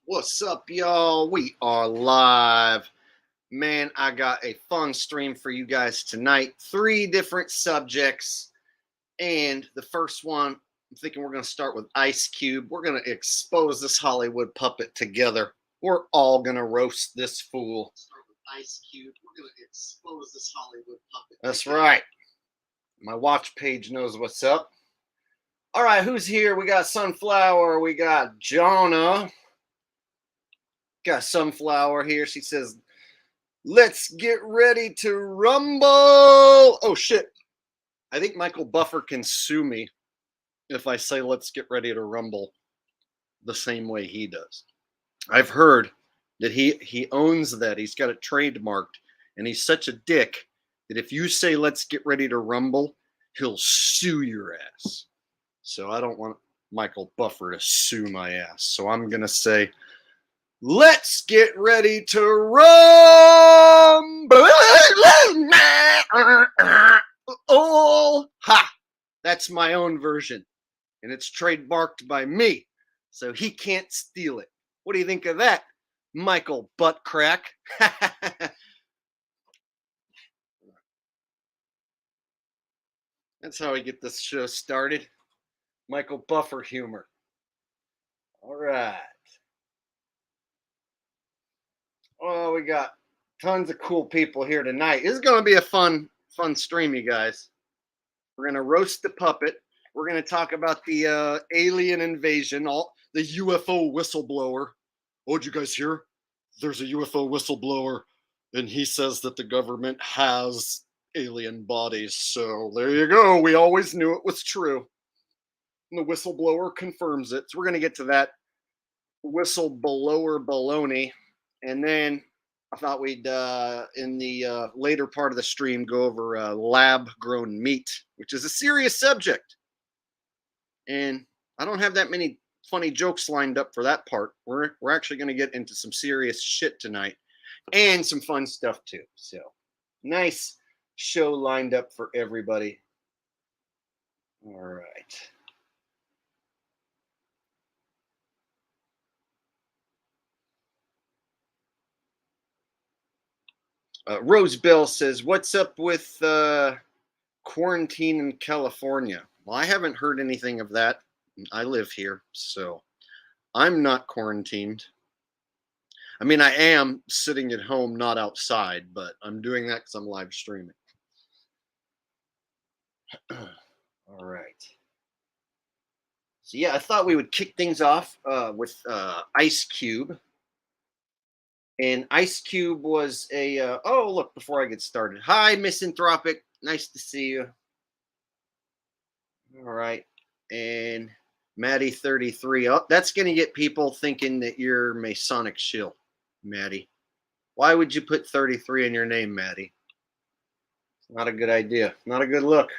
What's up, y'all? We are live. Man, I got a fun stream for you guys tonight. 3 different subjects. And the first one, I'm thinking we're going to start with Ice Cube. We're going to expose this Hollywood puppet together. We're all going to roast this fool. Start with Ice Cube. We're going to expose this Hollywood puppet. That's right. My watch page knows what's up. All right, who's here? We got Sunflower. We got Jonna. Got Sunflower here. She says, let's get ready to rumble. Oh, shit. I think Michael Buffer can sue me if I say let's get ready to rumble the same way he does. I've heard that he owns that. He's got it trademarked. And he's such a dick that if you say let's get ready to rumble, he'll sue your ass. So I don't want Michael Buffer to sue my ass. So I'm going to say, let's get ready to rumble. Oh, ha. That's my own version. And it's trademarked by me. So he can't steal it. What do you think of that, Michael Buttcrack? That's how we get this show started. Michael Buffer humor. All right. Oh, we got tons of cool people here tonight. This is going to be a fun stream, you guys. We're going to roast the puppet. We're going to talk about the alien invasion, the UFO whistleblower. Oh, did you guys hear? There's a UFO whistleblower, and he says that the government has alien bodies. So there you go. We always knew it was true. And the whistleblower confirms it. So we're going to get to that whistleblower baloney. And then I thought we'd, in the later part of the stream, go over lab-grown meat, which is a serious subject. And I don't have that many funny jokes lined up for that part. We're actually going to get into some serious shit tonight and some fun stuff too. So nice show lined up for everybody. All right. Rose Bell says, what's up with quarantine in California? Well, I haven't heard anything of that. I live here, so I'm not quarantined. I mean, I am sitting at home, not outside, but I'm doing that because I'm live streaming. All right. So, yeah, I thought we would kick things off with Ice Cube. And Ice Cube was a, oh, look, before I get started. Hi, Misanthropic. Nice to see you. All right. And Maddie 33. Oh, that's going to get people thinking that you're Masonic shill, Maddie. Why would you put 33 in your name, Maddie? Not a good idea. Not a good look.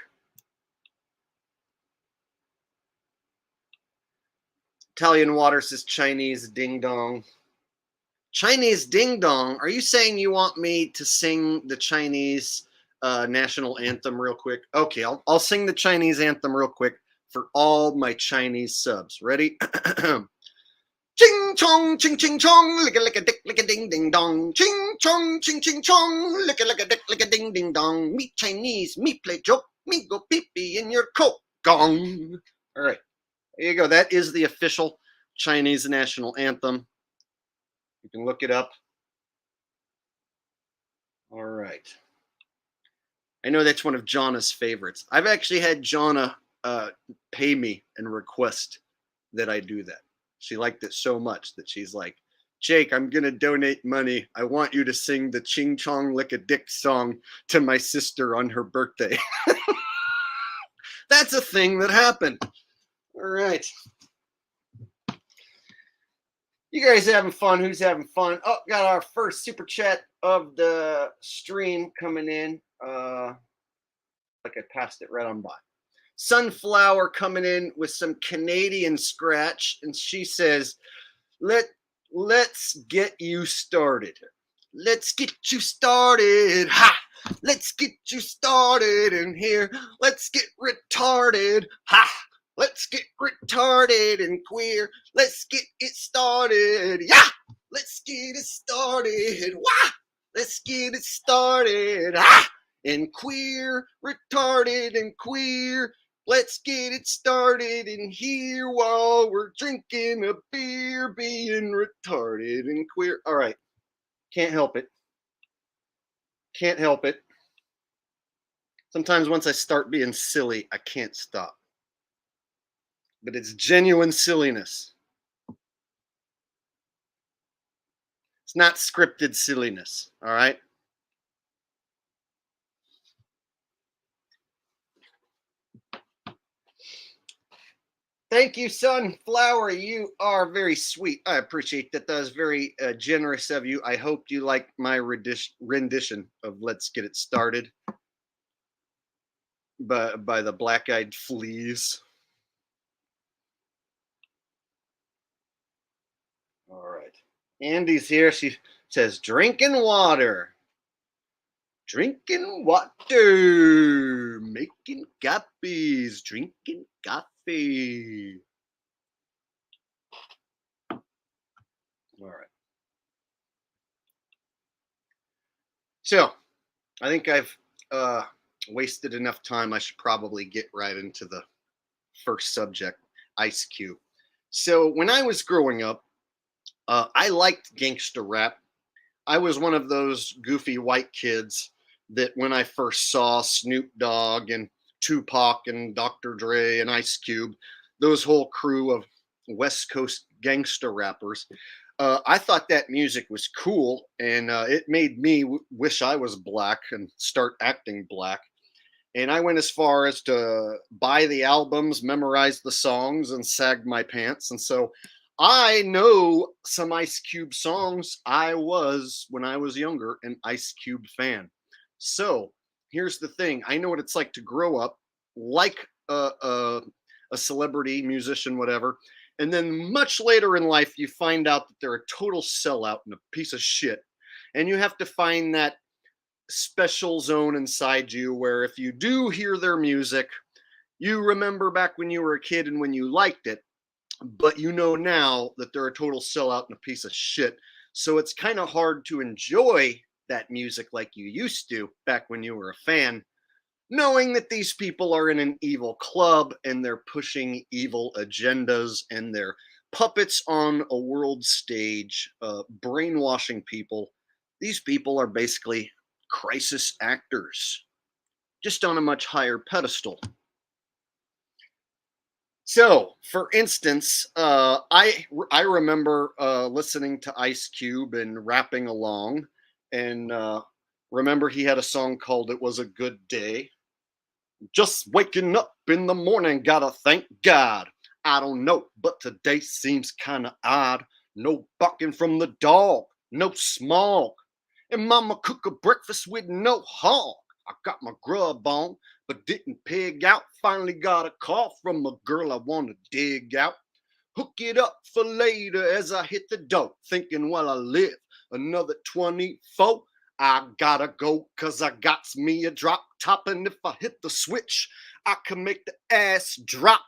Italian Water says Chinese ding dong. Chinese ding dong. Are you saying you want me to sing the Chinese national anthem real quick? Okay, I'll sing the Chinese anthem real quick for all my Chinese subs. Ready? Ching chong, ching ching chong, lick a dick, lick a ding ding dong. Ching chong, ching ching chong, lick a dick, lick a ding ding dong. Me Chinese, me play joke, me go pee pee in your coat gong. All right, there you go. That is the official Chinese national anthem. You can look it up. All right. I know that's one of Jonna's favorites. I've actually had Jonna pay me and request that I do that. She liked it so much that she's like, Jake, I'm going to donate money. I want you to sing the Ching Chong Lick a Dick song to my sister on her birthday. That's a thing that happened. All right. You guys having fun? Who's having fun? Oh, got our first super chat of the stream coming in. Like I passed it right on by. Sunflower coming in with some Canadian scratch, and she says, let's get you started. Let's get you started. Ha! Let's get you started in here. Let's get retarded. Ha! Let's get retarded and queer. Let's get it started. Yeah! Let's get it started. Wah! Let's get it started. Ah! And queer, retarded and queer. Let's get it started in here while we're drinking a beer, being retarded and queer. All right. Can't help it. Can't help it. Sometimes once I start being silly, I can't stop. But it's genuine silliness. It's not scripted silliness, all right? Thank you, Sunflower. You are very sweet. I appreciate that. That was very generous of you. I hope you like my rendition of Let's Get It Started by the Black Eyed Fleas. All right. Andy's here. She says, drinking water. Drinking water. Making copies. Drinking coffee. All right. So, I think I've wasted enough time. I should probably get right into the first subject, Ice Cube. So, when I was growing up, I liked gangster rap. I was one of those goofy white kids that when I first saw Snoop Dogg and Tupac and Dr. Dre and Ice Cube, those whole crew of West Coast gangster rappers, I thought that music was cool, and it made me wish I was black and start acting black. And I went as far as to buy the albums, memorize the songs, and sag my pants. And so I know some Ice Cube songs. I was, when I was younger, an Ice Cube fan. So here's the thing: I know what it's like to grow up like a celebrity, musician, whatever. And then much later in life, you find out that they're a total sellout and a piece of shit. And you have to find that special zone inside you where if you do hear their music, you remember back when you were a kid and when you liked it, but you know now that they're a total sellout and a piece of shit. So it's kind of hard to enjoy that music like you used to back when you were a fan, knowing that these people are in an evil club and they're pushing evil agendas and they're puppets on a world stage, brainwashing people. These people are basically crisis actors, just on a much higher pedestal. So, for instance, I remember listening to Ice Cube and rapping along, and remember he had a song called "It Was a Good Day." Just waking up in the morning, gotta thank God. I don't know, but today seems kind of odd. No barking from the dog, no smog. And mama cook a breakfast with no hog. I got my grub on, but didn't pig out. Finally got a call from a girl I want to dig out. Hook it up for later as I hit the dough. Thinking while I live another 24. I gotta go cause I got me a drop top. And if I hit the switch, I can make the ass drop.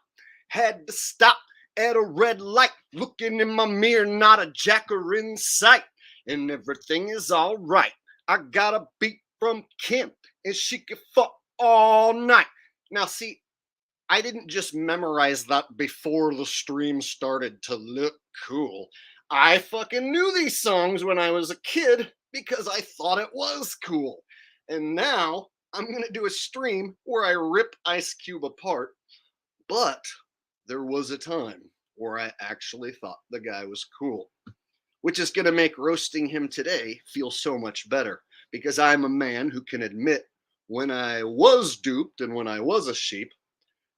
Had to stop at a red light. Looking in my mirror, not a jacker in sight. And everything is all right. I got a beat from Kim, and she could fuck all night. Now, see, I didn't just memorize that before the stream started to look cool. I fucking knew these songs when I was a kid because I thought it was cool. And now I'm going to do a stream where I rip Ice Cube apart. But there was a time where I actually thought the guy was cool, which is going to make roasting him today feel so much better because I'm a man who can admit when I was duped and when I was a sheep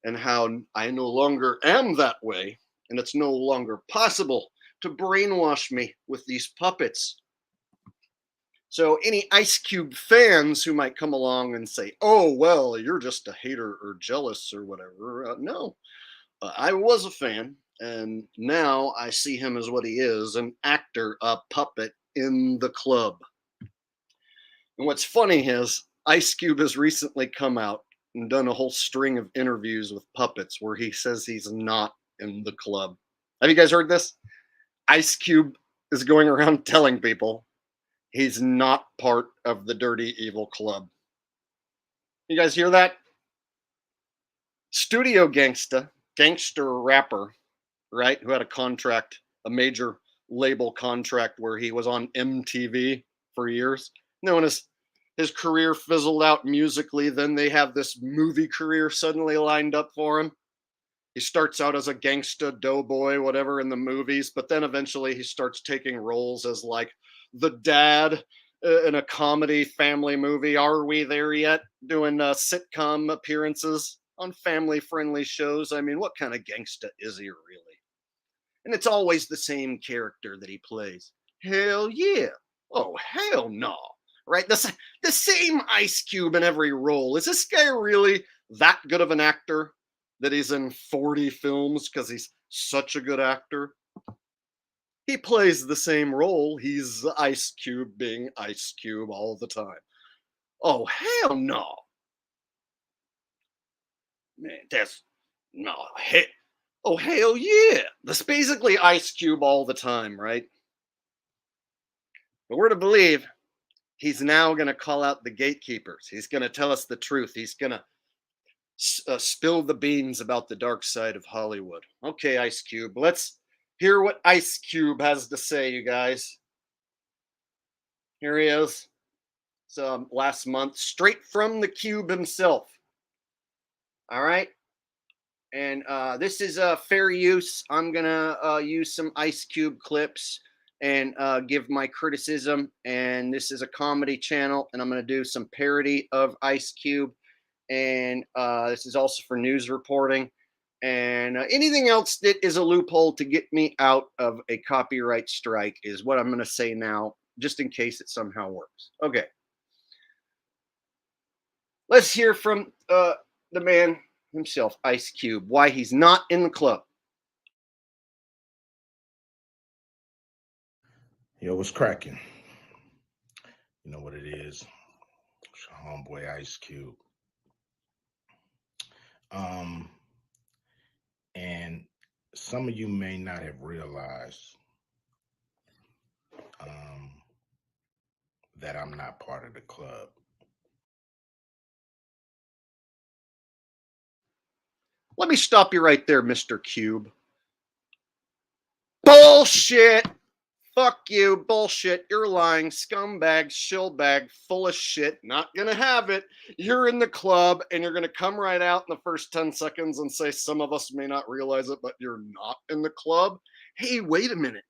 and how I no longer am that way, and it's no longer possible to brainwash me with these puppets. So any Ice Cube fans who might come along and say, oh, well, you're just a hater or jealous or whatever, no, I was a fan. And now I see him as what he is, an actor, a puppet in the club. And what's funny is Ice Cube has recently come out and done a whole string of interviews with puppets where he says he's not in the club. Have you guys heard this? Ice Cube is going around telling people he's not part of the dirty evil club. You guys hear that? Studio gangster rapper, right? Who had a contract, a major label contract where he was on MTV for years. No, when his career fizzled out musically, then they have this movie career suddenly lined up for him. He starts out as a gangsta doughboy, whatever, in the movies, but then eventually he starts taking roles as like the dad in a comedy family movie. Are we there yet? Doing sitcom appearances on family friendly shows. I mean, what kind of gangsta is he really? And it's always the same character that he plays. Hell yeah. Oh, hell no. Right? The same Ice Cube in every role. Is this guy really that good of an actor that he's in 40 films because he's such a good actor? He plays the same role. He's Ice Cube being Ice Cube all the time. Oh, hell no. Man, that's no. Oh, hell yeah. That's basically Ice Cube all the time, right? But we're to believe he's now going to call out the gatekeepers. He's going to tell us the truth. He's going to spill the beans about the dark side of Hollywood. Okay, Ice Cube. Let's hear what Ice Cube has to say, you guys. Here he is. So last month, straight from the Cube himself. All right. And this is fair use. I'm going to use some Ice Cube clips and give my criticism. And this is a comedy channel, and I'm going to do some parody of Ice Cube. And this is also for news reporting. And anything else that is a loophole to get me out of a copyright strike is what I'm going to say now, just in case it somehow works. Okay. Let's hear from the man himself, Ice Cube, why he's not in the club. Yo, what's cracking? You know what it is. It's your homeboy Ice Cube. And some of you may not have realized that I'm not part of the club. Let me stop you right there, Mr. Cube. Bullshit! Fuck you, bullshit. You're lying, scumbag, shillbag, full of shit. Not gonna have it. You're in the club, and you're gonna come right out in the first 10 seconds and say, some of us may not realize it, but you're not in the club. Hey, wait a minute.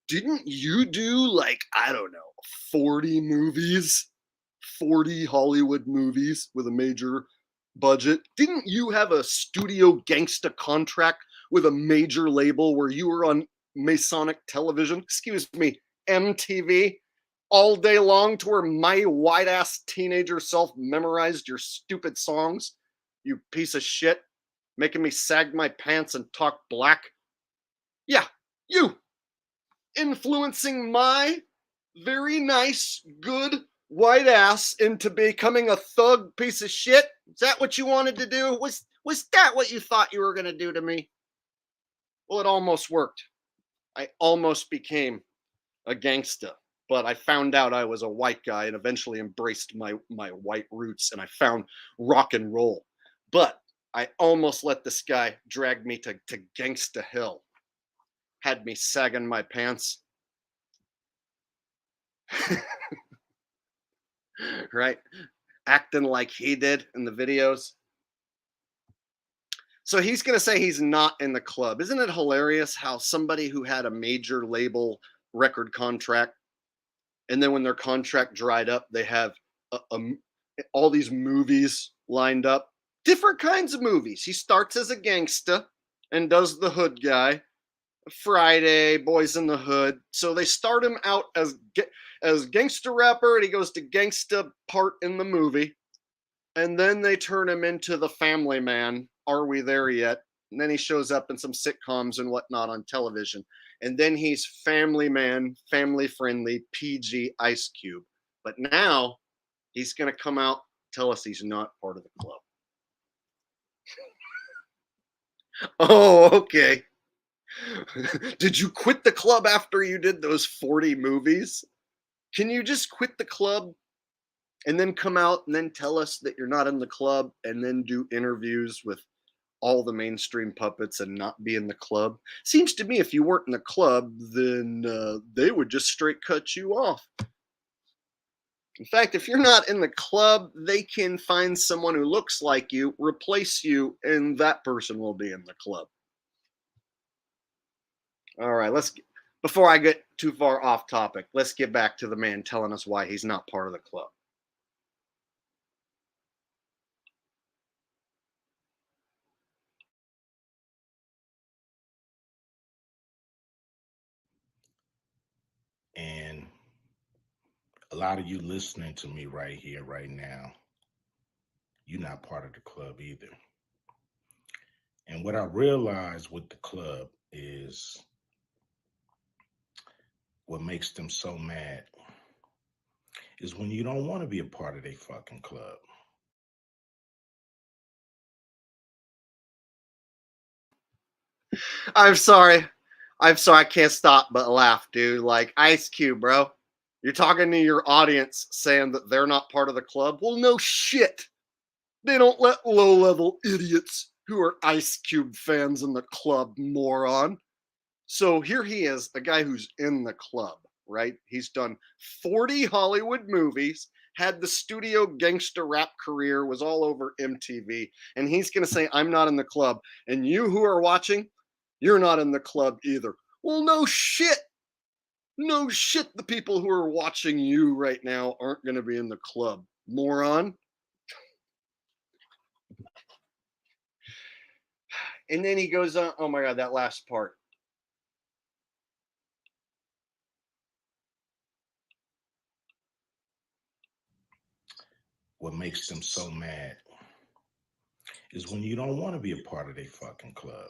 Didn't you do, like, I don't know, 40 movies? 40 Hollywood movies with a major budget? Didn't you have a studio gangsta contract with a major label where you were on Masonic television, excuse me, MTV, all day long, to where my white ass teenager self memorized your stupid songs? You piece of shit, making me sag my pants and talk black. Yeah, you influencing my very nice, good white ass into becoming a thug piece of shit. Is that what you wanted to do? Was that what you thought you were going to do to me? Well, it almost worked. I almost became a gangsta, but I found out I was a white guy and eventually embraced my white roots, and I found rock and roll. But I almost let this guy drag me to gangsta hell. Had me sagging my pants. Right? Acting like he did in the videos. So he's going to say he's not in the club. Isn't it hilarious how somebody who had a major label record contract, and then when their contract dried up, they have all these movies lined up, different kinds of movies. He starts as a gangsta and does the hood guy. Friday, Boys in the Hood. So they start him out as gangster rapper, and he goes to gangsta part in the movie. And then they turn him into the family man. Are we there yet? And then he shows up in some sitcoms and whatnot on television. And then he's family man, family friendly, PG Ice Cube. But now he's going to come out, tell us he's not part of the club. Oh, okay. Did you quit the club after you did those 40 movies? Can you just quit the club and then come out and then tell us that you're not in the club and then do interviews with all the mainstream puppets and not be in the club? Seems to me if you weren't in the club, then they would just straight cut you off. In fact, if you're not in the club, they can find someone who looks like you, replace you, and that person will be in the club. All right, before I get too far off topic, let's get back to the man telling us why he's not part of the club. And a lot of you listening to me right here, right now, you're not part of the club either. And what I realized with the club is what makes them so mad is when you don't want to be a part of their fucking club. I'm sorry. I'm sorry. I can't stop but laugh, dude. Like Ice Cube, bro. You're talking to your audience saying that they're not part of the club. Well, no shit. They don't let low level idiots who are Ice Cube fans in the club, moron. So here he is, a guy who's in the club, right? He's done 40 Hollywood movies, had the studio gangster rap career, was all over MTV, and he's going to say, I'm not in the club. And you who are watching, you're not in the club either. Well, no shit. No shit. The people who are watching you right now aren't going to be in the club, moron. And then he goes on, oh my God, that last part. What makes them so mad is when you don't want to be a part of their fucking club.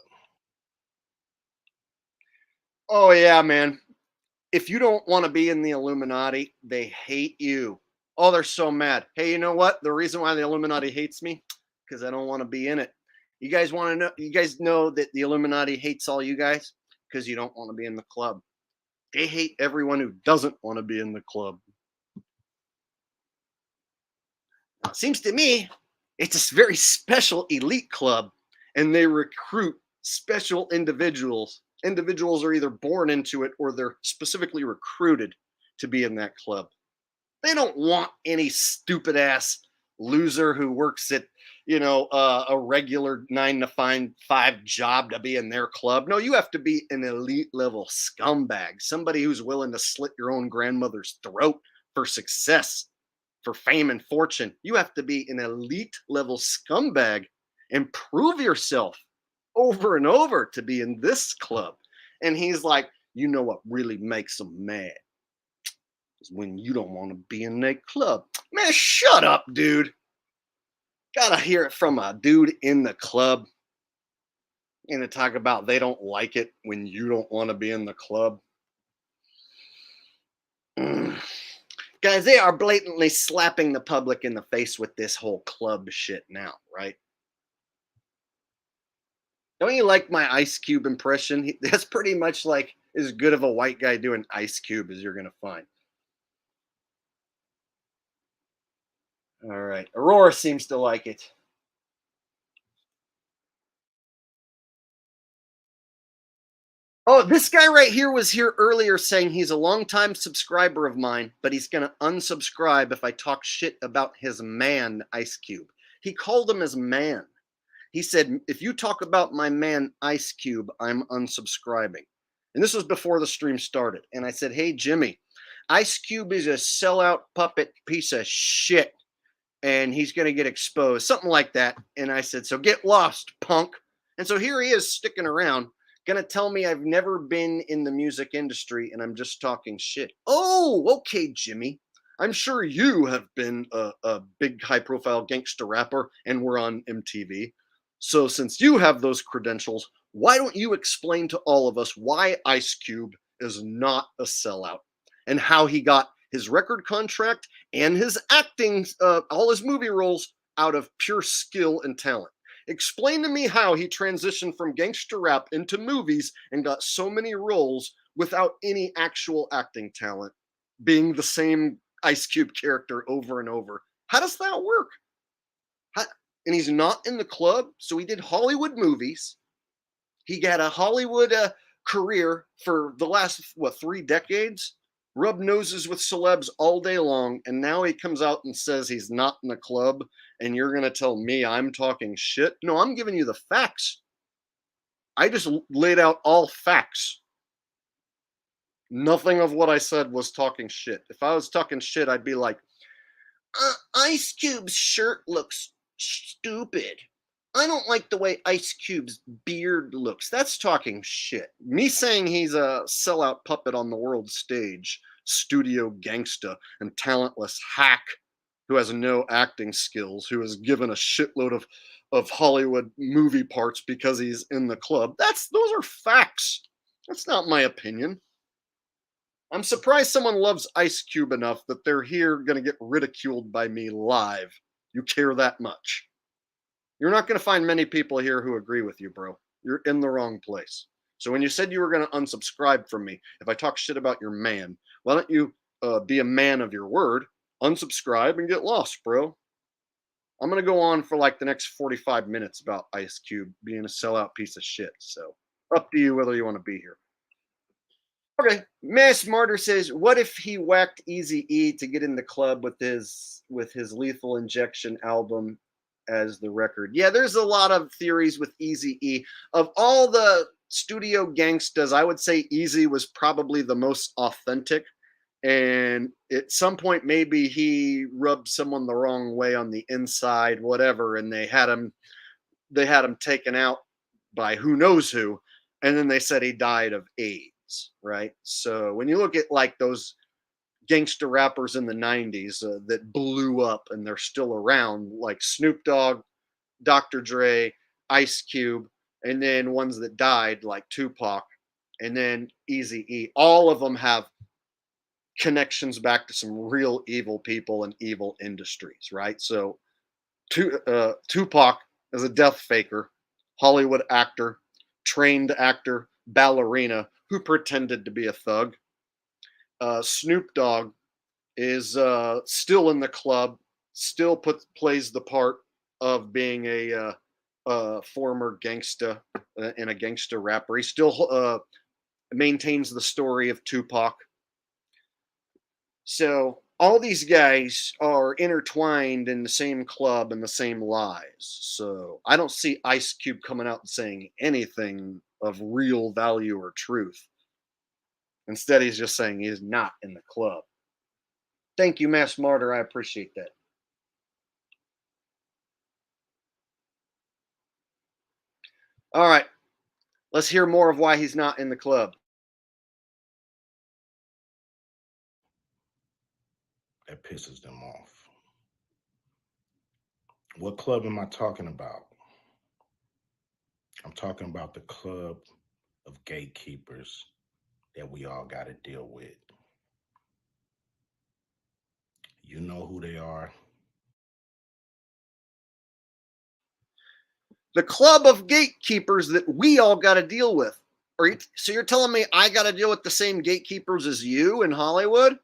Oh, yeah, man. If you don't want to be in the Illuminati, they hate you. Oh, they're so mad. Hey, you know what? The reason why the Illuminati hates me? Because I don't want to be in it. You guys want to know? You guys know that the Illuminati hates all you guys because you don't want to be in the club. They hate everyone who doesn't want to be in the club. Now, it seems to me it's a very special elite club, and they recruit special individuals. Individuals are either born into it or they're specifically recruited to be in that club. They don't want any stupid ass loser who works at a regular 9 to 5 job to be in their club. No, you have to be an elite level scumbag, somebody who's willing to slit your own grandmother's throat for success, for fame and fortune. You have to be an elite level scumbag and prove yourself over and over to be in this club. And he's like, you know what really makes them mad is when you don't want to be in that club. Man, shut up, dude. Gotta hear it from a dude in the club and to talk about they don't like it when you don't want to be in the club. Guys, they are blatantly slapping the public in the face with this whole club shit now, right? Don't you like my Ice Cube impression? That's pretty much like as good of a white guy doing Ice Cube as you're going to find. All right. Aurora seems to like it. Oh, this guy right here was here earlier saying he's a longtime subscriber of mine, but he's going to unsubscribe if I talk shit about his man, Ice Cube. He called him his man. He said, if you talk about my man, Ice Cube, I'm unsubscribing. And this was before the stream started. And I said, hey, Jimmy, Ice Cube is a sellout puppet piece of shit. And he's going to get exposed, something like that. And I said, so get lost, punk. And so here he is sticking around, going to tell me I've never been in the music industry and I'm just talking shit. Oh, okay, Jimmy. I'm sure you have been a big high profile gangster rapper and we're on MTV. So since you have those credentials, why don't you explain to all of us why Ice Cube is not a sellout and how he got his record contract and his acting, all his movie roles out of pure skill and talent. Explain to me how he transitioned from gangster rap into movies and got so many roles without any actual acting talent, being the same Ice Cube character over and over. How does that work? How, and he's not in the club, so he did Hollywood movies. He got a Hollywood career for the last, what, 3 decades? Rubbed noses with celebs all day long, and now he comes out and says he's not in the club, and you're going to tell me I'm talking shit? No, I'm giving you the facts. I just laid out all facts. Nothing of what I said was talking shit. If I was talking shit, I'd be like, Ice Cube's shirt looks stupid. I don't like the way Ice Cube's beard looks. That's talking shit. Me saying he's a sellout puppet on the world stage, studio gangsta, and talentless hack who has no acting skills, who is given a shitload of Hollywood movie parts because he's in the club. Those are facts. That's not my opinion. I'm surprised someone loves Ice Cube enough that they're here going to get ridiculed by me live. You care that much. You're not going to find many people here who agree with you, bro. You're in the wrong place. So when you said you were going to unsubscribe from me, if I talk shit about your man, why don't you be a man of your word, unsubscribe, and get lost, bro? I'm going to go on for like the next 45 minutes about Ice Cube being a sellout piece of shit. So up to you whether you want to be here. Okay, Mass Martyr says, "What if he whacked Eazy-E to get in the club with his Lethal Injection album as the record?" Yeah, there's a lot of theories with Eazy-E. Of all the studio gangstas, I would say Eazy was probably the most authentic. And at some point, maybe he rubbed someone the wrong way on the inside, whatever, and they had him taken out by who knows who, and then they said he died of AIDS. Right. So when you look at like those gangster rappers in the 90s that blew up and they're still around, like Snoop Dogg, Dr. Dre, Ice Cube, and then ones that died like Tupac, and then Eazy-E, all of them have connections back to some real evil people and evil industries. Right. So Tupac is a death faker, Hollywood actor, trained actor, ballerina who pretended to be a thug. Snoop Dogg is still in the club, still plays the part of being a former gangsta and a gangsta rapper. He still maintains the story of Tupac. So all these guys are intertwined in the same club and the same lies. So I don't see Ice Cube coming out and saying anything of real value or truth. Instead, he's just saying he's not in the club. Thank you, Mass Martyr. I appreciate that. All right. Let's hear more of why he's not in the club. That pisses them off. What club am I talking about? I'm talking about the club of gatekeepers that we all got to deal with. You know who they are. The club of gatekeepers that we all got to deal with. So you're telling me I got to deal with the same gatekeepers as you in Hollywood?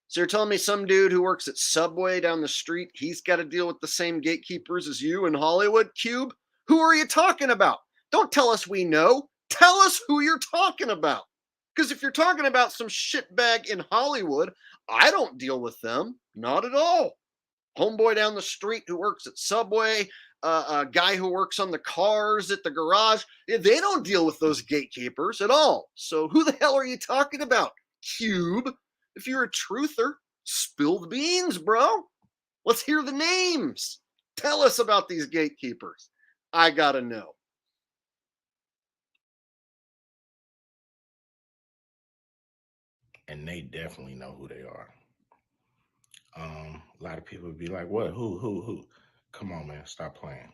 So you're telling me some dude who works at Subway down the street, he's got to deal with the same gatekeepers as you in Hollywood, Cube? Who are you talking about? Don't tell us we know. Tell us who you're talking about. Because if you're talking about some shitbag in Hollywood, I don't deal with them. Not at all. Homeboy down the street who works at Subway, a guy who works on the cars at the garage, they don't deal with those gatekeepers at all. So who the hell are you talking about, Cube? If you're a truther, spill the beans, bro. Let's hear the names. Tell us about these gatekeepers. I gotta know. And they definitely know who they are. A lot of people would be like, what? Who? Come on, man. Stop playing.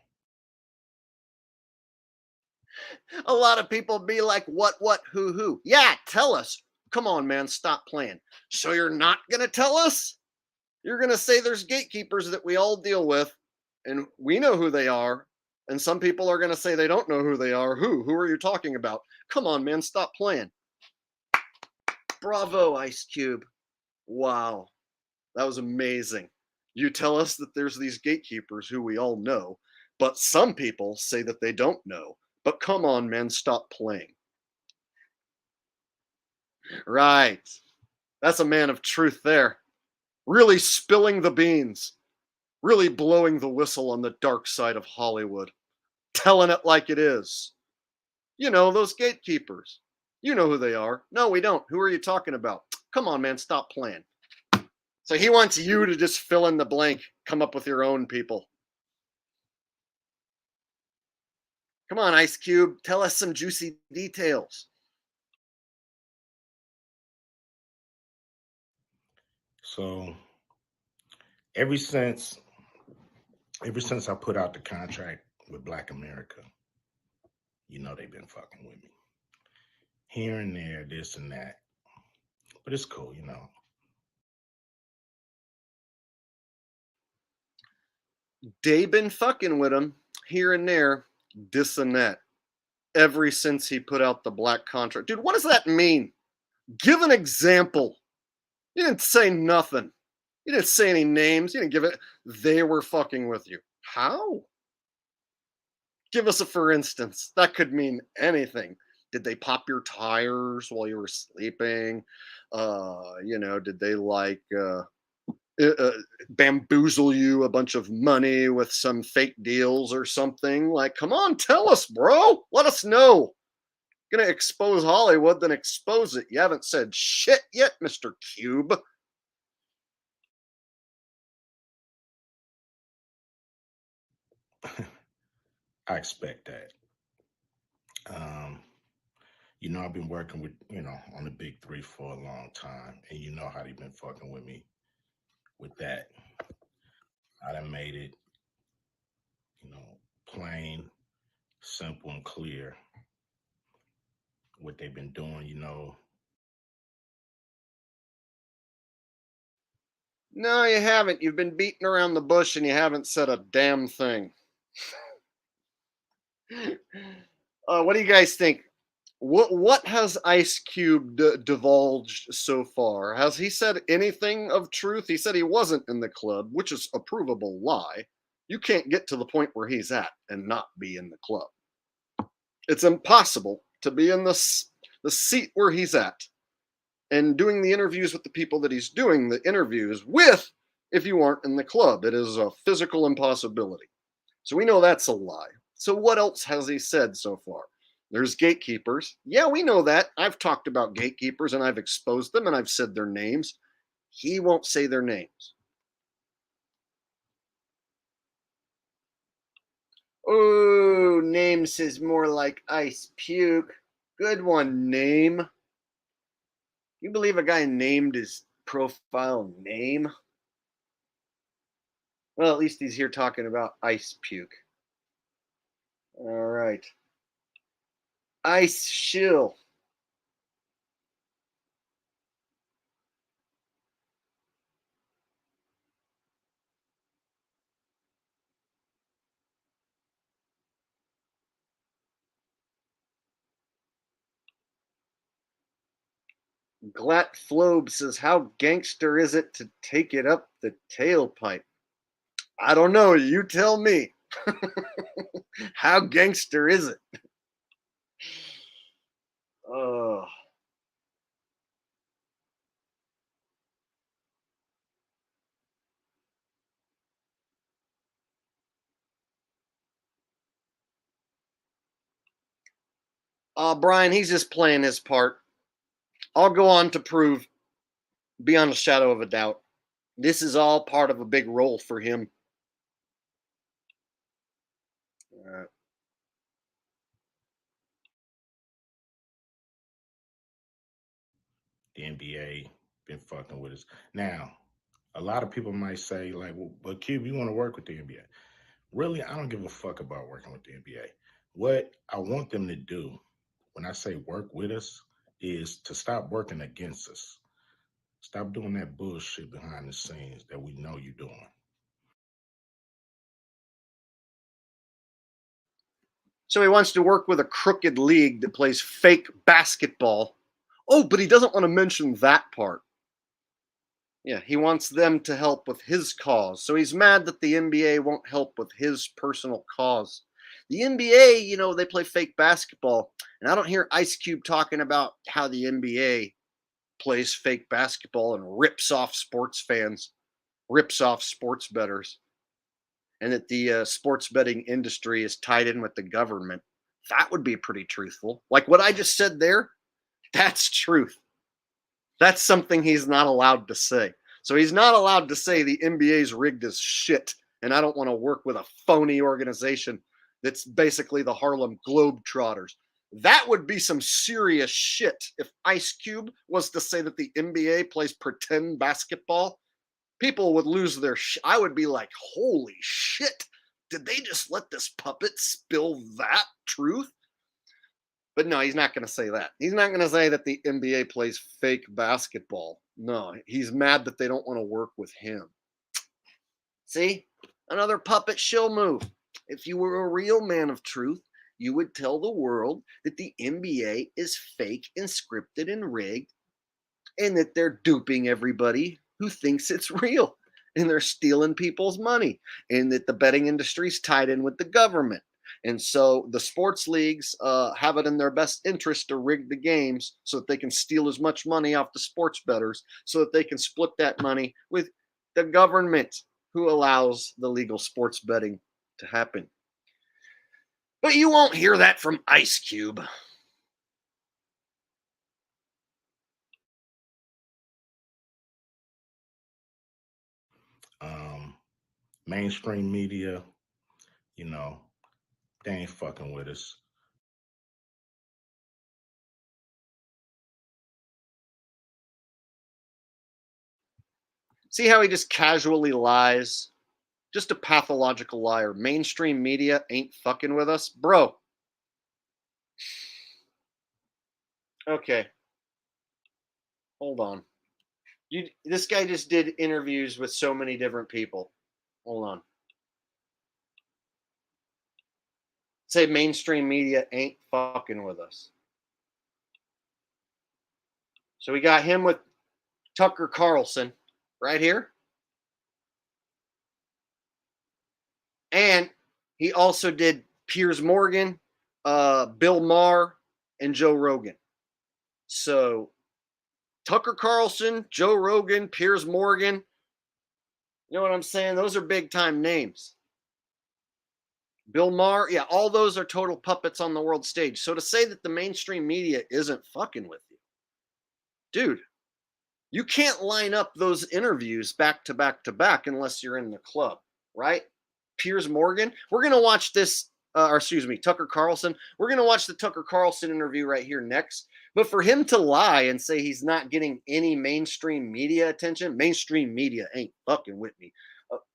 A lot of people be like, what, who? Yeah, tell us. Come on, man. Stop playing. So you're not going to tell us? You're going to say there's gatekeepers that we all deal with, and we know who they are, And some people are going to say they don't know who they are. Who are you talking about? Come on, man, stop playing. Bravo, Ice Cube. Wow, that was amazing. You tell us that there's these gatekeepers who we all know, but some people say that they don't know. But come on, man, stop playing. Right. That's a man of truth there. Really spilling the beans, really blowing the whistle on the dark side of Hollywood, telling it like it is. You know, those gatekeepers. You know who they are. No, we don't. Who are you talking about? Come on, man, stop playing. So he wants you to just fill in the blank, come up with your own people. Come on, Ice Cube, tell us some juicy details. So ever since ever since I put out the contract with Black America, you know they've been fucking with me. Here and there, this and that. But it's cool, you know. They been fucking with him here and there, this and that, ever since he put out the black contract. Dude, what does that mean? Give an example. You didn't say nothing. You didn't say any names. You didn't give it. They were fucking with you. How? Give us a for instance. That could mean anything. Did they pop your tires while you were sleeping? Did they uh, uh, bamboozle you a bunch of money with some fake deals or something? Like, come on, tell us, bro. Let us know. Gonna expose Hollywood, then expose it. You haven't said shit yet, Mr. Cube. I expect that. Um, I've been working with, on the big three for a long time, and you know how they've been fucking with me with that. I done made it, plain, simple, and clear what they've been doing. No, you haven't. You've been beating around the bush and you haven't said a damn thing. What do you guys think? What has Ice Cube divulged so far? Has he said anything of truth? He said he wasn't in the club, which is a provable lie. You can't get to the point where he's at and not be in the club. It's impossible to be in the seat where he's at and doing the interviews with the people that he's doing the interviews with if you aren't in the club. It is a physical impossibility. So we know that's a lie. So what else has he said so far? There's gatekeepers. Yeah, we know that. I've talked about gatekeepers and I've exposed them and I've said their names. He won't say their names. Oh, name says more like ice puke. Good one, name. You believe a guy named his profile name? Well, at least he's here talking about ice puke. All right. Ice shill. Glat Flobe says, how gangster is it to take it up the tailpipe? I don't know. You tell me. How gangster is it? Oh. Brian, he's just playing his part. I'll go on to prove, beyond a shadow of a doubt, this is all part of a big role for him. Uh, The NBA been fucking with us. Now, a lot of people might say, like, well, but Cube, you want to work with the NBA. Really, I don't give a fuck about working with the NBA. What I want them to do when I say work with us is to stop working against us. Stop doing that bullshit behind the scenes that we know you're doing. So he wants to work with a crooked league that plays fake basketball. Oh, but he doesn't want to mention that part. Yeah, he wants them to help with his cause. So he's mad that the NBA won't help with his personal cause. The NBA, they play fake basketball. And I don't hear Ice Cube talking about how the NBA plays fake basketball and rips off sports fans, rips off sports bettors, and that the sports betting industry is tied in with the government. That would be pretty truthful. Like what I just said there, that's truth. That's something he's not allowed to say. So he's not allowed to say the NBA's rigged as shit, and I don't want to work with a phony organization that's basically the Harlem Globetrotters. That would be some serious shit if Ice Cube was to say that the NBA plays pretend basketball. People would lose their I would be like, holy shit, did they just let this puppet spill that truth? But no, he's not going to say that. He's not going to say that the NBA plays fake basketball. No, he's mad that they don't want to work with him. See, another puppet shill move. If you were a real man of truth, you would tell the world that the NBA is fake and scripted and rigged, and that they're duping everybody who thinks it's real, and they're stealing people's money, and that the betting industry is tied in with the government. And so the sports leagues have it in their best interest to rig the games so that they can steal as much money off the sports bettors so that they can split that money with the government who allows the legal sports betting to happen. But you won't hear that from Ice Cube. Mainstream media, they ain't fucking with us. See how he just casually lies? Just a pathological liar. Mainstream media ain't fucking with us. Bro. Okay. Hold on. This guy just did interviews with so many different people. Hold on. Say mainstream media ain't fucking with us. So we got him with Tucker Carlson right here. And he also did Piers Morgan, Bill Maher, and Joe Rogan. So Tucker Carlson, Joe Rogan, Piers Morgan. You know what I'm saying? Those are big time names. Bill Maher, yeah, all those are total puppets on the world stage. So to say that the mainstream media isn't fucking with you, dude, you can't line up those interviews back to back to back unless you're in the club, right? Piers Morgan, we're gonna watch this, or excuse me, Tucker Carlson. We're gonna watch the Tucker Carlson interview right here next. But for him to lie and say he's not getting any mainstream media attention, mainstream media ain't fucking with me.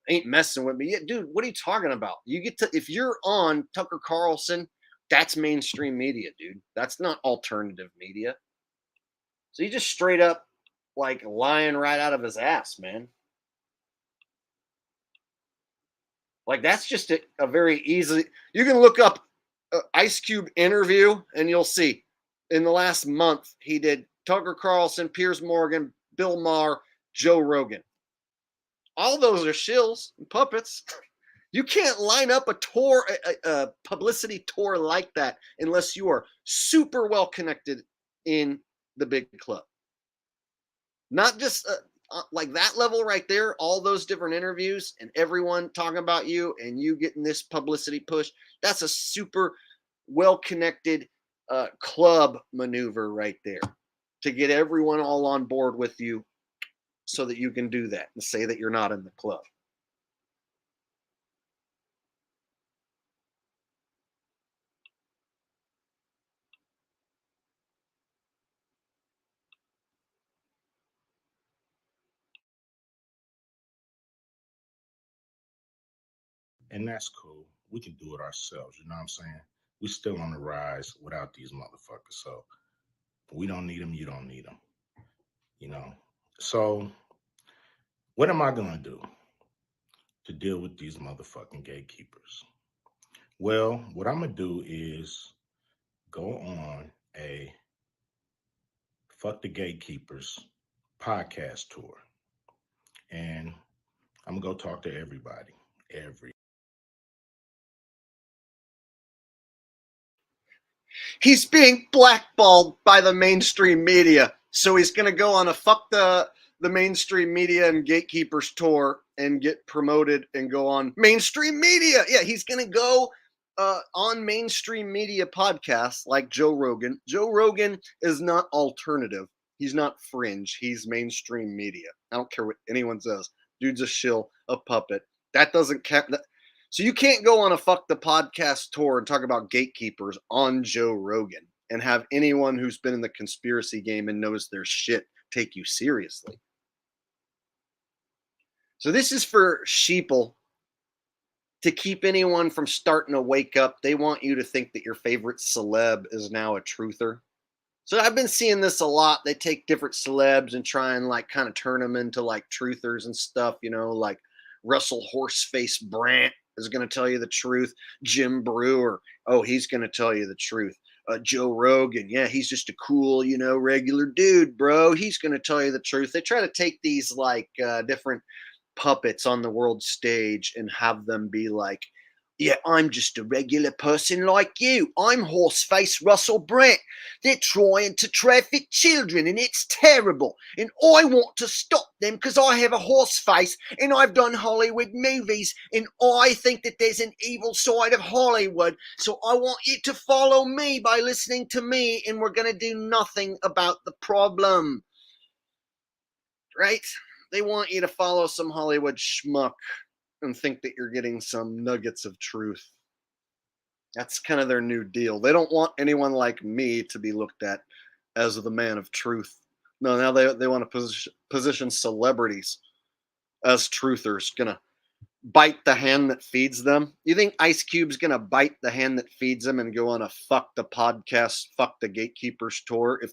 Ain't messing with me. Yeah, dude, what are you talking about? You get to, if you're on Tucker Carlson, that's mainstream media, dude. That's not alternative media. So he just straight up like lying right out of his ass, man. Like that's just a very easy. You can look up Ice Cube interview and you'll see. In the last month, he did Tucker Carlson, Piers Morgan, Bill Maher, Joe Rogan. All those are shills and puppets. You can't line up a tour, a publicity tour like that unless you are super well connected in the big club. Not just like that level right there, all those different interviews and everyone talking about you and you getting this publicity push. That's a super well connected club maneuver right there to get everyone all on board with you so that you can do that and say that you're not in the club. And that's cool. We can do it ourselves. You know what I'm saying? We still on the rise without these motherfuckers. So we don't need them. You don't need them. So what am I going to do to deal with these motherfucking gatekeepers? Well, what I'm going to do is go on a Fuck the Gatekeepers podcast tour. And I'm going to go talk to everybody. He's being blackballed by the mainstream media. So he's going to go on a fuck the mainstream media and gatekeepers tour and get promoted and go on mainstream media. Yeah, he's going to go on mainstream media podcasts like Joe Rogan. Joe Rogan is not alternative. He's not fringe. He's mainstream media. I don't care what anyone says. Dude's a shill, a puppet. That doesn't count. So you can't go on a fuck the podcast tour and talk about gatekeepers on Joe Rogan and have anyone who's been in the conspiracy game and knows their shit take you seriously. So this is for sheeple to keep anyone from starting to wake up. They want you to think that your favorite celeb is now a truther. So I've been seeing this a lot. They take different celebs and try and like kind of turn them into like truthers and stuff, you know, like Russell Horseface Brand is going to tell you the truth. Jim Brewer, oh, he's going to tell you the truth. Joe Rogan, yeah, he's just a cool, you know, regular dude, bro. He's going to tell you the truth. They try to take these like different puppets on the world stage and have them be like, yeah, I'm just a regular person like you. I'm Horseface Russell Brand. They're trying to traffic children and it's terrible. And I want to stop them because I have a horse face and I've done Hollywood movies and I think that there's an evil side of Hollywood. So I want you to follow me by listening to me and we're going to do nothing about the problem. Right? They want you to follow some Hollywood schmuck and think that you're getting some nuggets of truth. That's kind of their new deal. They don't want anyone like me to be looked at as the man of truth. No, now they want to position celebrities as truthers, gonna bite the hand that feeds them. You think Ice Cube's gonna bite the hand that feeds him and go on a fuck the podcast, fuck the gatekeepers tour? If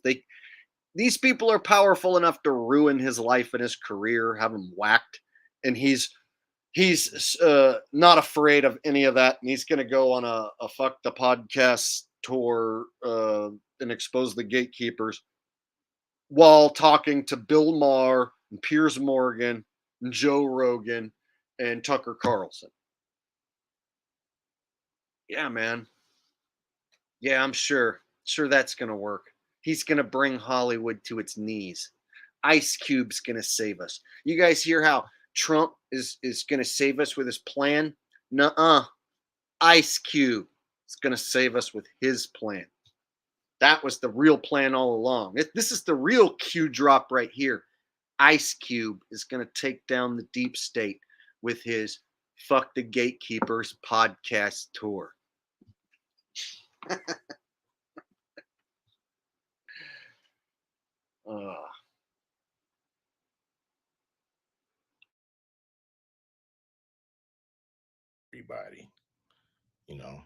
these people are powerful enough to ruin his life and his career, have him whacked, and he's not afraid of any of that, and he's going to go on a fuck the podcast tour and expose the gatekeepers while talking to Bill Maher and Piers Morgan and Joe Rogan and Tucker Carlson. Yeah, man. Yeah, I'm sure that's going to work. He's going to bring Hollywood to its knees. Ice Cube's going to save us. You guys hear how Trump is going to save us with his plan? Nuh-uh. Ice Cube is going to save us with his plan. That was the real plan all along. This is the real Q drop right here. Ice Cube is going to take down the deep state with his Fuck the Gatekeepers podcast tour. Everybody, you know,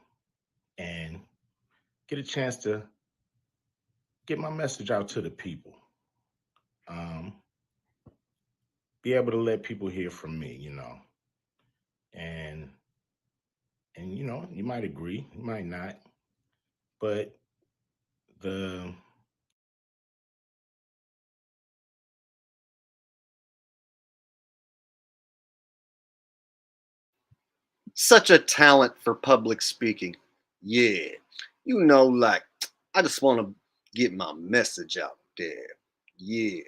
and get a chance to get my message out to the people. Be able to let people hear from me, you know. And you know, you might agree, you might not, but the Such a talent for public speaking. Yeah. You know, like, I just want to get my message out there. Yeah.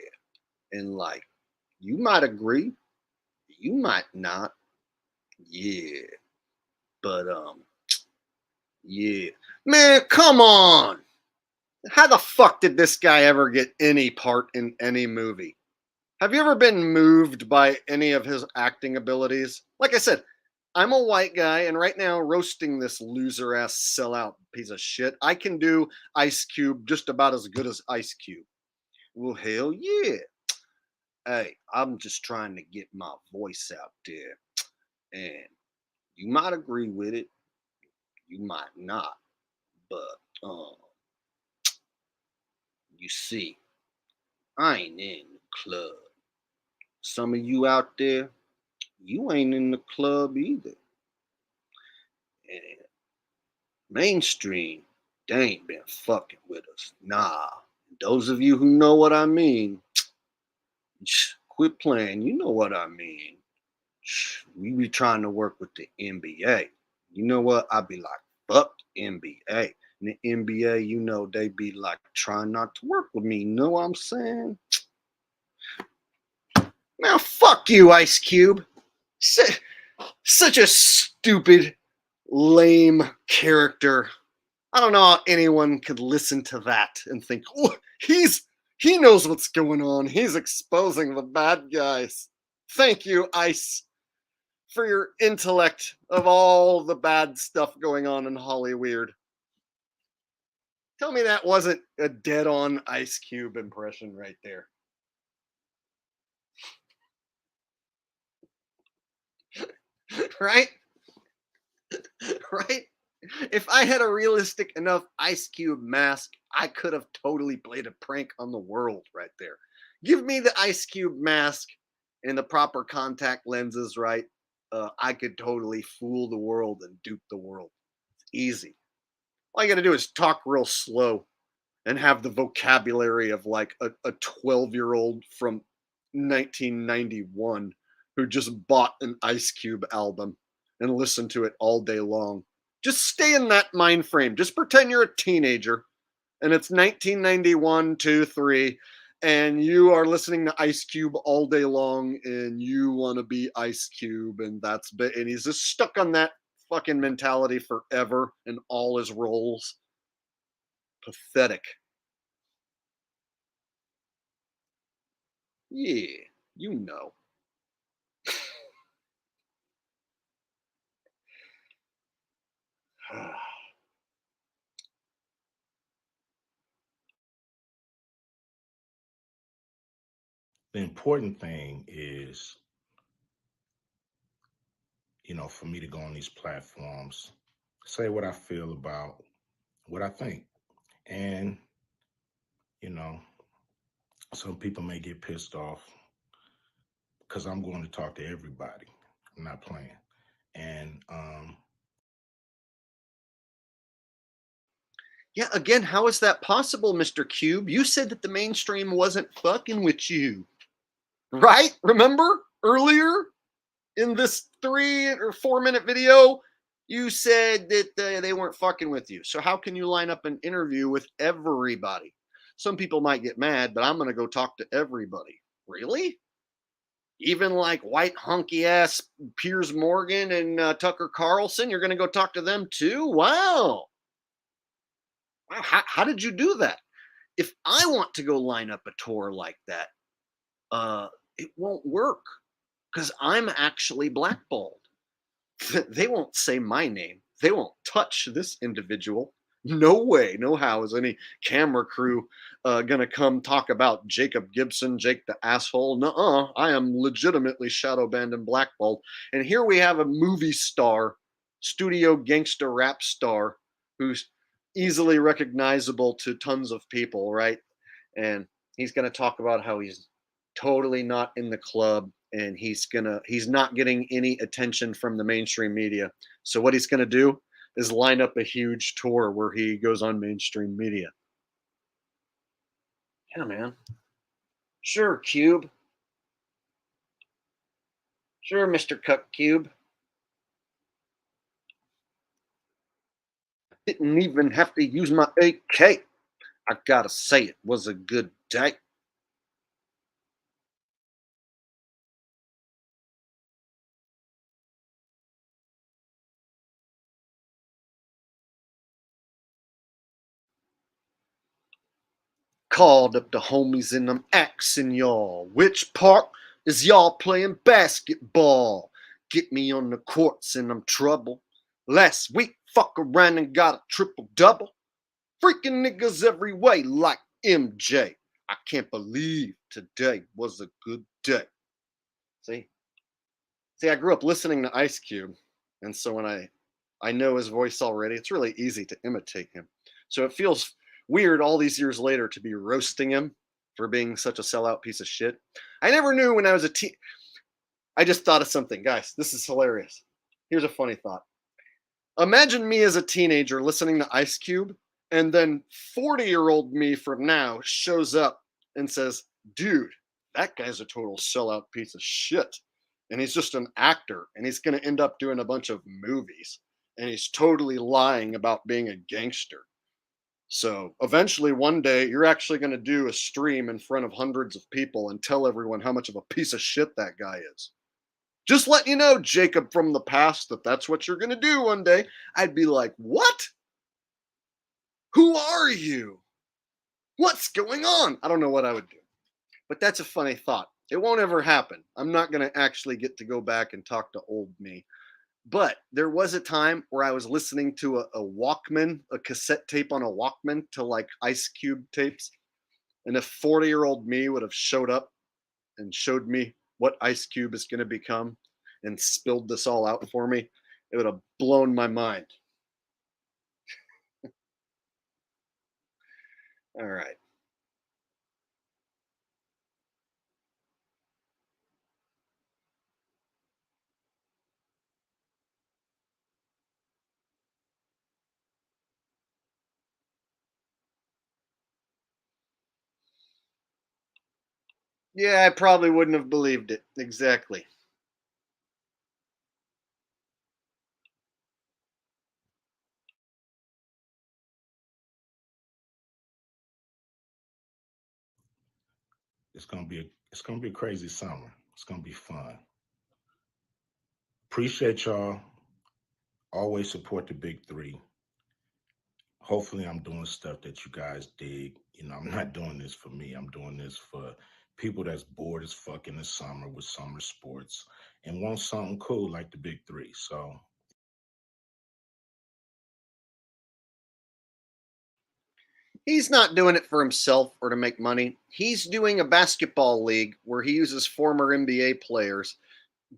And like, you might agree, you might not. Yeah. But yeah. Man, come on. How the fuck did this guy ever get any part in any movie? Have you ever been moved by any of his acting abilities? Like I said, I'm a white guy, and right now, roasting this loser ass sellout piece of shit, I can do Ice Cube just about as good as Ice Cube. Well, hell yeah. Hey, I'm just trying to get my voice out there. And you might agree with it, you might not. But, you see, I ain't in the club. Some of you out there, you ain't in the club either. And Mainstream, they ain't been fucking with us. Nah. Those of you who know what I mean, quit playing. You know what I mean. We be trying to work with the NBA. You know what? I'd be like, fuck NBA. And the NBA, you know, they be like trying not to work with me. You know what I'm saying? Now, fuck you, Ice Cube. Such a stupid, lame character. I don't know how anyone could listen to that and think, oh, he knows what's going on. He's exposing the bad guys. Thank you, Ice, for your intellect of all the bad stuff going on in Hollyweird. Tell me that wasn't a dead-on Ice Cube impression right there. Right? Right? If I had a realistic enough Ice Cube mask, I could have totally played a prank on the world right there. Give me the Ice Cube mask and the proper contact lenses, right? I could totally fool the world and dupe the world. It's easy. All you got to do is talk real slow and have the vocabulary of like a 12-year-old from 1991 who just bought an Ice Cube album and listened to it all day long. Just stay in that mind frame. Just pretend you're a teenager and it's 1991, 2, 3, and you are listening to Ice Cube all day long and you want to be Ice Cube, and and he's just stuck on that fucking mentality forever in all his roles. Pathetic. Yeah, you know. The important thing is, for me to go on these platforms, say what I feel about what I think. And, you know, some people may get pissed off because I'm going to talk to everybody. I'm not playing. And Yeah, again, how is that possible, Mr. Cube? You said that the mainstream wasn't fucking with you. Right? Remember earlier in this 3 or 4 minute video, you said that they weren't fucking with you. So how can you line up an interview with everybody? Some people might get mad, but I'm going to go talk to everybody. Really? Even like white hunky ass Piers Morgan and Tucker Carlson, you're going to go talk to them too? Wow. How did you do that? If I want to go line up a tour like that, it won't work because I'm actually blackballed. They won't say my name. They won't touch this individual. No way, no how is any camera crew gonna come talk about Jacob Gibson, Jake the asshole? Nuh-uh. I am legitimately shadow banned and blackballed. And here we have a movie star, studio gangster rap star, who's easily recognizable to tons of people, right? And he's gonna talk about how he's totally not in the club and he's not getting any attention from the mainstream media. So what he's gonna do is line up a huge tour where he goes on mainstream media. Yeah, man. Sure, Cube. Sure, Mr. Cuck Cube. Didn't even have to use my AK. I gotta say, it was a good day. Called up the homies and I'm asking y'all, which part is y'all playing basketball? Get me on the courts and I'm trouble. Last week, fuck around and got a triple double. Freaking niggas every way like MJ. I can't believe today was a good day. See? See, I grew up listening to Ice Cube, and so when I know his voice already, it's really easy to imitate him. So it feels weird all these years later to be roasting him for being such a sellout piece of shit. I never knew when I was a teen. I just thought of something, guys. This is hilarious. Here's a funny thought. Imagine me as a teenager listening to Ice Cube, and then 40-year-old me from now shows up and says, dude, that guy's a total sellout piece of shit. And he's just an actor, and he's going to end up doing a bunch of movies. And he's totally lying about being a gangster. So eventually, one day, you're actually going to do a stream in front of hundreds of people and tell everyone how much of a piece of shit that guy is. Just letting you know, Jacob from the past, that that's what you're going to do one day. I'd be like, what? Who are you? What's going on? I don't know what I would do. But that's a funny thought. It won't ever happen. I'm not going to actually get to go back and talk to old me. But there was a time where I was listening to a Walkman, a cassette tape on a Walkman to like Ice Cube tapes. And if 40-year-old me would have showed up and showed me what Ice Cube is going to become and spilled this all out for me, it would have blown my mind. All right. Yeah, I probably wouldn't have believed it. Exactly. It's gonna be a crazy summer. It's gonna be fun. Appreciate y'all. Always support the big three. Hopefully I'm doing stuff that you guys dig. I'm not doing this for me. I'm doing this for people that's bored as fuck in the summer with summer sports and want something cool like the big three. So He's not doing it for himself or to make money. He's doing a basketball league where he uses former NBA players.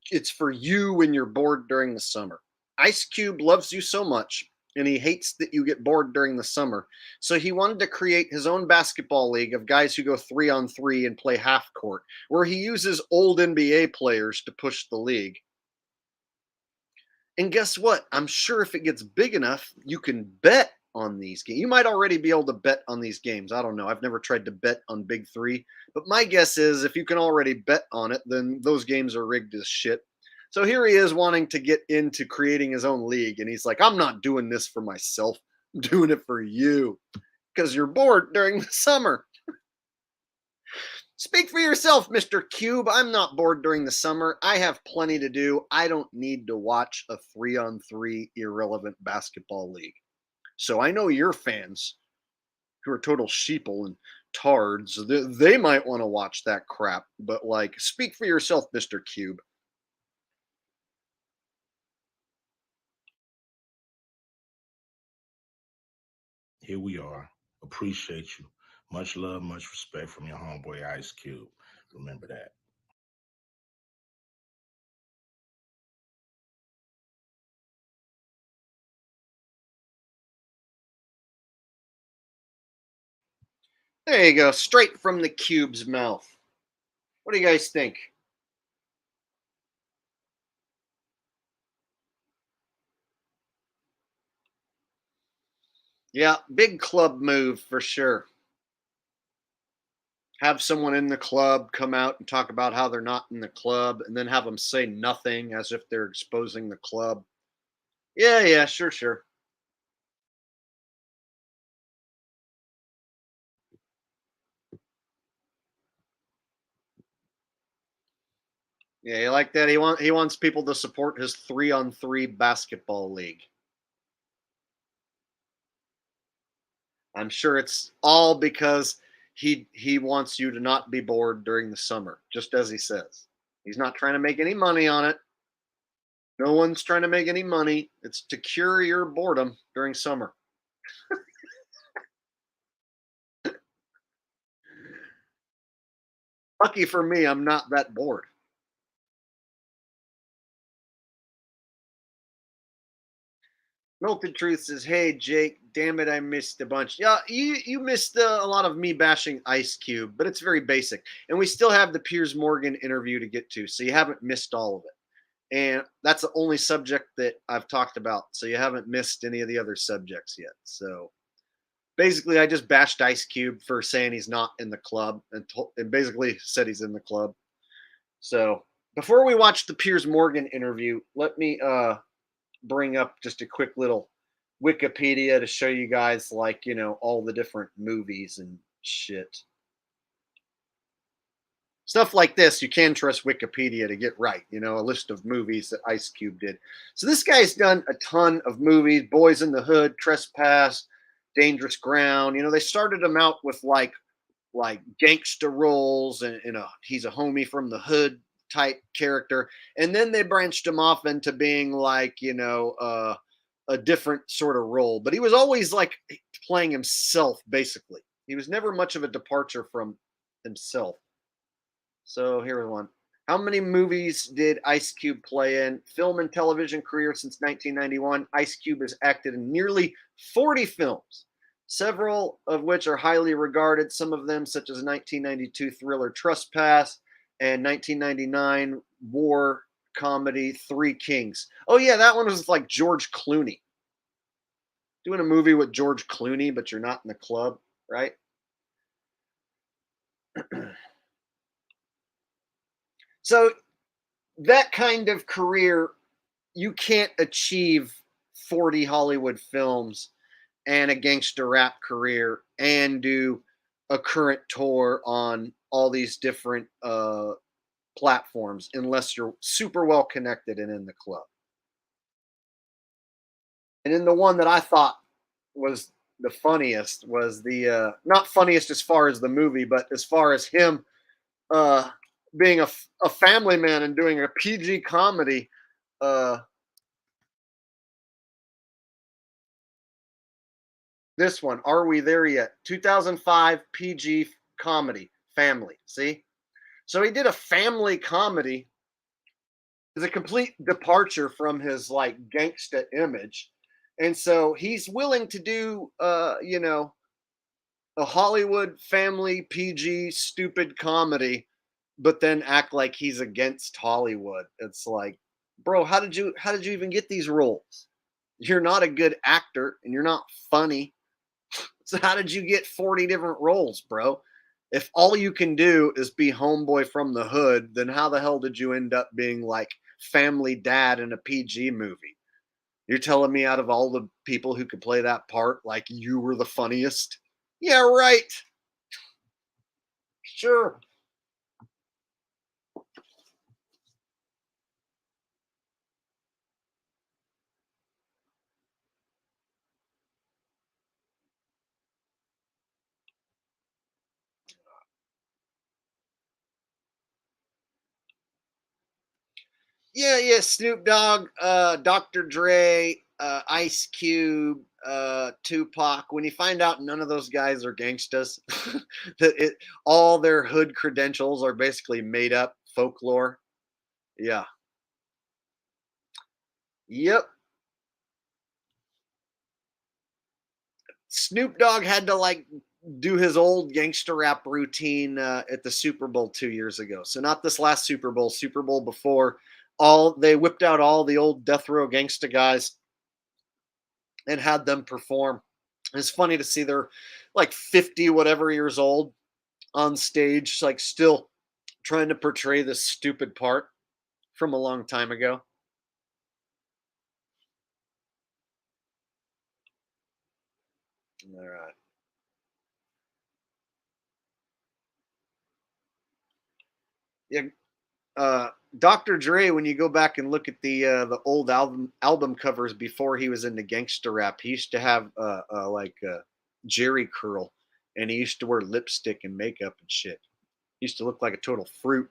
It's for you when you're bored during the summer. Ice Cube loves you so much, and he hates that you get bored during the summer. So he wanted to create his own basketball league of guys who go 3-on-3 and play half court, where he uses old NBA players to push the league. And guess what? I'm sure if it gets big enough, you can bet on these games. You might already be able to bet on these games. I don't know. I've never tried to bet on Big Three, but my guess is if you can already bet on it, then those games are rigged as shit. So here he is wanting to get into creating his own league, and he's like, I'm not doing this for myself. I'm doing it for you because you're bored during the summer. Speak for yourself, Mr. Cube. I'm not bored during the summer. I have plenty to do. I don't need to watch a 3-on-3 irrelevant basketball league. So I know your fans who are total sheeple and tards, they might want to watch that crap. But like, speak for yourself, Mr. Cube. here we are. Appreciate you. Much love, much respect from your homeboy Ice Cube. Remember that. There you go, straight from the Cube's mouth. What do you guys think? Yeah, big club move for sure. Have someone in the club come out and talk about how they're not in the club and then have them say nothing as if they're exposing the club. Yeah, yeah, sure, sure. Yeah, you like that? He wants people to support his 3-on-3 basketball league. I'm sure it's all because he wants you to not be bored during the summer, just as he says. He's not trying to make any money on it. No one's trying to make any money. It's to cure your boredom during summer. Lucky for me, I'm not that bored. Melted Truth says, "Hey Jake, damn it, I missed a bunch. Yeah, you missed a lot of me bashing Ice Cube, but it's very basic, and we still have the Piers Morgan interview to get to, so you haven't missed all of it. And that's the only subject that I've talked about. So you haven't missed any of the other subjects yet. So basically, I just bashed Ice Cube for saying he's not in the club and basically said he's in the club. So before we watch the Piers Morgan interview, let me bring up just a quick little Wikipedia to show you guys, like, all the different movies and shit. Stuff like this, you can trust Wikipedia to get right, a list of movies that Ice Cube did. So this guy's done a ton of movies: Boys in the Hood, Trespass, Dangerous Ground. They started him out with like gangster roles and he's a homie from the hood type character, and then they branched him off into being like a different sort of role, but he was always like playing himself. Basically, he was never much of a departure from himself. So here's one. How many movies did Ice Cube play in? Film and television career since 1991. Ice Cube has acted in nearly 40 films, several of which are highly regarded. Some of them, such as 1992 thriller Trespass and 1999 war comedy Three Kings. Oh yeah, that one was like George Clooney. Doing a movie with George Clooney, but you're not in the club, right? So that kind of career, you can't achieve 40 Hollywood films and a gangster rap career and do a current tour on all these different platforms unless you're super well connected and in the club. And then the one that I thought was the funniest was the not funniest as far as the movie, but as far as him uh, being a family man and doing a PG comedy. Uh, this one, Are We There Yet? 2005 PG comedy, Family. See? So he did a family comedy. It's a complete departure from his like gangsta image. And so he's willing to do a Hollywood family PG stupid comedy, but then act like he's against Hollywood. It's like, bro, how did you even get these roles? You're not a good actor and you're not funny. So how did you get 40 different roles, bro? If all you can do is be homeboy from the hood, then how the hell did you end up being like family dad in a PG movie? You're telling me out of all the people who could play that part, like you were the funniest? Yeah, right. Sure. Yeah, Snoop Dogg, Dr. Dre, Ice Cube, Tupac. When you find out none of those guys are gangstas, that all their hood credentials are basically made up folklore. Yeah. Yep. Snoop Dogg had to like do his old gangster rap routine at the Super Bowl 2 years ago. So not this last Super Bowl before. All they whipped out all the old death row gangsta guys and had them perform. It's funny to see they're like 50 whatever years old on stage, like still trying to portray this stupid part from a long time ago. All right. Yeah. Dr. Dre, when you go back and look at the old album covers before he was into gangster rap, he used to have like a Jerry curl, and he used to wear lipstick and makeup and shit. He used to look like a total fruit.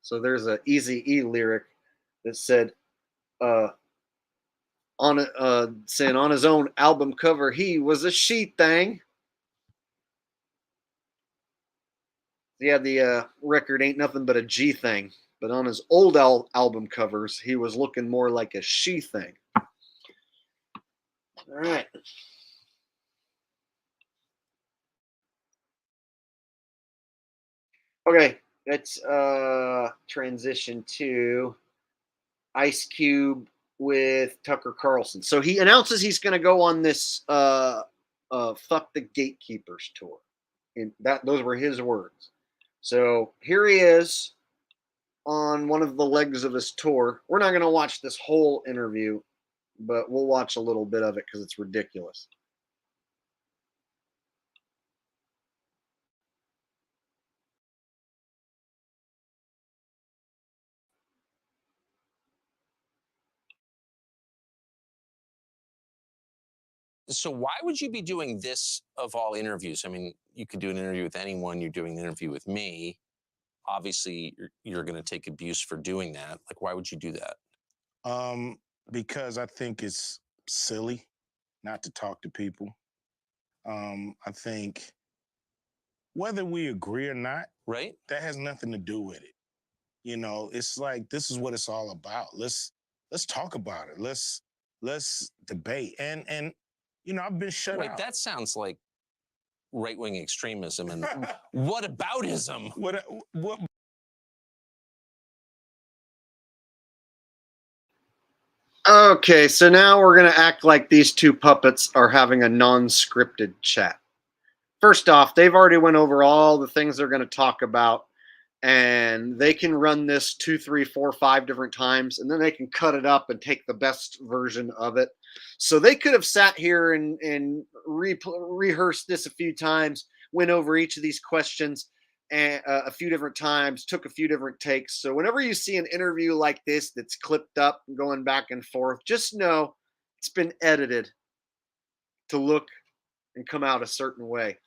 So there's a Easy E lyric that said, uh, saying on his own album cover he was a she thing. Yeah, the record ain't nothing but a G thing, but on his old album covers he was looking more like a she thing. All right. Okay, let's transition to Ice Cube with Tucker Carlson. So he announces he's going to go on this "Fuck the Gatekeepers" tour, and those were his words. So here he is on one of the legs of his tour. We're not going to watch this whole interview, but we'll watch a little bit of it because it's ridiculous. So why would you be doing this of all interviews? I mean, you could do an interview with anyone. You're doing an interview with me. Obviously, you're going to take abuse for doing that. Like, why would you do that? Because I think it's silly not to talk to people. I think whether we agree or not, Right? that has nothing to do with it. You know, it's like this is what it's all about. Let's talk about it. Let's debate. And you know, I've been shut Wait, out. that sounds like right-wing extremism and whataboutism. What? Okay, so now we're going to act like these two puppets are having a non-scripted chat. First off, they've already went over all the things they're going to talk about, and they can run this 2, 3, 4, 5 different times, and then they can cut it up and take the best version of it. So they could have sat here and rehearsed this a few times, went over each of these questions and a few different times, took a few different takes. So whenever you see an interview like this that's clipped up and going back and forth, just know it's been edited to look and come out a certain way.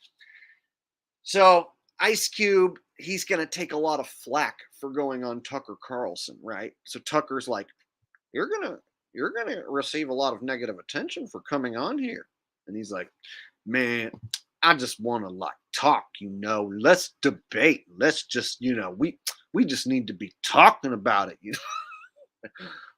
So Ice Cube, he's going to take a lot of flack for going on Tucker Carlson, right? So Tucker's like, you're going to receive a lot of negative attention for coming on here. And he's like, man, I just want to like talk, let's debate. Let's just, we just need to be talking about it,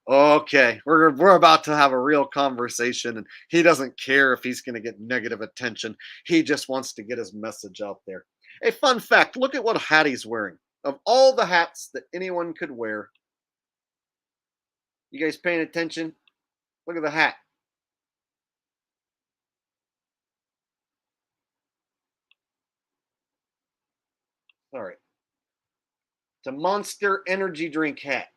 Okay, we're about to have a real conversation, and he doesn't care if he's going to get negative attention. He just wants to get his message out there. A fun fact, look at what hat he's wearing. Of all the hats that anyone could wear, you guys paying attention? Look at the hat. Sorry. It's a Monster energy drink hat.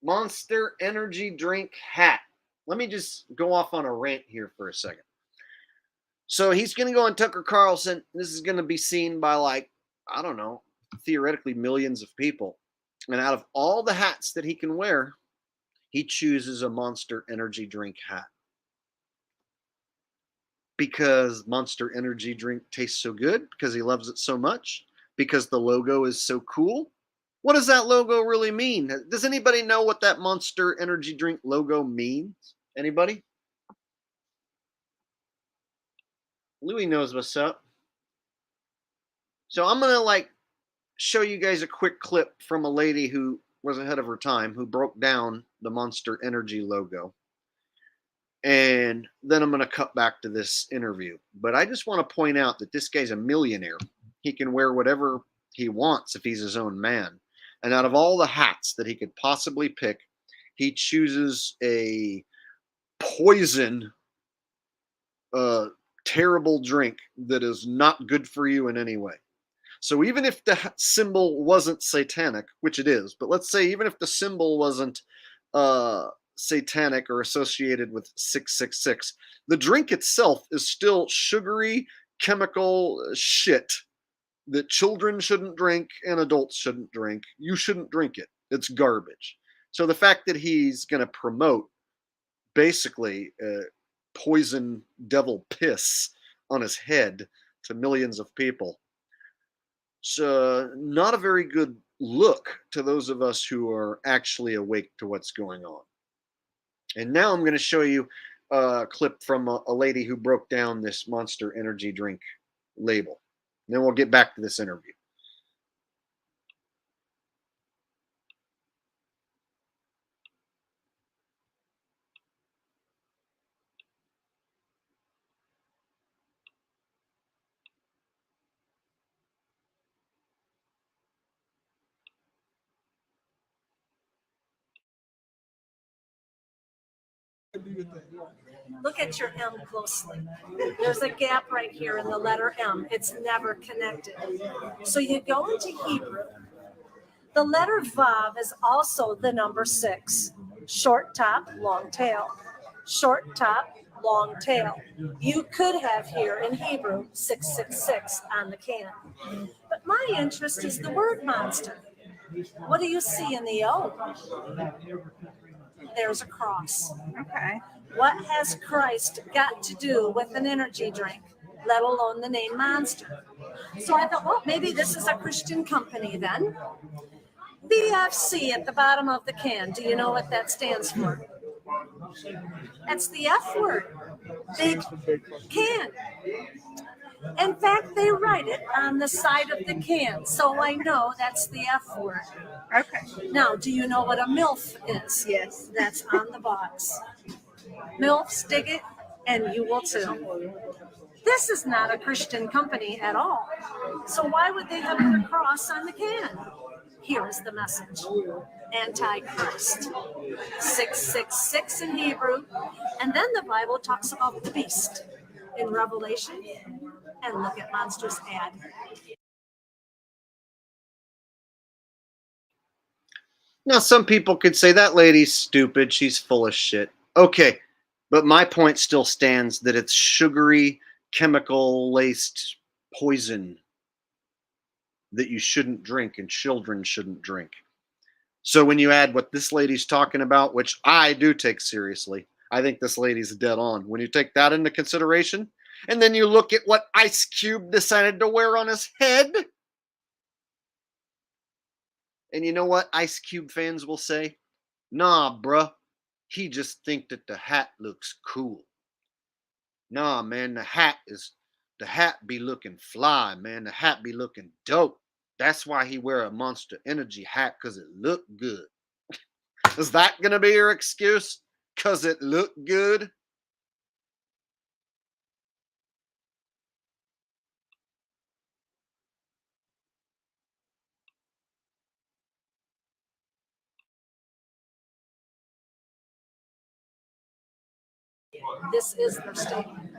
Monster energy drink hat. Let me just go off on a rant here for a second. So he's going to go on Tucker Carlson. This is going to be seen by, like, I don't know, theoretically millions of people. And out of all the hats that he can wear, he chooses a Monster energy drink hat. Because Monster energy drink tastes so good, because he loves it so much, because the logo is so cool. What does that logo really mean? Does anybody know what that Monster energy drink logo means? Anybody? Louis knows what's up. So I'm going to show you guys a quick clip from a lady who was ahead of her time, who broke down the Monster Energy logo. And then I'm going to cut back to this interview. But I just want to point out that this guy's a millionaire. He can wear whatever he wants if he's his own man. And out of all the hats that he could possibly pick, he chooses a poison, terrible drink that is not good for you in any way. So even if the symbol wasn't satanic, which it is, but let's say even if the symbol wasn't satanic or associated with 666, the drink itself is still sugary chemical shit that children shouldn't drink and adults shouldn't drink. You shouldn't drink it. It's garbage. So the fact that he's going to promote basically poison devil piss on his head to millions of people, it's not a very good look to those of us who are actually awake to what's going on. And now I'm going to show you a clip from a lady who broke down this Monster energy drink label. And then we'll get back to this interview. Look at your M closely. There's a gap right here in the letter M. It's never connected. So you go into Hebrew. The letter Vav is also the number 6. Short top, long tail. Short top, long tail. You could have here in Hebrew 666 on the can. But my interest is the word monster. What do you see in the O? There's a cross. Okay. What has Christ got to do with an energy drink, let alone the name Monster? So I thought, well, maybe this is a Christian company then. BFC at the bottom of the can. Do you know what that stands for? That's the F word. Big can. In fact, they write it on the side of the can, so I know that's the F word. Okay. Now, do you know what a MILF is? Yes. That's on the box. MILFs dig it, and you will too. This is not a Christian company at all. So why would they have put a cross on the can? Here is the message. Antichrist. 666 in Hebrew. And then the Bible talks about the beast in Revelation. And look at Monster's ad. Now, some people could say that lady's stupid. She's full of shit. Okay, but my point still stands that it's sugary, chemical-laced poison that you shouldn't drink and children shouldn't drink. So when you add what this lady's talking about, which I do take seriously, I think this lady's dead on. When you take that into consideration, and then you look at what Ice Cube decided to wear on his head, and you know what Ice Cube fans will say? Nah, bruh, he just think that the hat looks cool. Nah, man, the hat be looking fly, man. The hat be looking dope. That's why he wear a Monster Energy hat, because it look good. Is that going to be your excuse? Because it look good? This is their statement.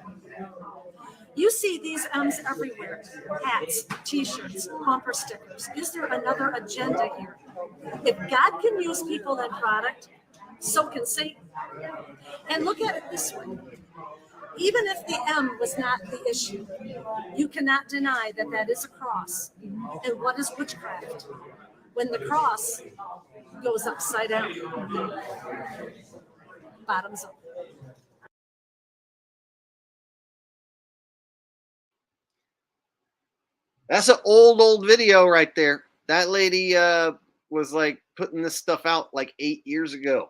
You see these M's everywhere. Hats, t-shirts, bumper stickers. Is there another agenda here? If God can use people and product, so can Satan. And look at it this way. Even if the M was not the issue, you cannot deny that that is a cross. And what is witchcraft? When the cross goes upside down, bottoms up. That's an old video right there. That lady was like putting this stuff out like 8 years ago.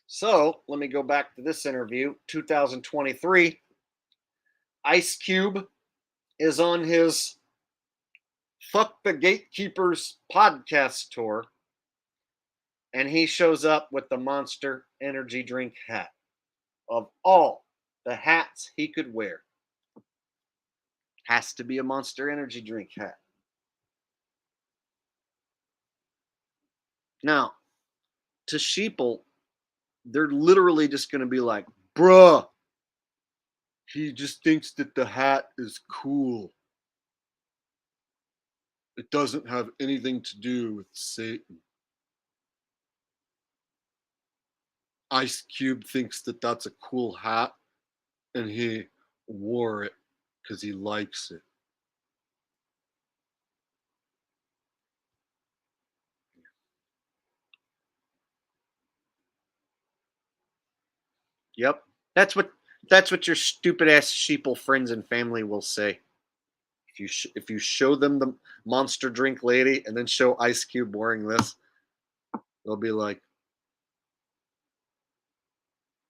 So let me go back to this interview, 2023. Ice Cube is on his Fuck the Gatekeepers podcast tour, and he shows up with the Monster Energy drink hat. Of all the hats he could wear, has to be a Monster Energy drink hat. Now, to sheeple, they're literally just going to be like, bruh, he just thinks that the hat is cool. It doesn't have anything to do with Satan. Ice Cube thinks that that's a cool hat, and he wore it because he likes it. Yep, that's what your stupid ass sheeple friends and family will say. If you show them the Monster drink lady and then show Ice Cube wearing this, they'll be like,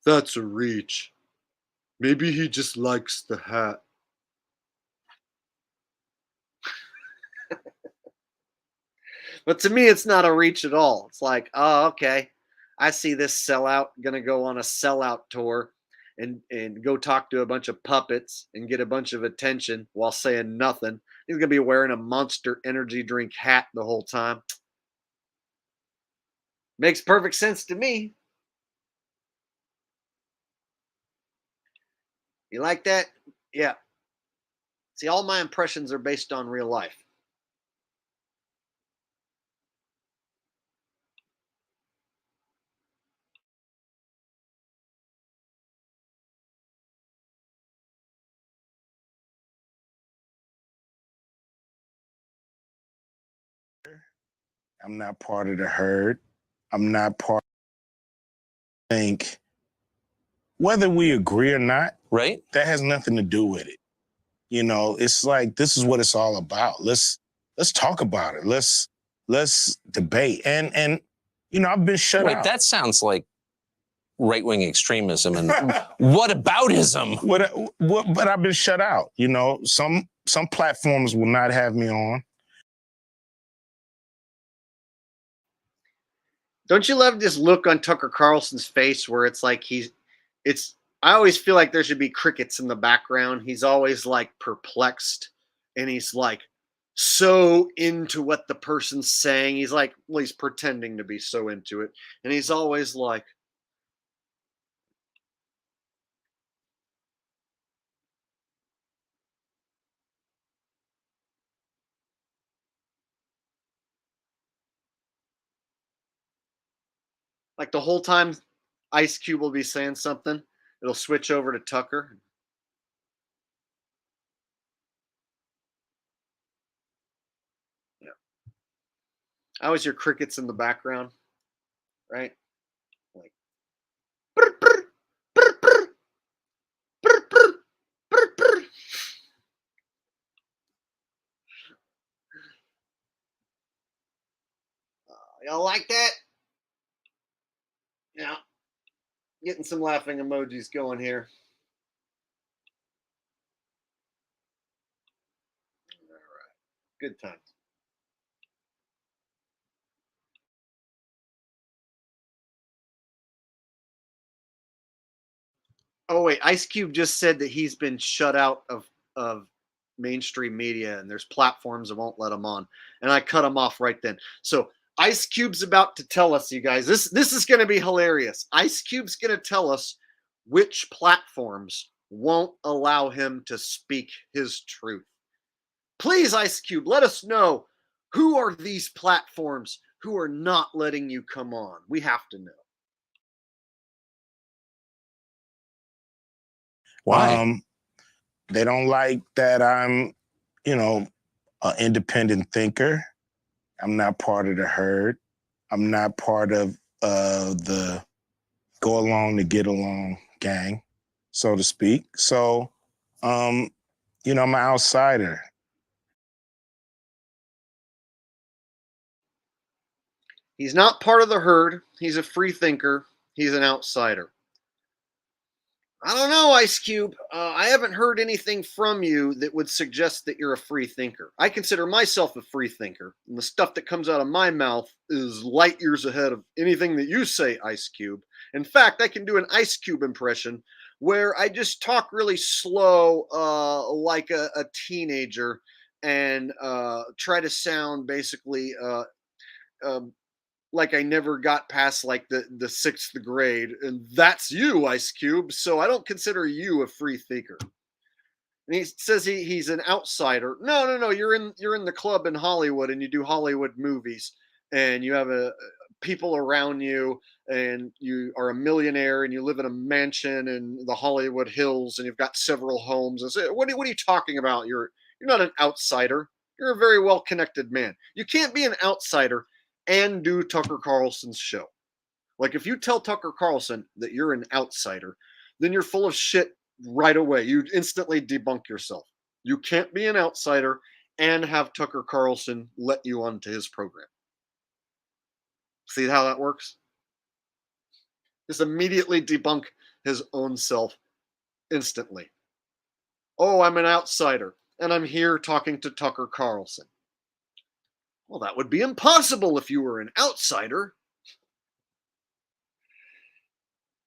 "That's a reach. Maybe he just likes the hat." But to me, it's not a reach at all. It's like, oh, okay, I see this sellout gonna go on a sellout tour and go talk to a bunch of puppets and get a bunch of attention while saying nothing. He's gonna be wearing a Monster Energy drink hat the whole time. Makes perfect sense to me. You like that? Yeah. See, all my impressions are based on real life. I'm not part of the herd. I'm not part. Think whether we agree or not, Right? that has nothing to do with it. You know, it's like this is what it's all about. Let's talk about it. Let's debate. And you know, I've been shut Wait, out. that sounds like right-wing extremism and whataboutism. But I've been shut out. You know, some platforms will not have me on. Don't you love this look on Tucker Carlson's face where it's like I always feel like there should be crickets in the background. He's always like perplexed and he's like so into what the person's saying. He's like, well, he's pretending to be so into it. And he's always like, the whole time Ice Cube will be saying something, it'll switch over to Tucker. Yeah. I always hear crickets in the background, right? Like, brr, brr, brr, brr, brr, brr, brr, brr. Y'all like that? Yeah. Getting some laughing emojis going here. All right. Good times. Oh wait, Ice Cube just said that he's been shut out of mainstream media and there's platforms that won't let him on. And I cut him off right then. So Ice Cube's about to tell us, you guys, this is going to be hilarious. Ice Cube's going to tell us which platforms won't allow him to speak his truth. Please, Ice Cube, let us know who are these platforms who are not letting you come on. We have to know. Why? They don't like that I'm, you know, an independent thinker. I'm not part of the herd. I'm not part of the go along to get along gang, so to speak. So, you know, I'm an outsider. He's not part of the herd. He's a free thinker. He's an outsider. I don't know, Ice Cube. I haven't heard anything from you that would suggest that you're a free thinker. I consider myself a free thinker, and the stuff that comes out of my mouth is light years ahead of anything that you say, Ice Cube. In fact, I can do an Ice Cube impression where I just talk really slow, like a teenager, and try to sound basically um, like I never got past like the sixth grade, and that's you, Ice Cube. So I don't consider you a free thinker. And he says he's an outsider. No. You're in the club in Hollywood, and you do Hollywood movies, and you have people around you, and you are a millionaire, and you live in a mansion in the Hollywood Hills, and you've got several homes. I say, what are you talking about? You're not an outsider. You're a very well connected man. You can't be an outsider and do Tucker Carlson's show. Like if you tell Tucker Carlson that you're an outsider, then you're full of shit right away. You instantly debunk yourself. You can't be an outsider and have Tucker Carlson let you onto his program. See how that works? Just immediately debunk his own self instantly. Oh, I'm an outsider and I'm here talking to Tucker Carlson. Well, that would be impossible if you were an outsider.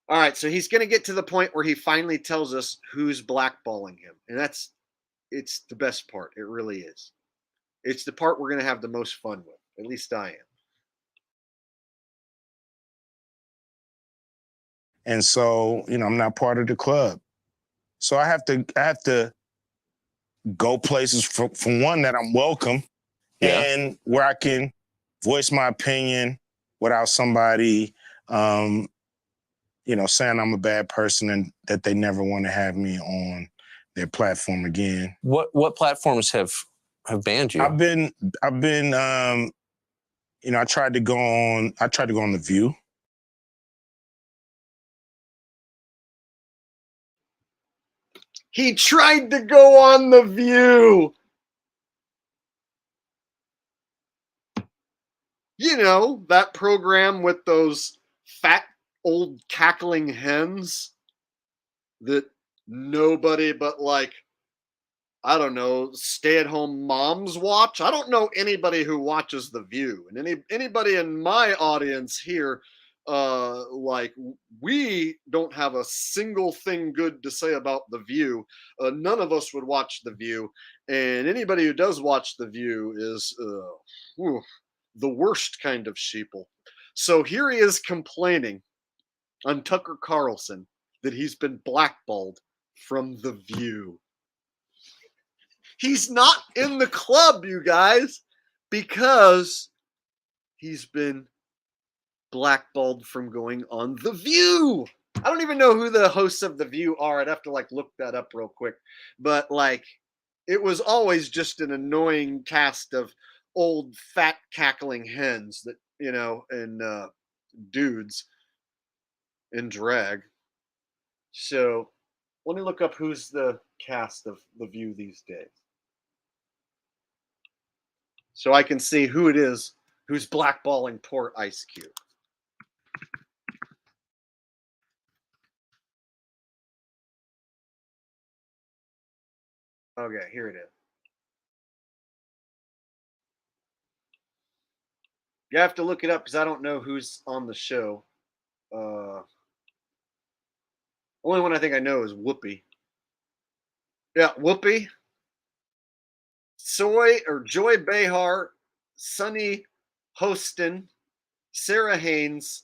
All right, so he's going to get to the point where he finally tells us who's blackballing him. And it's the best part. It really is. It's the part we're going to have the most fun with. At least I am. And so, you know, I'm not part of the club. So I have to go places for one that I'm welcome and where I can voice my opinion without somebody, you know, saying I'm a bad person and that they never want to have me on their platform again. What platforms have banned you? I've been, you know, I tried to go on The View. He tried to go on The View. You know, that program with those fat old cackling hens that nobody but, like, I don't know, stay-at-home moms watch. I don't know anybody who watches The View. And anybody in my audience here, like, we don't have a single thing good to say about The View. None of us would watch The View. And anybody who does watch The View is the worst kind of sheeple. So here he is complaining on Tucker Carlson that he's been blackballed from The View. He's not in the club, you guys, because he's been blackballed from going on The View. I don't even know who the hosts of The View are. I'd have to like look that up real quick. But like, it was always just an annoying cast of old fat cackling hens that, you know, and dudes in drag. So let me look up who's the cast of The View these days, so I can see who it is who's blackballing poor Ice Cube. Okay, here it is. You have to look it up because I don't know who's on the show. Only one I think I know is Whoopi. Yeah, Whoopi, Joy Behar, Sunny Hostin, Sarah Haynes,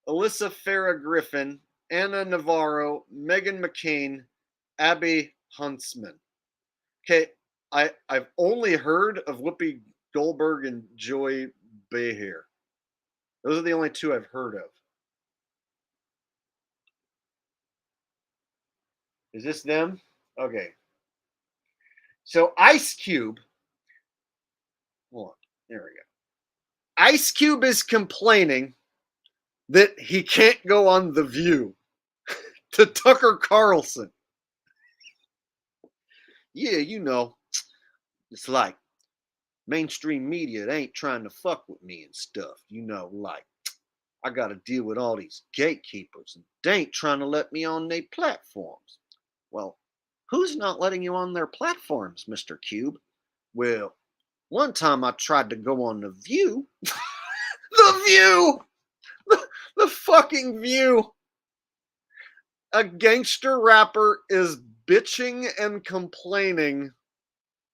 Alyssa Farah Griffin, Anna Navarro, Megan McCain, Abby Huntsman. Okay, I've only heard of Whoopi Goldberg and Joy Behar. Those are the only two I've heard of. Is this them? Okay. So Ice Cube. Hold on. There we go. Ice Cube is complaining that he can't go on The View to Tucker Carlson. Yeah, you know, it's like mainstream media, they ain't trying to fuck with me and stuff. You know, like, I got to deal with all these gatekeepers, and they ain't trying to let me on their platforms. Well, who's not letting you on their platforms, Mr. Cube? Well, one time I tried to go on The View. The View! The fucking View! A gangster rapper is bitching and complaining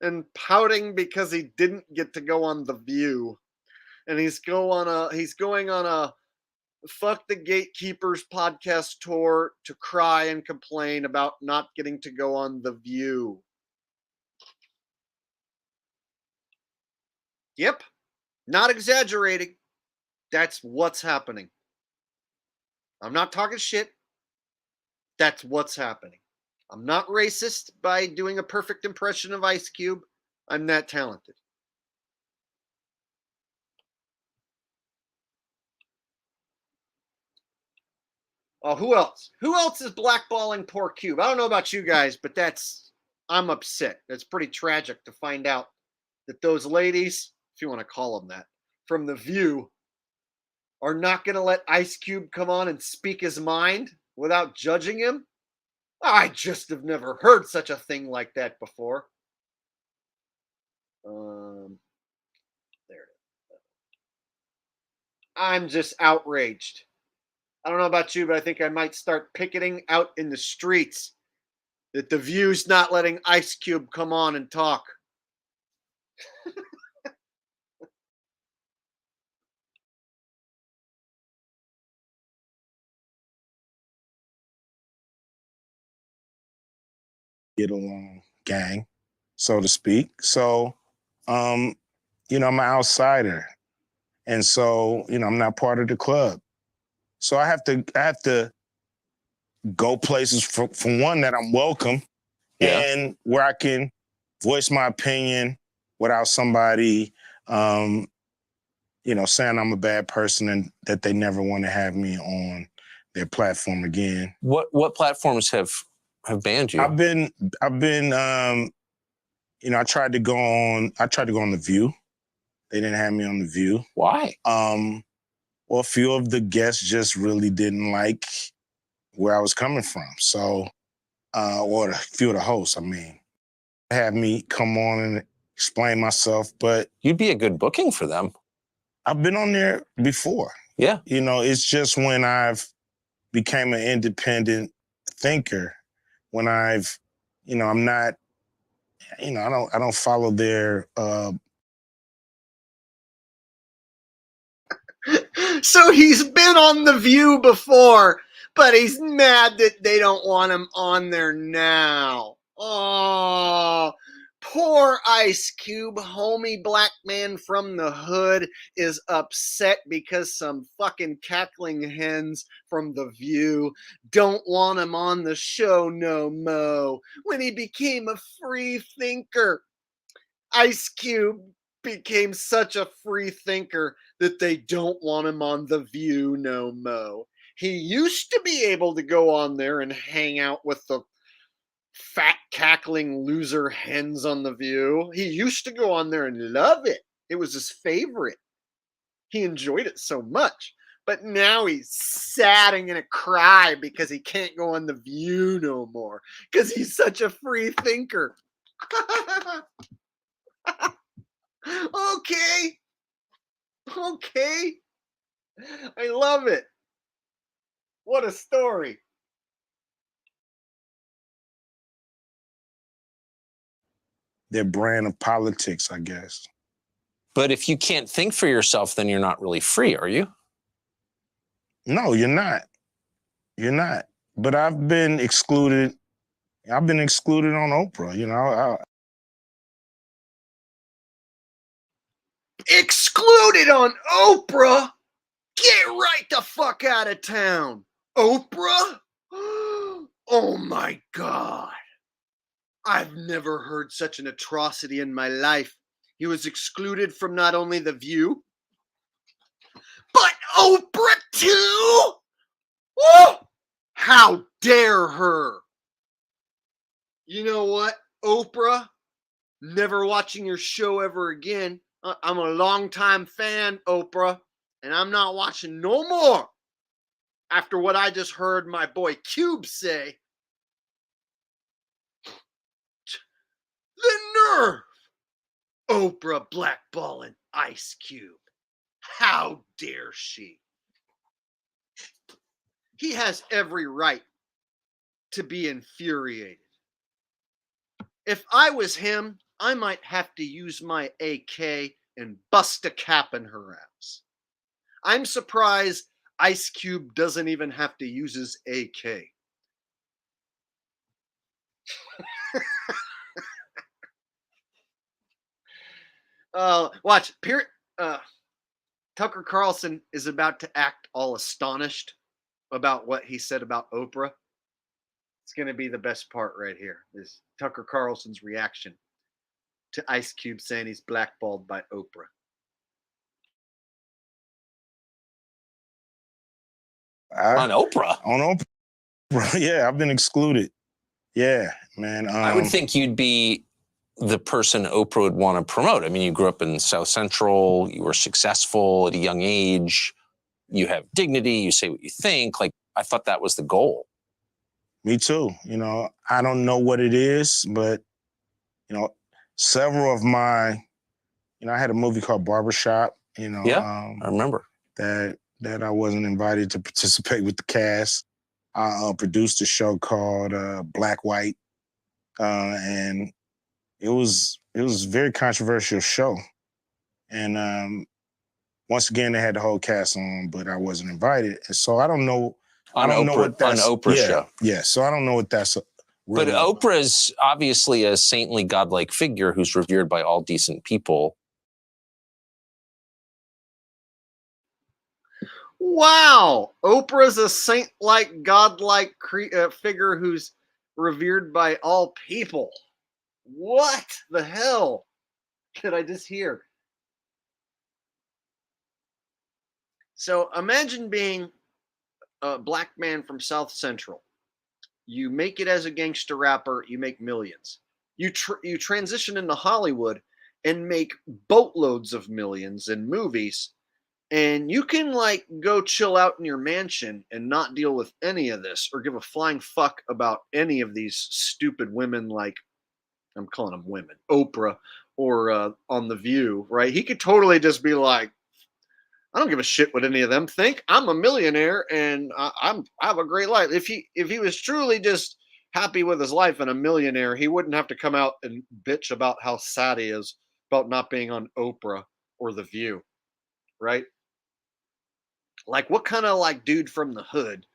and pouting because he didn't get to go on The View. And he's going on a Fuck the Gatekeepers podcast tour to cry and complain about not getting to go on The View. Yep, not exaggerating. That's what's happening. I'm not talking shit. That's what's happening. I'm not racist by doing a perfect impression of Ice Cube. I'm that talented. Oh, who else? Who else is blackballing poor Cube? I don't know about you guys, but I'm upset. That's pretty tragic to find out that those ladies, if you want to call them that, from The View, are not going to let Ice Cube come on and speak his mind without judging him. I just have never heard such a thing like that before. There it is. I'm just outraged. I don't know about you, but I think I might start picketing out in the streets that The View's not letting Ice Cube come on and talk. get along gang, so to speak. So, you know, I'm an outsider. And so, you know, I'm not part of the club. So I have to go places for one that I'm welcome and where I can voice my opinion without somebody, you know, saying I'm a bad person and that they never want to have me on their platform again. What platforms have banned you? I've been, you know, I tried to go on The View. They didn't have me on The View. Why? Well, a few of the guests just really didn't like where I was coming from. So, or a few of the hosts, I mean, had me come on and explain myself, but You'd be a good booking for them. I've been on there before. Yeah. You know, it's just when I've became an independent thinker, when I've, you know, I'm not, you know, I don't follow their So he's been on The View before, but he's mad that they don't want him on there now. Oh, poor Ice Cube, homie black man from the hood, is upset because some fucking cackling hens from The View don't want him on the show no mo. When he became a free thinker, Ice Cube became such a free thinker that they don't want him on The View no mo. He used to be able to go on there and hang out with the fat cackling loser hens on The View. He used to go on there and love it. It was his favorite. He enjoyed it so much. But now he's sad and gonna cry because he can't go on The View no more because he's such a free thinker. Okay. I love it. What a story. their brand of politics, I guess. But if you can't think for yourself, then you're not really free, are you? No, you're not. You're not. But I've been excluded. I've been excluded on Oprah. You know, Excluded on Oprah? Get right the fuck out of town. Oprah? Oh my God. I've never heard such an atrocity in my life. He was excluded from not only The View, but Oprah too? Oh, how dare her? You know what, Oprah? Never watching your show ever again. I'm a longtime fan, Oprah, and I'm not watching no more after what I just heard my boy Cube say. The nerve! Oprah blackballing Ice Cube. How dare she? He has every right to be infuriated. If I was him, I might have to use my AK and bust a cap in her ass. I'm surprised Ice Cube doesn't even have to use his AK. Watch. Tucker Carlson is about to act all astonished about what he said about Oprah. It's going to be the best part right here. Is Tucker Carlson's reaction to Ice Cube saying he's blackballed by Oprah. On Oprah? On Oprah. Yeah, I've been excluded. Yeah, man. I would think you'd be the person Oprah would want to promote. I mean, you grew up in South Central, you were successful at a young age, you have dignity, you say what you think. Like, I thought that was the goal. Me too. You know, I don't know what it is, but, you know, several of my, you know, I had a movie called Barbershop, you know. Yeah, I remember. That I wasn't invited to participate with the cast. I produced a show called Black White, and it was a very controversial show. And once again, they had the whole cast on, but I wasn't invited. And so I don't know. On Oprah's show. Yeah. So I don't know what that's But Really, Oprah's obviously a saintly, godlike figure who's revered by all decent people. Wow, Oprah's a saint-like, godlike figure who's revered by all people. What the hell did I just hear? So imagine being a black man from South Central. You make it as a gangster rapper, you make millions. You transition into Hollywood and make boatloads of millions in movies, and you can like go chill out in your mansion and not deal with any of this or give a flying fuck about any of these stupid women, like I'm calling them women, Oprah or on The View, right? He could totally just be like, I don't give a shit what any of them think. I'm a millionaire and I have a great life. If he was truly just happy with his life and a millionaire, he wouldn't have to come out and bitch about how sad he is about not being on Oprah or The View, right? Like, what kind of like dude from the hood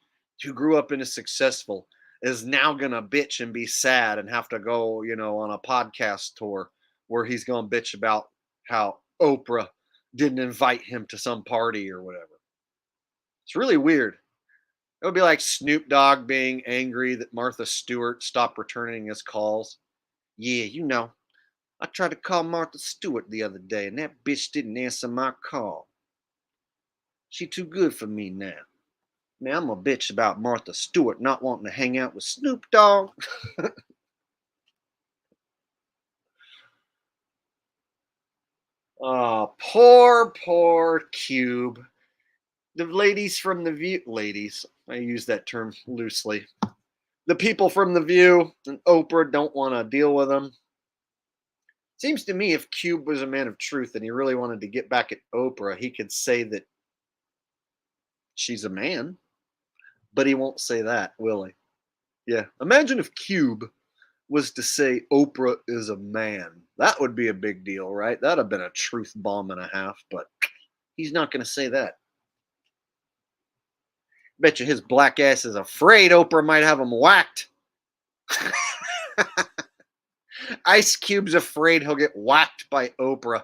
who grew up in a successful is now gonna bitch and be sad and have to go, on a podcast tour where he's gonna bitch about how Oprah didn't invite him to some party or whatever. It's really weird. It would be like Snoop Dogg being angry that Martha Stewart stopped returning his calls. Yeah, I tried to call Martha Stewart the other day and that bitch didn't answer my call. She too good for me now. Now I'm a bitch about Martha Stewart not wanting to hang out with Snoop Dogg. Oh, poor Cube. The ladies from The View, ladies, I use that term loosely. The people from The View and Oprah don't want to deal with them. Seems to me if Cube was a man of truth and he really wanted to get back at Oprah, he could say that she's a man, but he won't say that, will he? Yeah. Imagine if Cube was to say Oprah is a man. That would be a big deal, right? That'd have been a truth bomb and a half, but he's not going to say that. Bet you his black ass is afraid Oprah might have him whacked. Ice Cube's afraid he'll get whacked by Oprah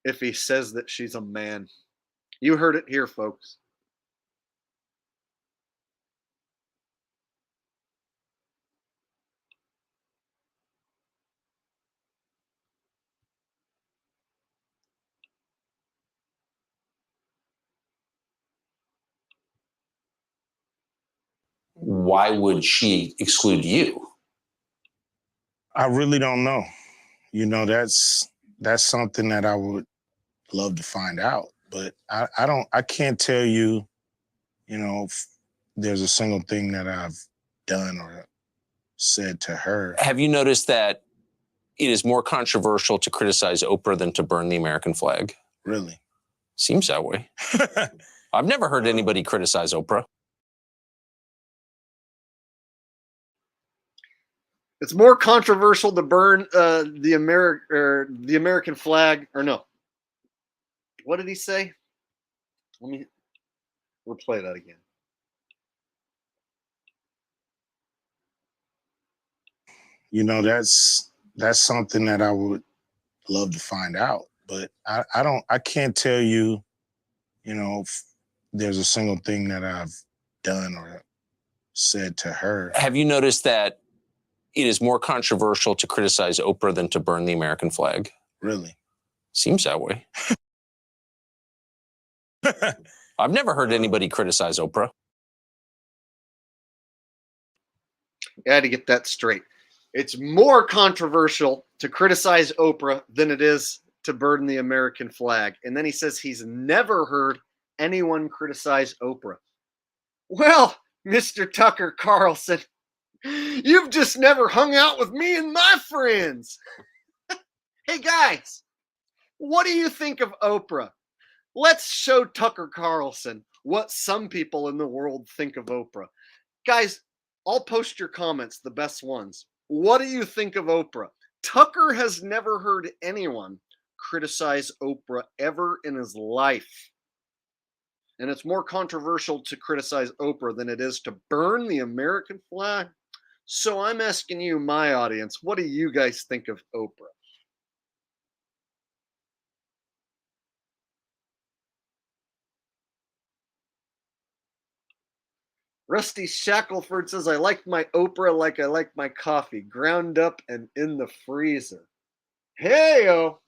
if he says that she's a man. You heard it here, folks. Why would she exclude you? I really don't know. That's something that I would love to find out. But I can't tell you, if there's a single thing that I've done or said to her. Have you noticed that it is more controversial to criticize Oprah than to burn the American flag? Really? Seems that way. I've never heard anybody criticize Oprah. It's more controversial to burn the American flag, or no. What did he say? We'll play that again. That's something that I would love to find out. But I can't tell you, if there's a single thing that I've done or said to her. Have you noticed that it is more controversial to criticize Oprah than to burn the American flag? Really? Seems that way. I've never heard anybody criticize Oprah. I had to get that straight. It's more controversial to criticize Oprah than it is to burn the American flag. And then he says he's never heard anyone criticize Oprah. Well, Mr. Tucker Carlson, you've just never hung out with me and my friends. Hey, guys, what do you think of Oprah? Let's show Tucker Carlson what some people in the world think of Oprah. Guys, I'll post your comments, the best ones. What do you think of Oprah? Tucker has never heard anyone criticize Oprah ever in his life. And it's more controversial to criticize Oprah than it is to burn the American flag. So I'm asking you, my audience, what do you guys think of Oprah? Rusty Shackelford says, I like my Oprah like I like my coffee, ground up and in the freezer. Hey-o.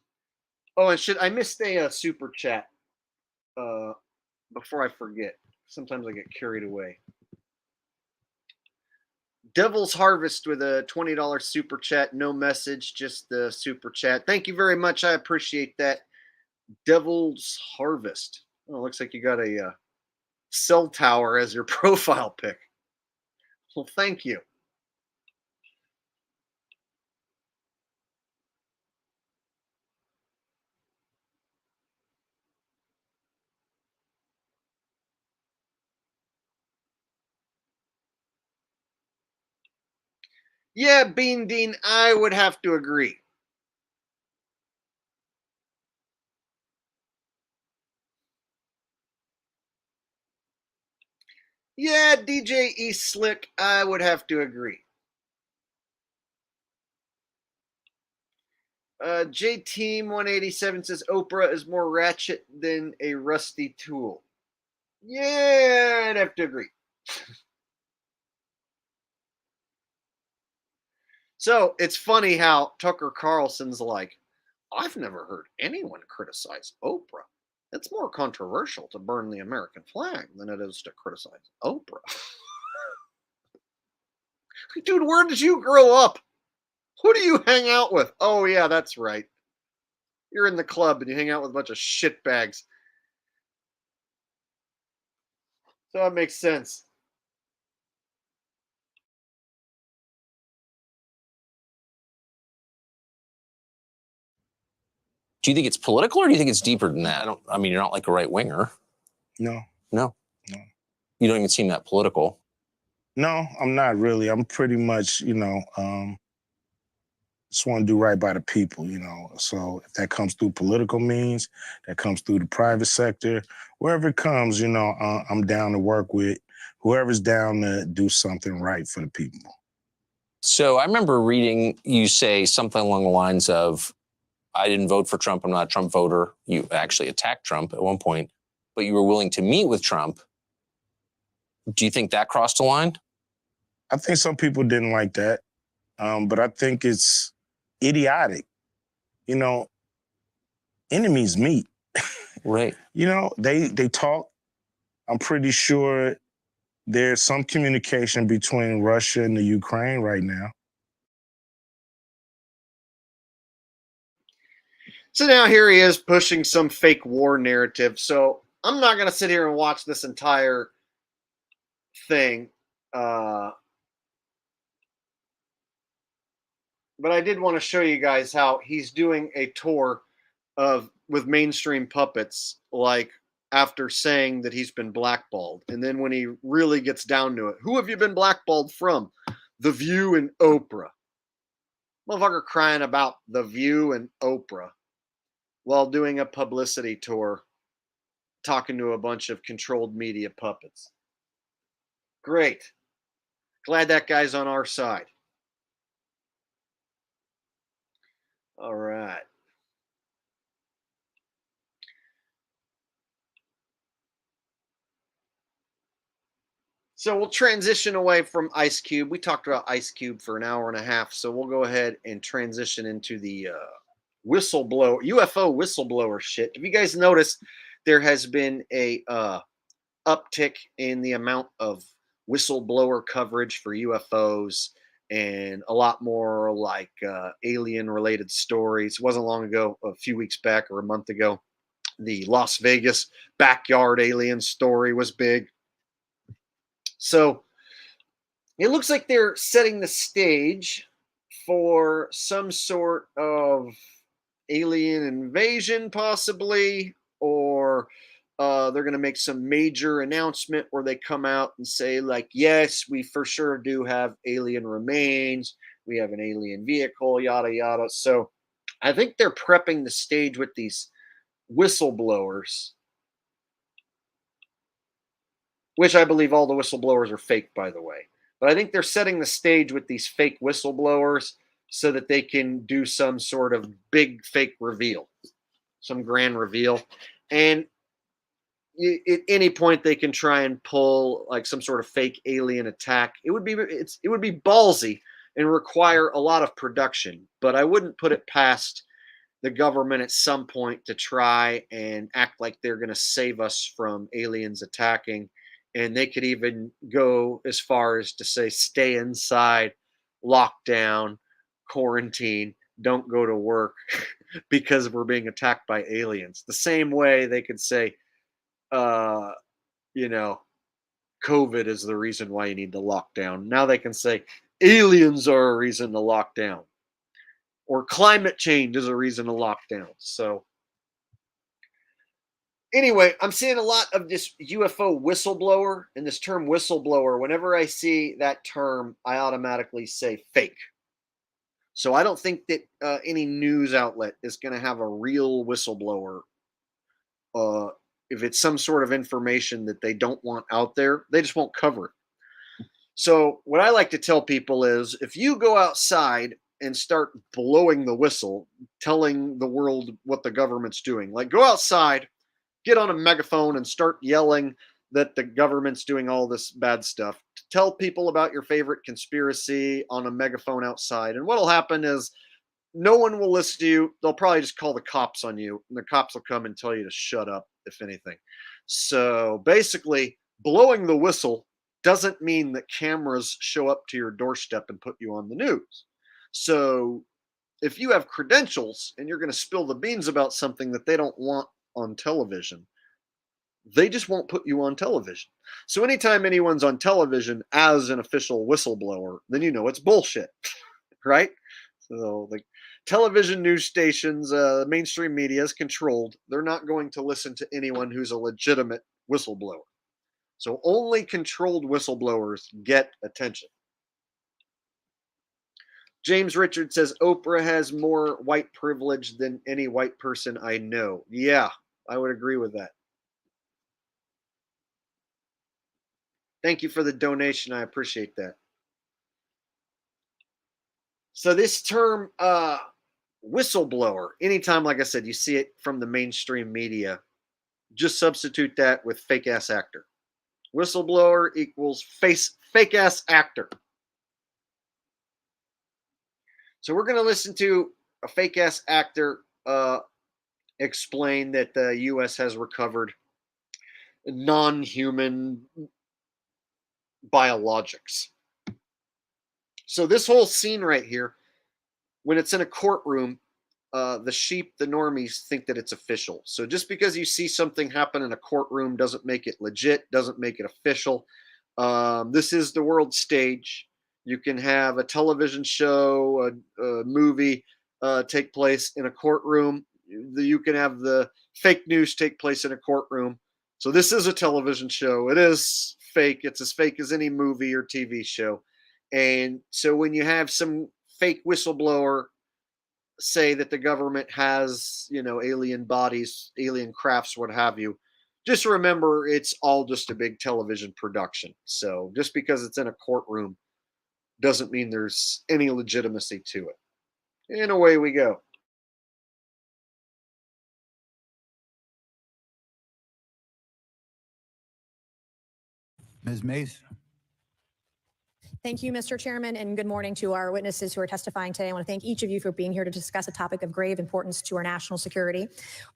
Oh, and I missed a super chat before I forget. Sometimes I get carried away. Devil's Harvest with a $20 super chat. No message, just the super chat. Thank you very much. I appreciate that. Devil's Harvest. Oh, looks like you got a cell tower as your profile pic. Well, thank you. Yeah, Bean Dean, I would have to agree. Yeah, DJ E Slick, I would have to agree. J Team 187 says Oprah is more ratchet than a rusty tool. Yeah, I'd have to agree. So it's funny how Tucker Carlson's like, I've never heard anyone criticize Oprah. It's more controversial to burn the American flag than it is to criticize Oprah. Dude, where did you grow up? Who do you hang out with? Oh, yeah, that's right. You're in the club and you hang out with a bunch of shitbags. So that makes sense. Do you think it's political or do you think it's deeper than that? I mean, you're not like a right winger. No. No. No. You don't even seem that political. No, I'm not really. I'm pretty much, just want to do right by the people, So if that comes through political means, that comes through the private sector, wherever it comes, I'm down to work with whoever's down to do something right for the people. So I remember reading you say something along the lines of, I didn't vote for Trump. I'm not a Trump voter. You actually attacked Trump at one point, but you were willing to meet with Trump. Do you think that crossed a line? I think some people didn't like that, but I think it's idiotic. Enemies meet. Right. They talk. I'm pretty sure there's some communication between Russia and the Ukraine right now. So now here he is pushing some fake war narrative. So I'm not going to sit here and watch this entire thing. But I did want to show you guys how he's doing a tour with mainstream puppets, like after saying that he's been blackballed. And then when he really gets down to it, who have you been blackballed from? The View and Oprah. Motherfucker crying about The View and Oprah while doing a publicity tour, talking to a bunch of controlled media puppets. Great. Glad that guy's on our side. All right. So we'll transition away from Ice Cube. We talked about Ice Cube for an hour and a half, so we'll go ahead and transition into the UFO whistleblower shit. If you guys notice, there has been a uptick in the amount of whistleblower coverage for UFOs and a lot more like alien-related stories. It wasn't long ago, a few weeks back or a month ago, the Las Vegas backyard alien story was big. So it looks like they're setting the stage for some sort of alien invasion, possibly, or they're going to make some major announcement where they come out and say, like, yes, we for sure do have alien remains. We have an alien vehicle, yada, yada. So I think they're prepping the stage with these whistleblowers, which I believe all the whistleblowers are fake, by the way. But I think they're setting the stage with these fake whistleblowers so that they can do some sort of big fake reveal, some grand reveal. And at any point they can try and pull like some sort of fake alien attack. It would be ballsy and require a lot of production, but I wouldn't put it past the government at some point to try and act like they're going to save us from aliens attacking. And they could even go as far as to say, stay inside, lockdown, quarantine, don't go to work because we're being attacked by aliens. The same way they could say, you know, COVID is the reason why you need to lock down. Now they can say aliens are a reason to lock down, or climate change is a reason to lock down. So anyway, I'm seeing a lot of this UFO whistleblower, and this term whistleblower, whenever I see that term, I automatically say fake. So I don't think that any news outlet is going to have a real whistleblower. If it's some sort of information that they don't want out there, they just won't cover it. So what I like to tell people is, if you go outside and start blowing the whistle, telling the world what the government's doing, like go outside, get on a megaphone and start yelling that the government's doing all this bad stuff. Tell people about your favorite conspiracy on a megaphone outside. And what'll happen is no one will listen to you. They'll probably just call the cops on you, and the cops will come and tell you to shut up, if anything. So basically, blowing the whistle doesn't mean that cameras show up to your doorstep and put you on the news. So if you have credentials and you're going to spill the beans about something that they don't want on television, they just won't put you on television. So anytime anyone's on television as an official whistleblower, then you know it's bullshit, right? So like television news stations, mainstream media is controlled. They're not going to listen to anyone who's a legitimate whistleblower. So only controlled whistleblowers get attention. James Richard says Oprah has more white privilege than any white person I know. Yeah, I would agree with that. Thank you for the donation. I appreciate that. So this term, whistleblower, anytime, like I said, you see it from the mainstream media, just substitute that with fake ass actor. Whistleblower equals fake ass actor. So we're going to listen to a fake ass actor explain that the U.S. has recovered non-human biologics. So this whole scene right here, when it's in a courtroom, the sheep, the normies, think that it's official. So just because you see something happen in a courtroom doesn't make it legit, doesn't make it official. This is the world stage. You can have a television show, a movie take place in a courtroom. You can have the fake news take place in a courtroom. So this is a television show. It is fake. It's as fake as any movie or TV show. And so when you have some fake whistleblower say that the government has, alien bodies, alien crafts, what have you, just remember it's all just a big television production. So just because it's in a courtroom doesn't mean there's any legitimacy to it. And away we go. Ms. Mace. Thank you, Mr. Chairman, and good morning to our witnesses who are testifying today. I want to thank each of you for being here to discuss a topic of grave importance to our national security.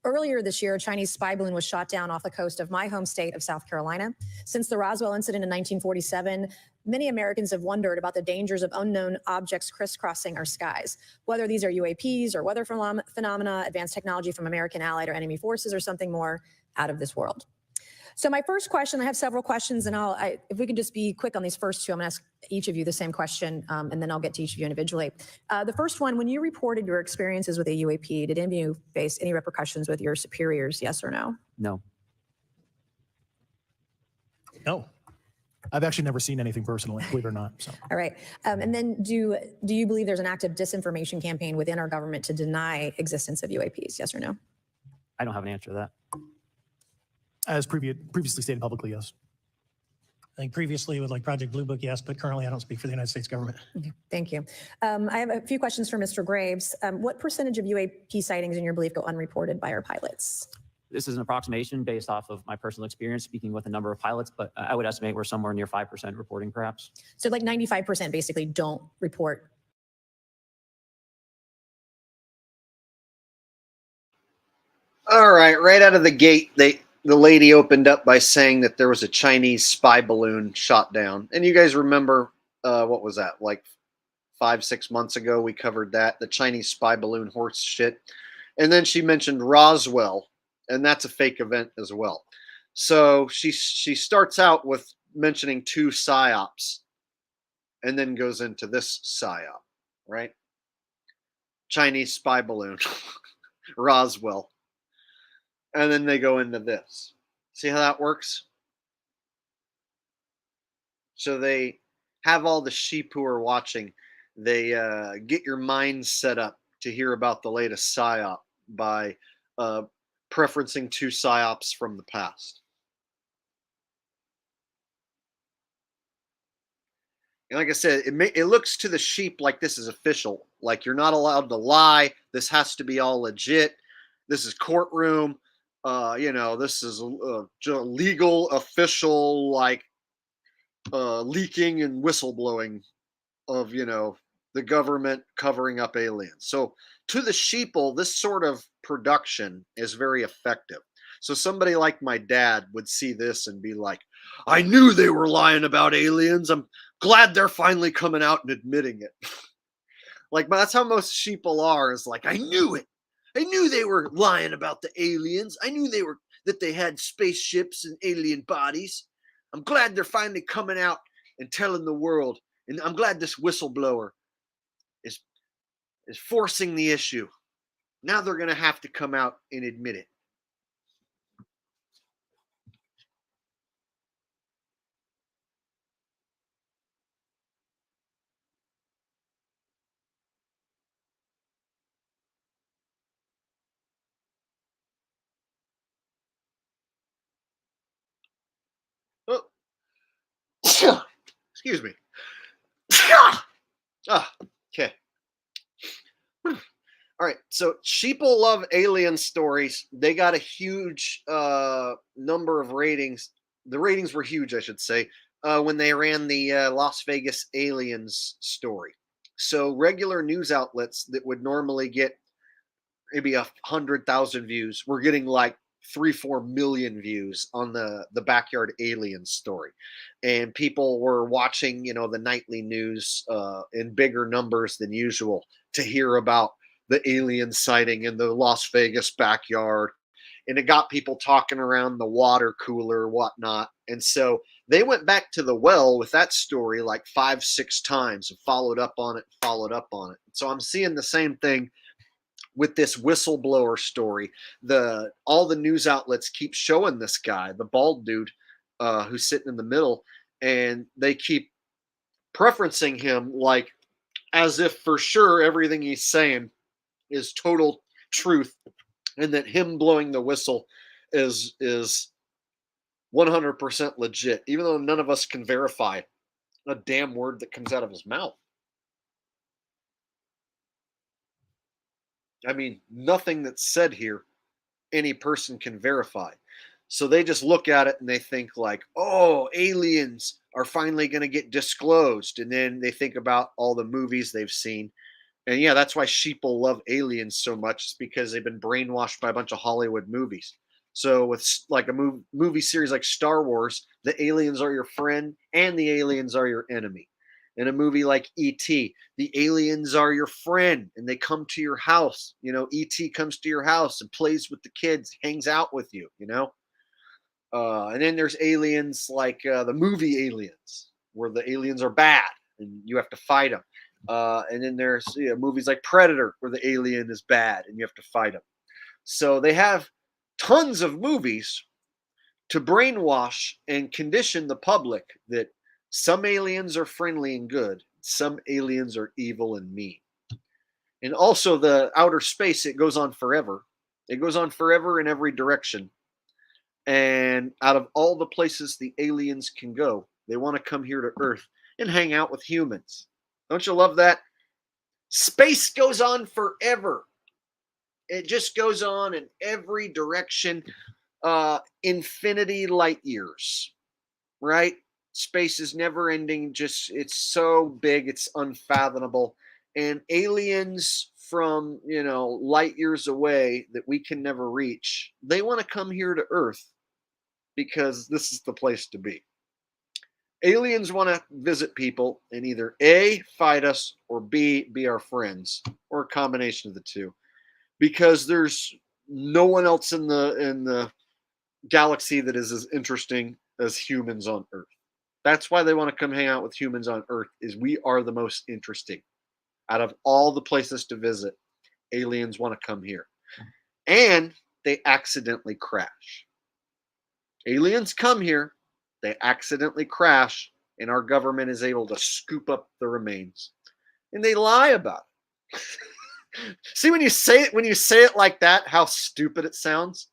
Earlier this year, a Chinese spy balloon was shot down off the coast of my home state of South Carolina. Since the Roswell incident in 1947, many Americans have wondered about the dangers of unknown objects crisscrossing our skies, whether these are UAPs or weather phenomena, advanced technology from American allied or enemy forces, or something more out of this world. So my first question, I have several questions, and if we can just be quick on these first two, I'm going to ask each of you the same question, and then I'll get to each of you individually. The first one, when you reported your experiences with a UAP, did any of you face any repercussions with your superiors, yes or no? No. No. I've actually never seen anything personally, believe it or not. So. All right. And then do you believe there's an active disinformation campaign within our government to deny existence of UAPs, yes or no? I don't have an answer to that. As previously stated publicly, yes. I think previously with like Project Blue Book, yes, but currently I don't speak for the United States government. Okay, thank you. I have a few questions for Mr. Graves. What percentage of UAP sightings in your belief go unreported by our pilots? This is an approximation based off of my personal experience speaking with a number of pilots, but I would estimate we're somewhere near 5% reporting perhaps. So like 95% basically don't report. All right out of the gate, the lady opened up by saying that there was a Chinese spy balloon shot down. And you guys remember, what was that, like 5-6 months ago, we covered that, the Chinese spy balloon horse shit. And then she mentioned Roswell, and that's a fake event as well. So she starts out with mentioning 2 psyops and then goes into this psyop, right? Chinese spy balloon, Roswell. And then they go into this. See how that works? So they have all the sheep who are watching. They get your mind set up to hear about the latest psyop by preferencing 2 psyops from the past. And like I said, it looks to the sheep like this is official. Like you're not allowed to lie. This has to be all legit. This is courtroom. This is legal, official, like leaking and whistleblowing of, the government covering up aliens. So to the sheeple, this sort of production is very effective. So somebody like my dad would see this and be like, I knew they were lying about aliens. I'm glad they're finally coming out and admitting it. Like, that's how most sheeple are, is like, I knew it. I knew they were lying about the aliens. I knew that they had spaceships and alien bodies. I'm glad they're finally coming out and telling the world. And I'm glad this whistleblower is forcing the issue. Now they're going to have to come out and admit it. Oh. Excuse me. Okay. All right. So sheeple love alien stories. They got a huge number of ratings. The ratings were huge, I should say, when they ran the Las Vegas aliens story. So regular news outlets that would normally get maybe 100,000 views were getting like 3-4 million views on the backyard alien story, and people were watching the nightly news in bigger numbers than usual to hear about the alien sighting in the Las Vegas backyard, and it got people talking around the water cooler, whatnot. And so they went back to the well with that story like 5-6 times and followed up on it. So I'm seeing the same thing with this whistleblower story. All the news outlets keep showing this guy, the bald dude who's sitting in the middle, and they keep preferencing him like as if for sure everything he's saying is total truth, and that him blowing the whistle is 100% legit, even though none of us can verify a damn word that comes out of his mouth. I mean, nothing that's said here, any person can verify. So they just look at it and they think like, oh, aliens are finally going to get disclosed. And then they think about all the movies they've seen. And yeah, that's why sheeple love aliens so much. It's because they've been brainwashed by a bunch of Hollywood movies. So with like a movie series like Star Wars, the aliens are your friend and the aliens are your enemy. In a movie like E.T., the aliens are your friend and they come to your house. E.T. comes to your house and plays with the kids, hangs out with you, And then there's aliens like the movie Aliens, where the aliens are bad and you have to fight them. And then there's movies like Predator, where the alien is bad and you have to fight them. So they have tons of movies to brainwash and condition the public that some aliens are friendly and good, some aliens are evil and mean. And also the outer space, it goes on forever. It goes on forever in every direction. And out of all the places the aliens can go, They want to come here to Earth and hang out with humans. Don't you love that? Space goes on forever. It just goes on in every direction. Infinity light years, right? Space is never ending. Just, it's so big, it's unfathomable. And aliens from, light years away that we can never reach, they want to come here to Earth because this is the place to be. Aliens want to visit people and either A, fight us, or B, be our friends, or a combination of the two. Because there's no one else in the galaxy that is as interesting as humans on Earth. That's why they want to come hang out with humans on Earth, is we are the most interesting. Out of all the places to visit, aliens want to come here. And they accidentally crash. Aliens come here, they accidentally crash, and our government is able to scoop up the remains. And they lie about it. See, when you say it like that, how stupid it sounds.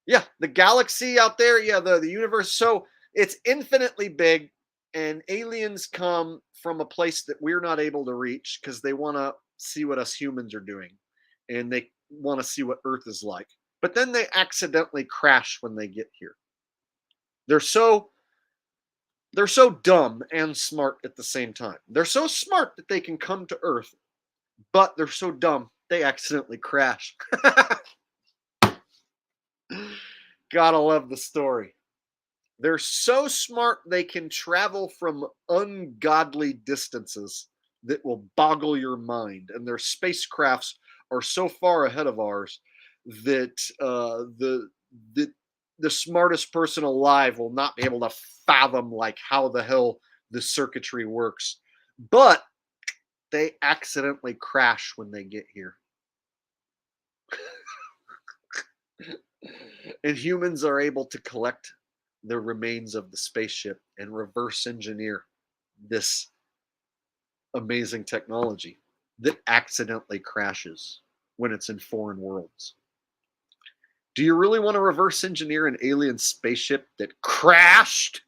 Yeah, the galaxy out there, yeah, the universe. So it's infinitely big, and aliens come from a place that we're not able to reach because they want to see what us humans are doing, and they want to see what Earth is like. But then they accidentally crash when they get here. They're so dumb and smart at the same time. They're so smart that they can come to Earth, but they're so dumb they accidentally crash. Gotta love the story. They're so smart they can travel from ungodly distances that will boggle your mind, and their spacecrafts are so far ahead of ours that the smartest person alive will not be able to fathom like how the hell the circuitry works. But they accidentally crash when they get here. And humans are able to collect the remains of the spaceship and reverse engineer this amazing technology that accidentally crashes when it's in foreign worlds. Do you really want to reverse engineer an alien spaceship that crashed?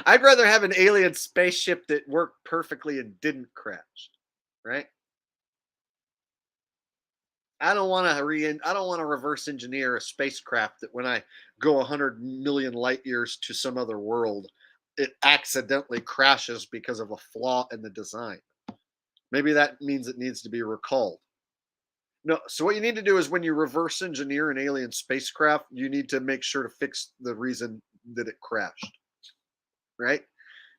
I'd rather have an alien spaceship that worked perfectly and didn't crash, right? I don't want to reverse engineer a spacecraft that when I go 100 million light years to some other world, it accidentally crashes because of a flaw in the design. Maybe that means it needs to be recalled. No, so what you need to do is when you reverse engineer an alien spacecraft, you need to make sure to fix the reason that it crashed. Right?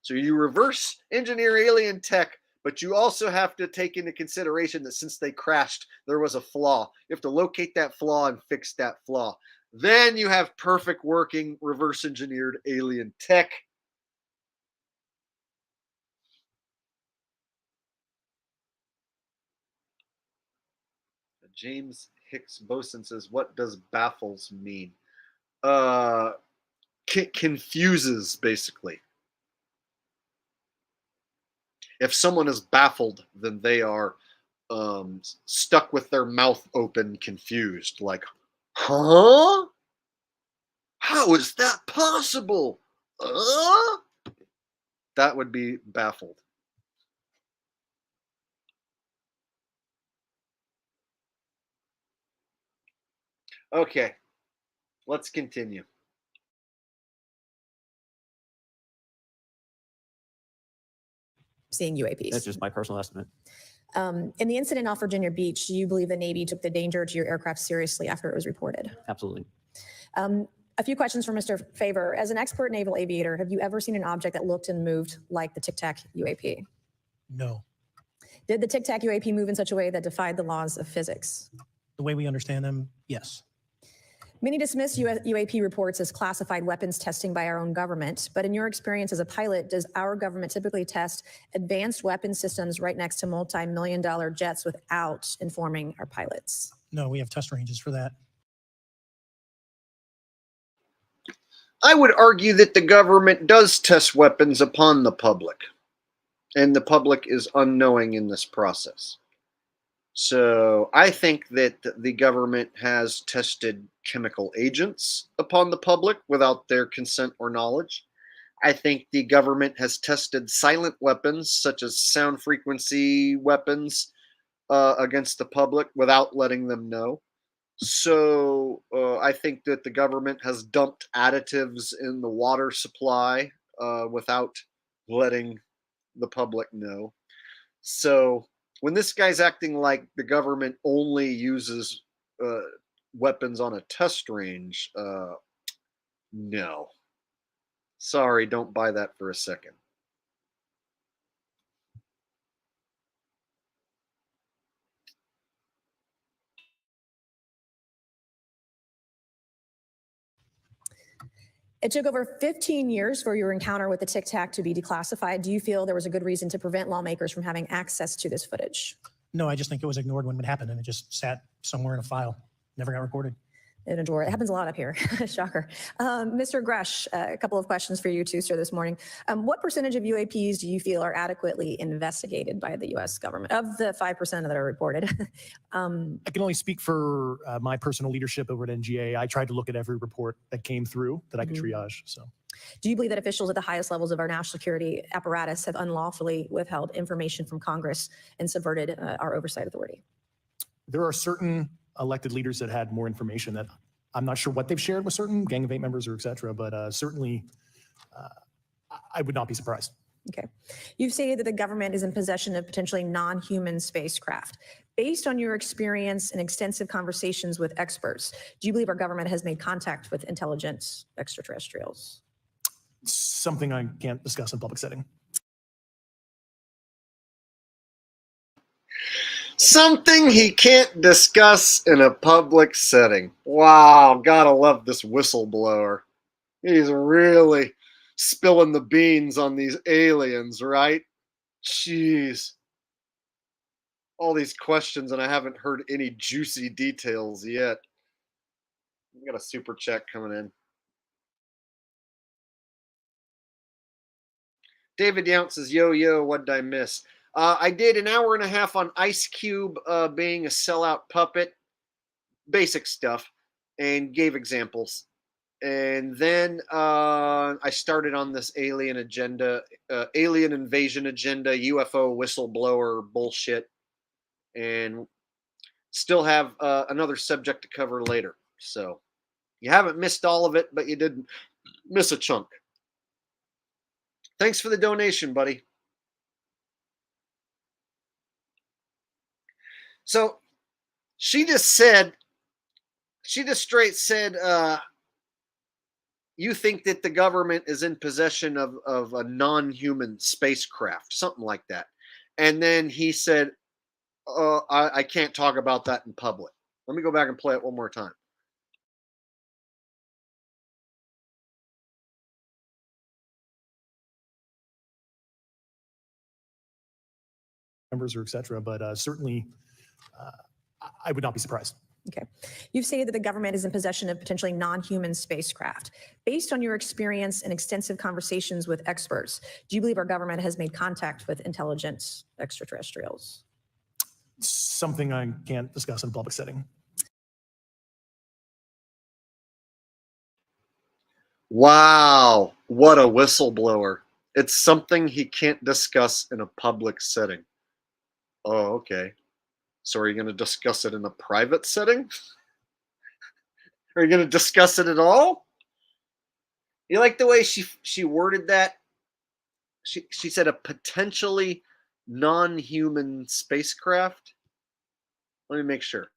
So you reverse engineer alien tech, but you also have to take into consideration that since they crashed, there was a flaw. You have to locate that flaw and fix that flaw. Then you have perfect working reverse engineered alien tech. James Hicks Boson says, what does baffles mean? Confuses, basically. If someone is baffled, then they are stuck with their mouth open, confused. Like, huh? How is that possible? That would be baffled. Okay, let's continue. Seeing UAPs. That's just my personal estimate. In the incident off Virginia Beach, do you believe the Navy took the danger to your aircraft seriously after it was reported? Absolutely. A few questions for Mr. Favor. As an expert naval aviator, have you ever seen an object that looked and moved like the Tic Tac UAP? No. Did the Tic Tac UAP move in such a way that defied the laws of physics? The way we understand them, yes. Many dismiss UAP reports as classified weapons testing by our own government, but in your experience as a pilot, does our government typically test advanced weapon systems right next to multi-million-dollar jets without informing our pilots? No, we have test ranges for that. I would argue that the government does test weapons upon the public, and the public is unknowing in this process. So I think that the government has tested chemical agents upon the public without their consent or knowledge. I think the government has tested silent weapons, such as sound frequency weapons, against the public without letting them know. So I think that the government has dumped additives in the water supply without letting the public know. So when this guy's acting like the government only uses uh, weapons on a test range, no. Sorry, don't buy that for a second. It took over 15 years for your encounter with the Tic Tac to be declassified. Do you feel there was a good reason to prevent lawmakers from having access to this footage? No, I just think it was ignored when it happened and it just sat somewhere in a file, never got recorded. In a drawer. It happens a lot up here. Shocker. Mr. Gresh, a couple of questions for you too, sir, this morning. What percentage of UAPs do you feel are adequately investigated by the U.S. government of the 5% that are reported? I can only speak for my personal leadership over at NGA. I tried to look at every report that came through that I could triage. So, do you believe that officials at the highest levels of our national security apparatus have unlawfully withheld information from Congress and subverted our oversight authority? there are certain elected leaders that had more information that I'm not sure what they've shared with certain Gang of Eight members or et cetera, but certainly I would not be surprised. Okay. You've stated that the government is in possession of potentially non-human spacecraft. Based on your experience and extensive conversations with experts, do you believe our government has made contact with intelligent extraterrestrials? Something I can't discuss in public setting. Something he can't discuss in a public setting. Wow, gotta love this whistleblower. He's really spilling the beans on these aliens, right? Jeez. All these questions, and I haven't heard any juicy details yet. We got a super chat coming in. David Yount says, yo, what did I miss? I did an hour and a half on Ice Cube being a sellout puppet, basic stuff, and gave examples. And then I started on this alien agenda, alien invasion agenda, UFO whistleblower bullshit, and still have another subject to cover later. So you haven't missed all of it, but you did miss a chunk. Thanks for the donation, buddy. So she just straight said, you think that the government is in possession of a non-human spacecraft, something like that. And then he said, I can't talk about that in public. Let me go back and play it one more time. Members or et cetera, but certainly I would not be surprised. Okay. You've stated that the government is in possession of potentially non-human spacecraft. Based on your experience and extensive conversations with experts, do you believe our government has made contact with intelligent extraterrestrials? Something I can't discuss in a public setting. Wow, what a whistleblower. It's something he can't discuss in a public setting. Oh, okay. So are you going to discuss it in a private setting? Are you going to discuss it at all? You like the way she worded that? She said a potentially non-human spacecraft. Let me make sure.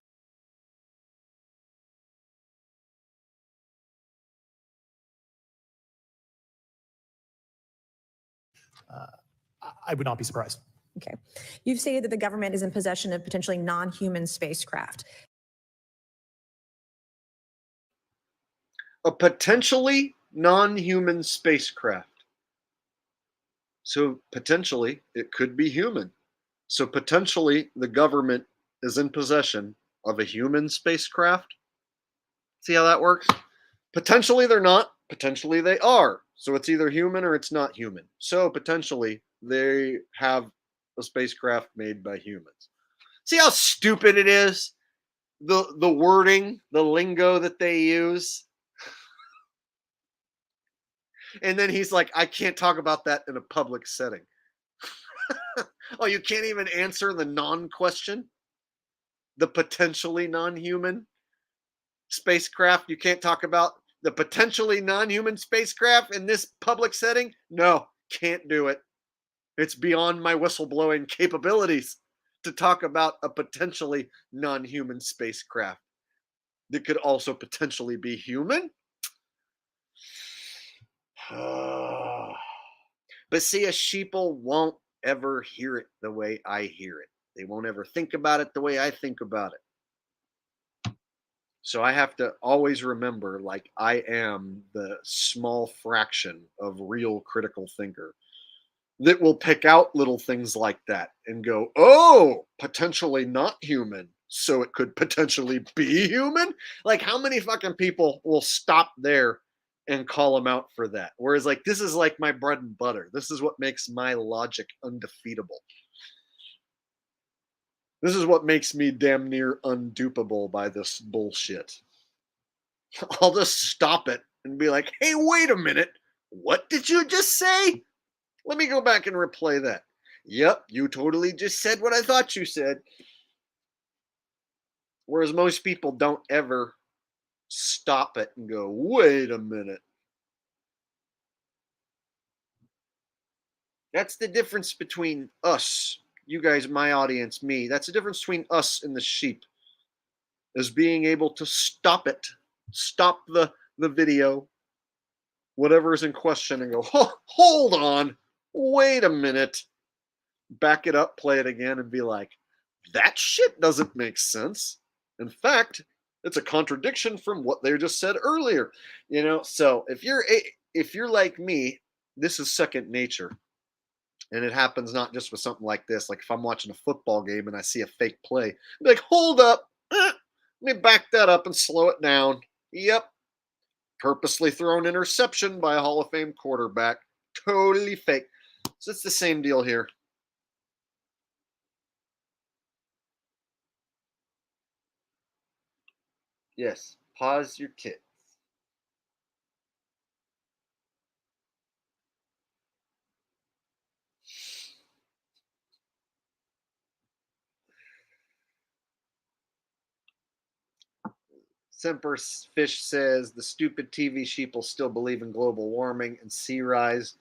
I would not be surprised. Okay. You've stated that the government is in possession of potentially non-human spacecraft. A potentially non-human spacecraft. So potentially it could be human. So potentially the government is in possession of a human spacecraft. See how that works? Potentially they're not. Potentially they are. So it's either human or it's not human. So potentially they have a spacecraft made by humans. See how stupid it is? The wording, the lingo that they use. And then he's like, I can't talk about that in a public setting. Oh, you can't even answer the non-question? The potentially non-human spacecraft? You can't talk about the potentially non-human spacecraft in this public setting? No, can't do it. It's beyond my whistleblowing capabilities to talk about a potentially non-human spacecraft that could also potentially be human. But see, a sheeple won't ever hear it the way I hear it. They won't ever think about it the way I think about it. So I have to always remember, like, I am the small fraction of real critical thinker that will pick out little things like that and go, oh, potentially not human, so it could potentially be human? Like, how many fucking people will stop there and call them out for that? Whereas, like, this is like my bread and butter. This is what makes my logic undefeatable. This is what makes me damn near undupable by this bullshit. I'll just stop it and be like, hey, wait a minute. What did you just say? Let me go back and replay that. Yep, you totally just said what I thought you said. Whereas most people don't ever stop it and go, wait a minute. That's the difference between us, you guys, my audience, me. That's the difference between us and the sheep, is being able to stop it, stop the video, whatever is in question, and go, oh, hold on, wait a minute. Back it up, play it again, and be like, that shit doesn't make sense. In fact, it's a contradiction from what they just said earlier. You know, so if you're like me, this is second nature. And it happens not just with something like this. Like if I'm watching a football game and I see a fake play, I'm like, hold up. Let me back that up and slow it down. Yep. Purposely thrown interception by a Hall of Fame quarterback. Totally fake. So it's the same deal here. Yes. Pause your tits. Semper Fish says the stupid TV sheeple still believe in global warming and sea rise,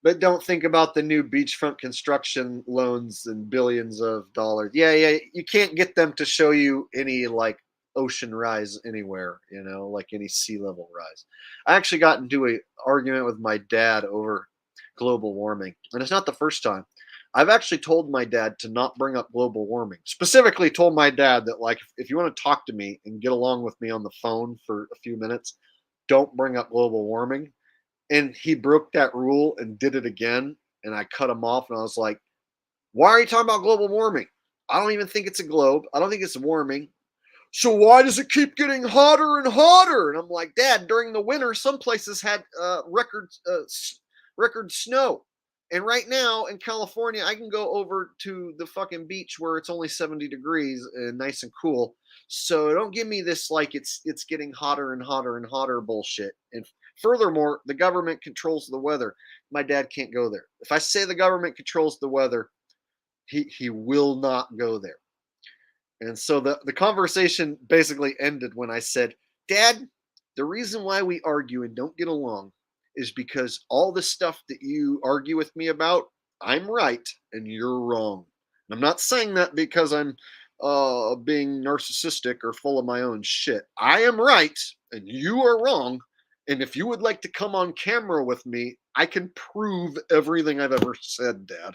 but don't think about the new beachfront construction loans and billions of dollars. Yeah, you can't get them to show you any like ocean rise anywhere, you know, like any sea level rise. I actually got into an argument with my dad over global warming, and it's not the first time. I've actually told my dad to not bring up global warming. Specifically told my dad that, like, if you want to talk to me and get along with me on the phone for a few minutes, don't bring up global warming. And he broke that rule and did it again. And I cut him off and I was like, why are you talking about global warming? I don't even think it's a globe. I don't think it's warming. So why does it keep getting hotter and hotter? And I'm like, Dad, during the winter, some places had record snow. And right now in California, I can go over to the fucking beach where it's only 70 degrees and nice and cool. So don't give me this like it's getting hotter and hotter and hotter bullshit. And furthermore, the government controls the weather. My dad can't go there. If I say the government controls the weather, he will not go there. And so the conversation basically ended when I said, Dad, the reason why we argue and don't get along is because all the stuff that you argue with me about, I'm right and you're wrong. And I'm not saying that because I'm being narcissistic or full of my own shit. I am right and you are wrong. And if you would like to come on camera with me, I can prove everything I've ever said, Dad.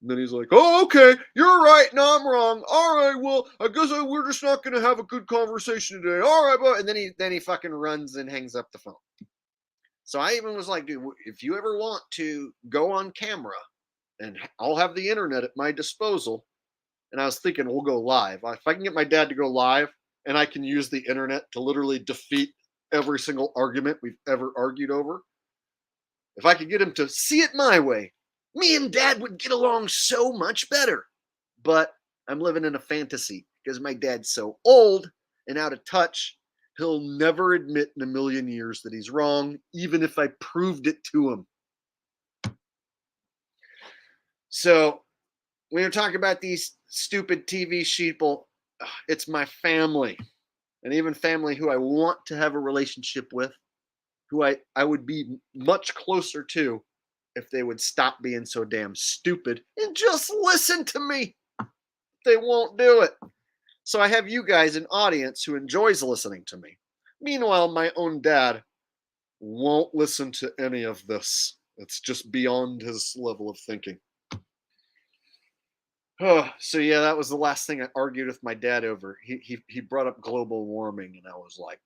And then he's like, oh, okay, you're right. No, I'm wrong. All right, well, I guess we're just not going to have a good conversation today. All right, but and then he fucking runs and hangs up the phone. So I even was like, dude, if you ever want to go on camera, and I'll have the internet at my disposal. And I was thinking we'll go live. If I can get my dad to go live and I can use the internet to literally defeat every single argument we've ever argued over, if I could get him to see it my way, me and Dad would get along so much better. But I'm living in a fantasy because my dad's so old and out of touch, he'll never admit in a million years that he's wrong, even if I proved it to him. So when you're talking about these stupid TV sheeple, it's my family, and even family who I want to have a relationship with, who I would be much closer to if they would stop being so damn stupid and just listen to me. They won't do it. So I have you guys, an audience who enjoys listening to me. Meanwhile, my own dad won't listen to any of this. It's just beyond his level of thinking. So yeah, that was the last thing I argued with my dad over. He brought up global warming, and I was like,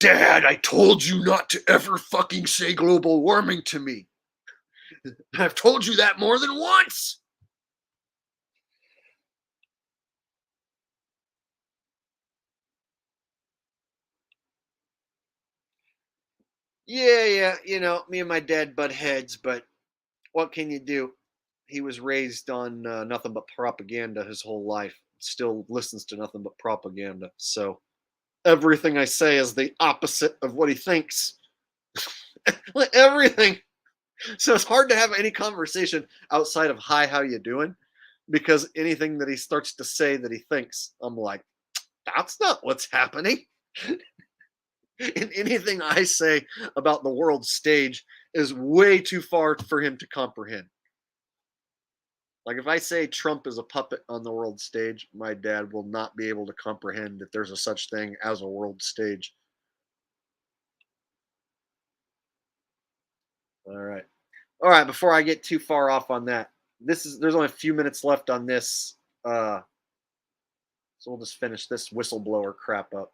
Dad, I told you not to ever fucking say global warming to me. I've told you that more than once. Yeah, me and my dad butt heads, but what can you do? He was raised on nothing but propaganda his whole life. Still listens to nothing but propaganda. So everything I say is the opposite of what he thinks. Everything. So it's hard to have any conversation outside of "Hi, how you doing?" because anything that he starts to say that he thinks, I'm like, that's not what's happening. And anything I say about the world stage is way too far for him to comprehend. Like if I say Trump is a puppet on the world stage, my dad will not be able to comprehend that there's a such thing as a world stage. All right. Before I get too far off on that, there's only a few minutes left on this. So we'll just finish this whistleblower crap up.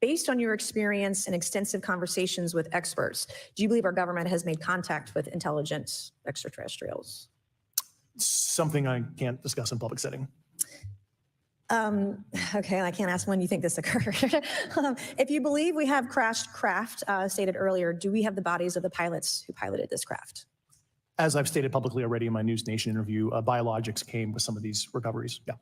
Based on your experience and extensive conversations with experts, do you believe our government has made contact with intelligent extraterrestrials? Something I can't discuss in public setting. Okay, I can't ask when you think this occurred. If you believe we have crashed craft, stated earlier, do we have the bodies of the pilots who piloted this craft? As I've stated publicly already in my News Nation interview, biologics came with some of these recoveries. Yeah.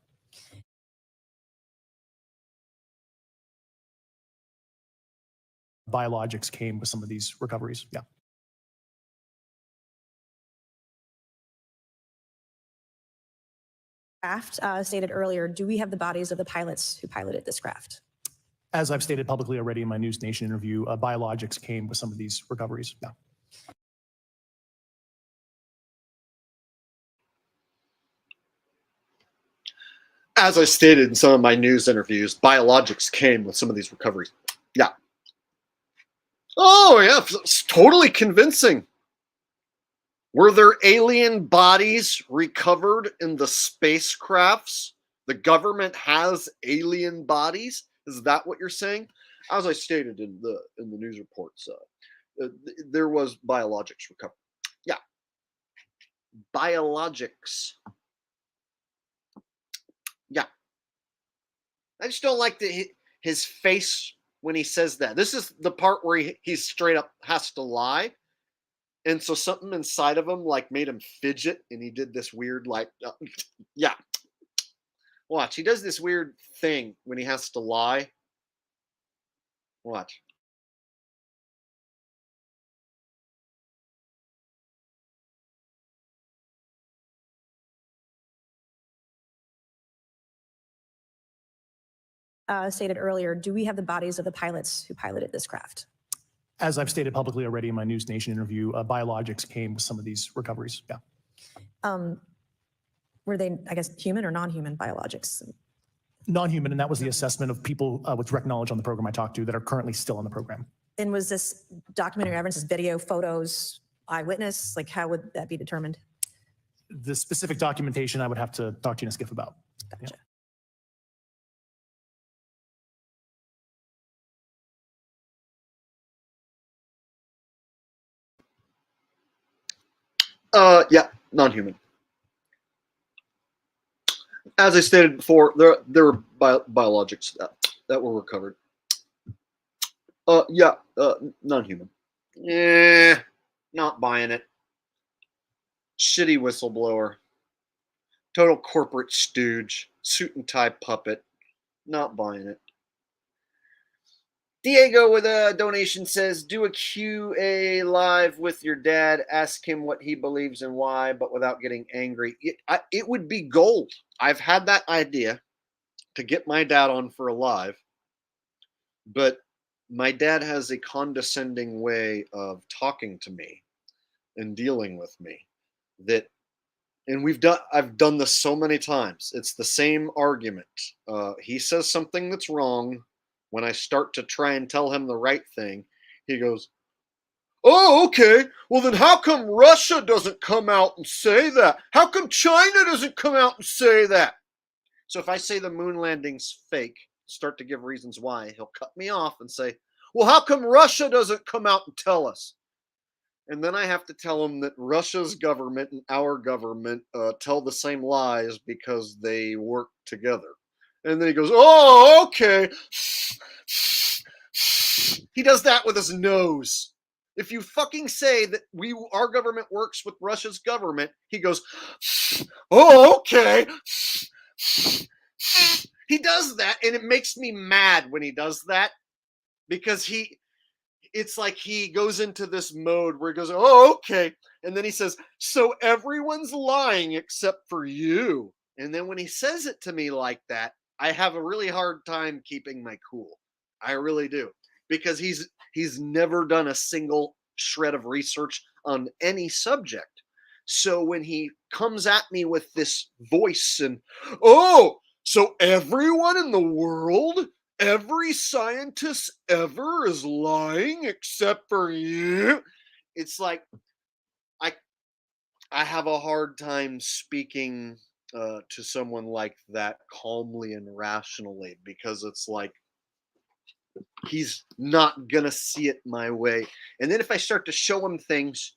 Biologics came with some of these recoveries. Yeah. Craft, stated earlier, do we have the bodies of the pilots who piloted this craft? As I've stated publicly already in my News Nation interview, biologics came with some of these recoveries. Yeah. As I stated in some of my news interviews, biologics came with some of these recoveries. Yeah. Oh, yeah, it's totally convincing. Were there alien bodies recovered in the spacecrafts? The government has alien bodies? Is that what you're saying? As I stated in the news reports, there was biologics recovered. Yeah. Biologics. Yeah. I just don't like his face when he says that. This is the part where he straight up has to lie. And so something inside of him like made him fidget, and he did this weird yeah. Watch, he does this weird thing when he has to lie. Watch. Stated earlier, do we have the bodies of the pilots who piloted this craft? As I've stated publicly already in my News Nation interview, biologics came with some of these recoveries. Yeah. Were they, I guess, human or non-human biologics? Non-human, and that was the assessment of people with direct knowledge on the program I talked to that are currently still on the program. And was this documentary evidence, this video, photos, eyewitness? Like, how would that be determined? The specific documentation I would have to talk to you in a skiff about. Gotcha. Yeah. Yeah, non-human. As I stated before, there were biologics that were recovered. Yeah, non-human. Not buying it. Shitty whistleblower. Total corporate stooge. Suit and tie puppet. Not buying it. Diego with a donation says, do a QA live with your dad. Ask him what he believes and why, but without getting angry. It would be gold. I've had that idea to get my dad on for a live, but my dad has a condescending way of talking to me and dealing with me that, and I've done this so many times. It's the same argument. He says something that's wrong. When I start to try and tell him the right thing, he goes, oh, okay. Well, then how come Russia doesn't come out and say that? How come China doesn't come out and say that? So if I say the moon landing's fake, start to give reasons why, he'll cut me off and say, well, how come Russia doesn't come out and tell us? And then I have to tell him that Russia's government and our government tell the same lies because they work together. And then he goes, oh, okay. He does that with his nose. If you fucking say that our government works with Russia's government, he goes, oh, okay. He does that, and it makes me mad when he does that, because it's like he goes into this mode where he goes, oh, okay. And then he says, so everyone's lying except for you. And then when he says it to me like that, I have a really hard time keeping my cool. I really do. Because he's never done a single shred of research on any subject. So when he comes at me with this voice and, oh, so everyone in the world, every scientist ever is lying except for you. It's like I have a hard time speaking to someone like that calmly and rationally, because it's like he's not gonna see it my way. And then if I start to show him things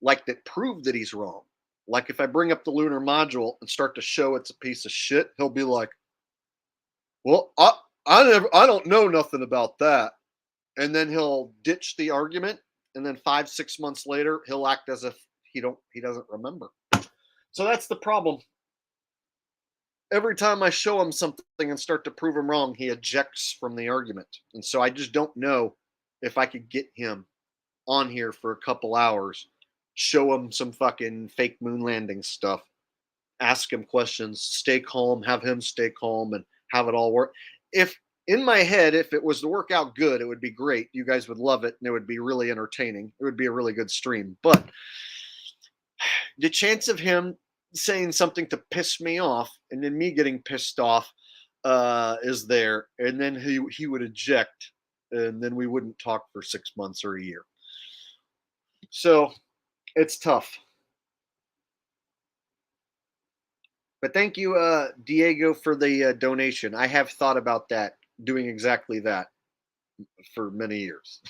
like that prove that he's wrong, like if I bring up the lunar module and start to show it's a piece of shit, he'll be like, well, I don't know nothing about that. And then he'll ditch the argument, and then 5-6 months later he'll act as if he doesn't remember. So that's the problem. Every time I show him something and start to prove him wrong, he ejects from the argument. And so I just don't know if I could get him on here for a couple hours, show him some fucking fake moon landing stuff, ask him questions, stay calm, have him stay calm, and have it all work. If in my head, if it was to work out good, it would be great. You guys would love it, and it would be really entertaining. It would be a really good stream. But the chance of him saying something to piss me off and then me getting pissed off is there, and then he would eject, and then we wouldn't talk for 6 months or a year. So it's tough. But thank you, Diego, for the donation. I have thought about that, doing exactly that for many years.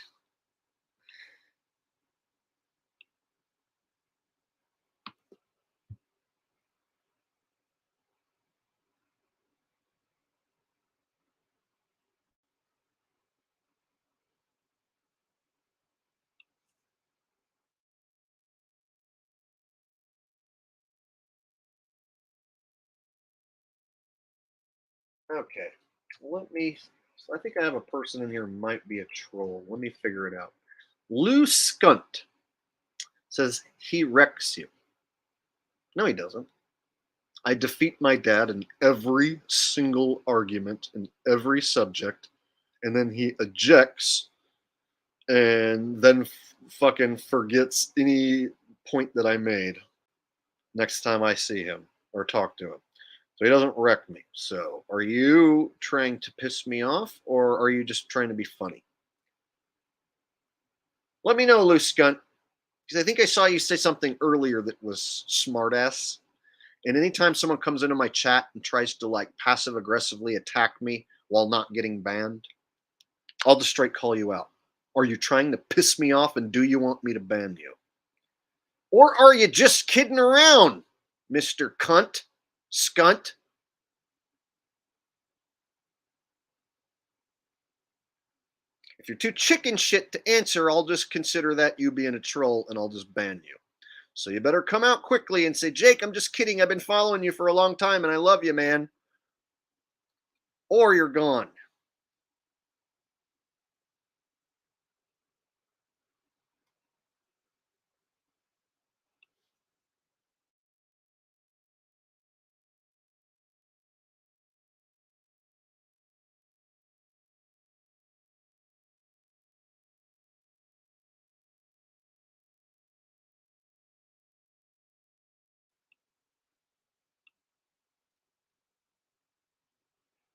Okay, I think I have a person in here who might be a troll. Let me figure it out. Lou Skunt says he wrecks you. No, he doesn't. I defeat my dad in every single argument, in every subject, and then he ejects and then fucking forgets any point that I made next time I see him or talk to him. So he doesn't wreck me. So are you trying to piss me off, or are you just trying to be funny? Let me know, Lou Skunt, because I think I saw you say something earlier that was smartass. And anytime someone comes into my chat and tries to like passive aggressively attack me while not getting banned, I'll just straight call you out. Are you trying to piss me off, and do you want me to ban you? Or are you just kidding around, Mr. Cunt? Skunt? If you're too chicken shit to answer, I'll just consider that you being a troll and I'll just ban you. So you better come out quickly and say, Jake, I'm just kidding. I've been following you for a long time and I love you, man. Or you're gone.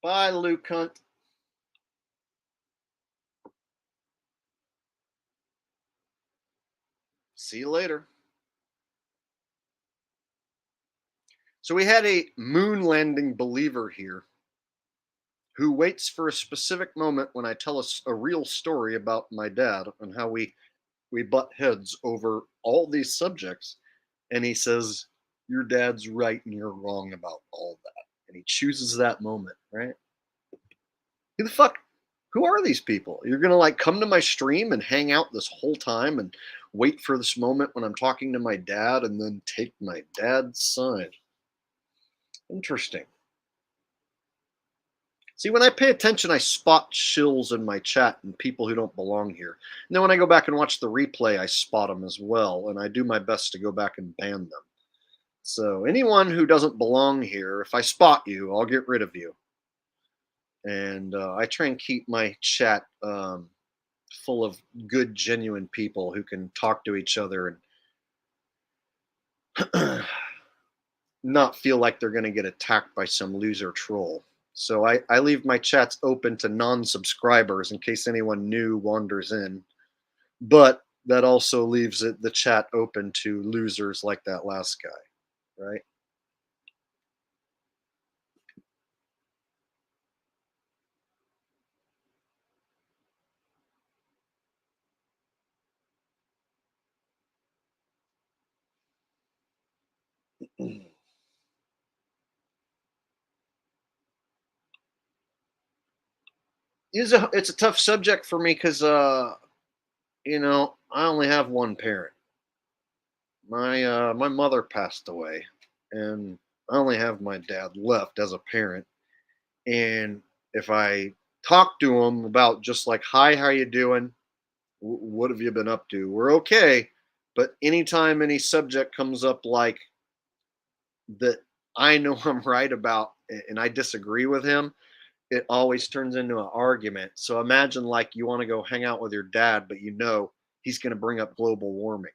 Bye, Luke Hunt. See you later. So we had a moon landing believer here who waits for a specific moment when I tell us a real story about my dad and how we butt heads over all these subjects. And he says, your dad's right and you're wrong about all that. And he chooses that moment, right? Who the fuck? Who are these people? You're going to like come to my stream and hang out this whole time and wait for this moment when I'm talking to my dad and then take my dad's side. Interesting. See, when I pay attention, I spot shills in my chat and people who don't belong here. And then when I go back and watch the replay, I spot them as well. And I do my best to go back and ban them. So anyone who doesn't belong here, if I spot you, I'll get rid of you. And I try and keep my chat full of good, genuine people who can talk to each other and not feel like they're going to get attacked by some loser troll. So I leave my chats open to non-subscribers in case anyone new wanders in. But that also leaves the chat open to losers like that last guy, right? It's a tough subject for me because you know, I only have one parent. My mother passed away, and I only have my dad left as a parent. And if I talk to him about just like, hi, how you doing? What have you been up to? We're okay. But anytime any subject comes up like that I know I'm right about and I disagree with him, it always turns into an argument. So imagine like you want to go hang out with your dad, but you know he's going to bring up global warming.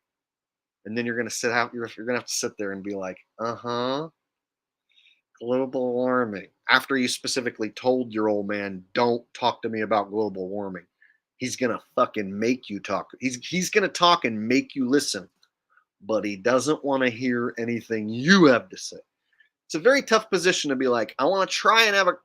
And then you're going to sit out, you're going to have to sit there and be like, global warming. After you specifically told your old man, don't talk to me about global warming. He's going to fucking make you talk. He's going to talk and make you listen, but he doesn't want to hear anything you have to say. It's a very tough position to be like, I want to try and have a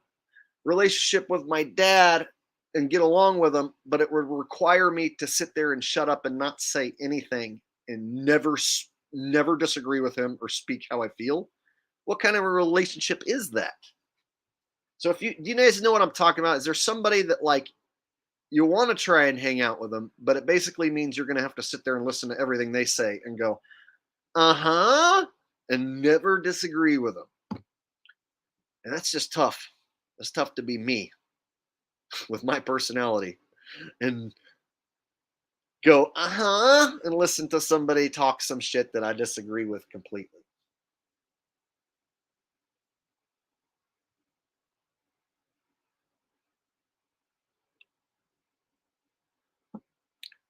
relationship with my dad and get along with him, but it would require me to sit there and shut up and not say anything and never disagree with him or speak how I feel. What kind of a relationship is that? So if you guys know what I'm talking about, is there somebody that like you want to try and hang out with them, but it basically means you're going to have to sit there and listen to everything they say and go, and never disagree with them. And that's just tough. It's tough to be me with my personality and go, and listen to somebody talk some shit that I disagree with completely.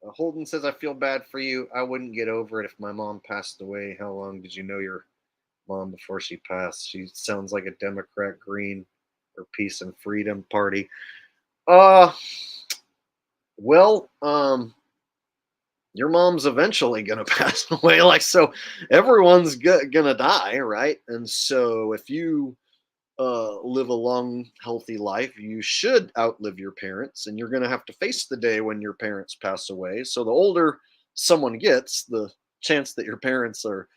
Holden says, I feel bad for you. I wouldn't get over it if my mom passed away. How long did you know your mom before she passed? She sounds like a Democrat Green or Peace and Freedom Party. Well, your mom's eventually gonna pass away. Like, so everyone's gonna die, right? And so if you live a long, healthy life, you should outlive your parents, and you're going to have to face the day when your parents pass away. So the older someone gets, the chance that your parents are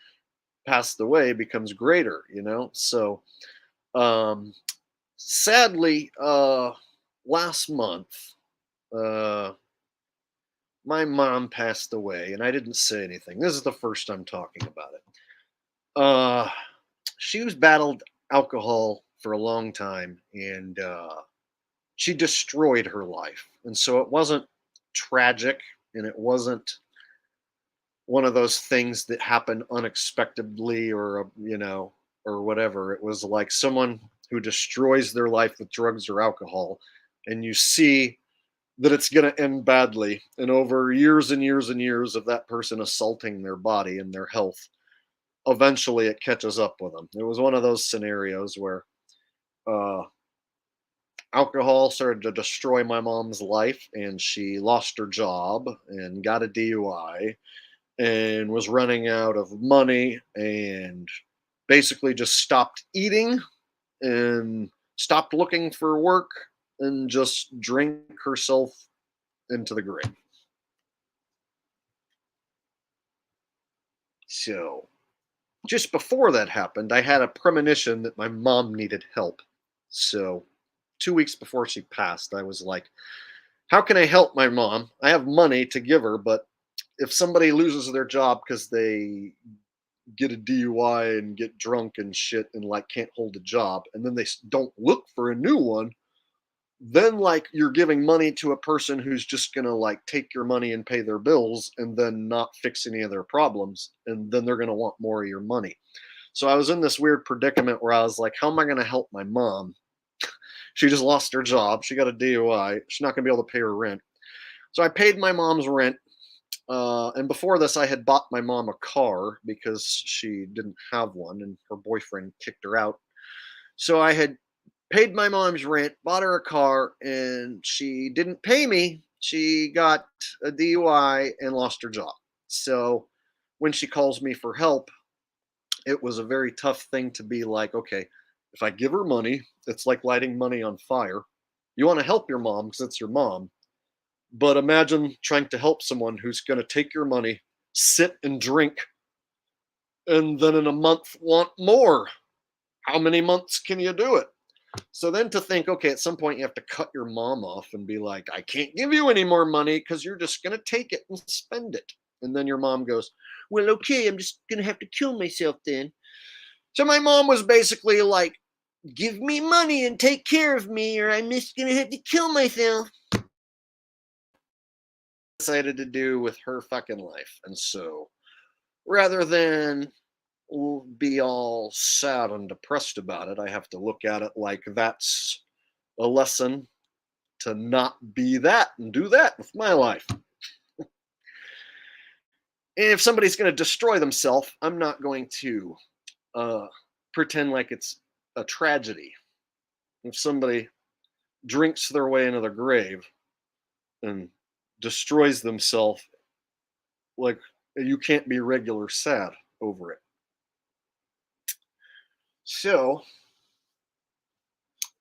passed away becomes greater, you know? So sadly, last month, my mom passed away, and I didn't say anything. This is the first I'm talking about it. She was battled alcohol for a long time, and she destroyed her life. And so it wasn't tragic, and it wasn't one of those things that happen unexpectedly or, or whatever. It was like someone who destroys their life with drugs or alcohol, and you see that it's going to end badly. And over years and years and years of that person assaulting their body and their health, eventually it catches up with them. It was one of those scenarios where uh, alcohol started to destroy my mom's life, and she lost her job and got a DUI and was running out of money and basically just stopped eating and stopped looking for work and just drank herself into the grave. So, just before that happened, I had a premonition that my mom needed help. So, 2 weeks before she passed, I was like, how can I help my mom? I have money to give her, but if somebody loses their job because they get a DUI and get drunk and shit and like can't hold a job, and then they don't look for a new one, then like you're giving money to a person who's just gonna like take your money and pay their bills and then not fix any of their problems, and then they're gonna want more of your money. So I was in this weird predicament where I was like, how am I gonna help my mom? She just lost her job. She got a DUI. She's not gonna be able to pay her rent. So I paid my mom's rent. And before this, I had bought my mom a car because she didn't have one and her boyfriend kicked her out. So I had paid my mom's rent, bought her a car, and she didn't pay me. She got a DUI and lost her job. So when she calls me for help, it was a very tough thing to be like, okay, if I give her money, it's like lighting money on fire. You want to help your mom because it's your mom. But imagine trying to help someone who's going to take your money, sit and drink, and then in a month want more. How many months can you do it? So then to think, okay, at some point you have to cut your mom off and be like, I can't give you any more money because you're just going to take it and spend it. And then your mom goes, well, okay, I'm just going to have to kill myself then. So my mom was basically like, give me money and take care of me, or I'm just going to have to kill myself. Decided to do with her fucking life. And so rather than be all sad and depressed about it, I have to look at it like that's a lesson to not be that and do that with my life. And if somebody's going to destroy themselves, I'm not going to pretend like it's a tragedy. If somebody drinks their way into the grave and destroys themselves, like, you can't be regular sad over it. So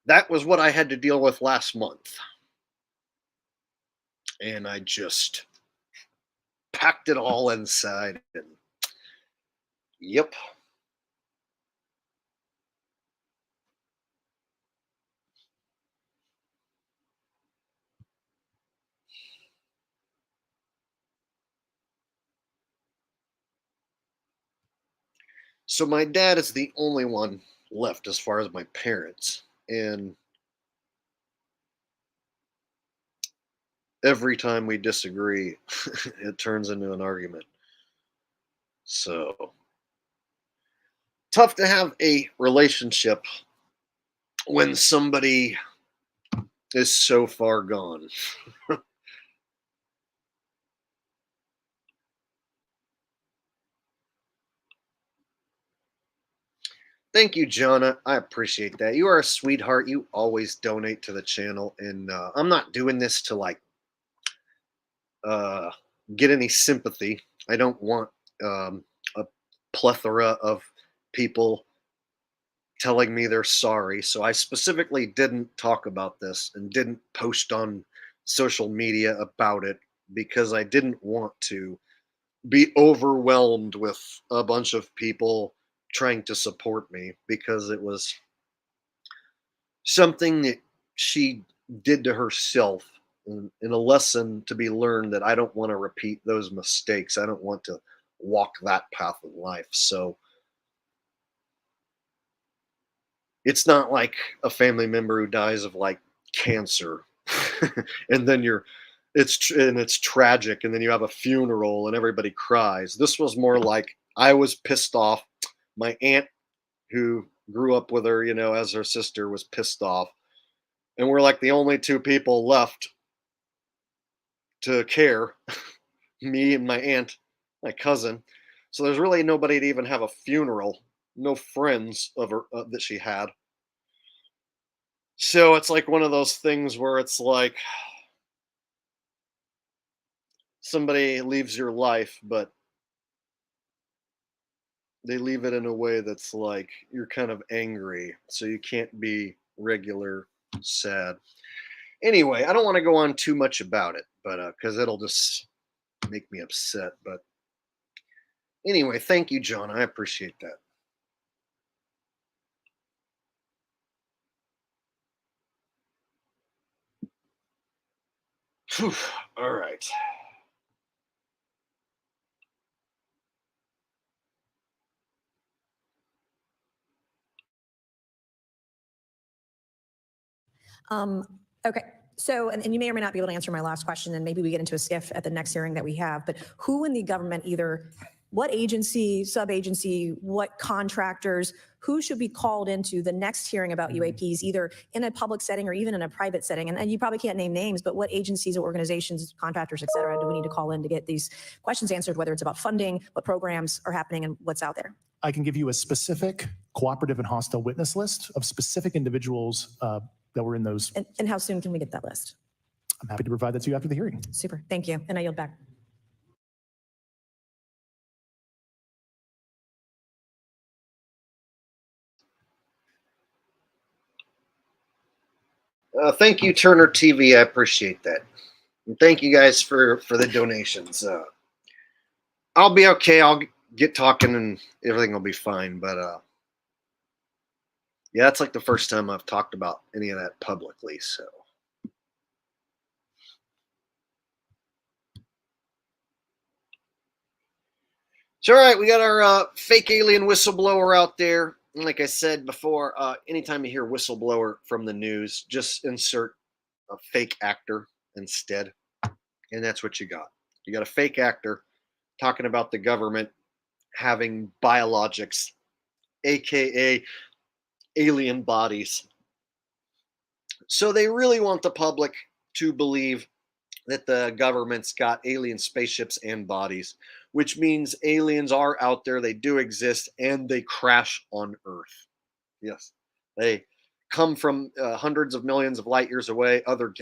that was what I had to deal with last month. And I just packed it all inside. And yep. So my dad is the only one left as far as my parents. And every time we disagree, it turns into an argument. So tough to have a relationship when somebody is so far gone. Thank you, Jonah. I appreciate that. You are a sweetheart. You always donate to the channel, and I'm not doing this to like get any sympathy. I don't want a plethora of people telling me they're sorry. So I specifically didn't talk about this and didn't post on social media about it because I didn't want to be overwhelmed with a bunch of people trying to support me, because it was something that she did to herself and a lesson to be learned that I don't want to repeat those mistakes. I don't want to walk that path in life. So it's not like a family member who dies of like cancer and then it's tragic and then you have a funeral and everybody cries. This was more like I was pissed off. My aunt who grew up with her, as her sister, was pissed off. And we're like the only two people left to care. Me and my aunt, my cousin. So there's really nobody to even have a funeral. No friends of her that she had. So it's like one of those things where it's like somebody leaves your life, but they leave it in a way that's like you're kind of angry. So you can't be regular sad. Anyway, I don't want to go on too much about it, but because it'll just make me upset. But anyway, thank you, John. I appreciate that. Whew. All right. Okay. So, and you may or may not be able to answer my last question, and maybe we get into a skiff at the next hearing that we have, but who in the government, either what agency, sub-agency, what contractors, who should be called into the next hearing about UAPs, either in a public setting or even in a private setting? And you probably can't name names, but what agencies or organizations, contractors, et cetera, do we need to call in to get these questions answered, whether it's about funding, what programs are happening, and what's out there? I can give you a specific cooperative and hostile witness list of specific individuals that were in those. And how soon can we get that list? I'm happy to provide that to you after the hearing. Super. Thank you. And I yield back. Thank you, Turner TV. I appreciate that. And thank you guys for the donations. I'll be okay. I'll get talking and everything will be fine. But yeah, it's like the first time I've talked about any of that publicly. So all right. We got our fake alien whistleblower out there. And like I said before, anytime you hear whistleblower from the news, just insert a fake actor instead. And that's what you got. You got a fake actor talking about the government having biologics, aka alien bodies. So they really want the public to believe that the government's got alien spaceships and bodies, which means aliens are out there, they do exist, and they crash on Earth. Yes, they come from hundreds of millions of light years away, other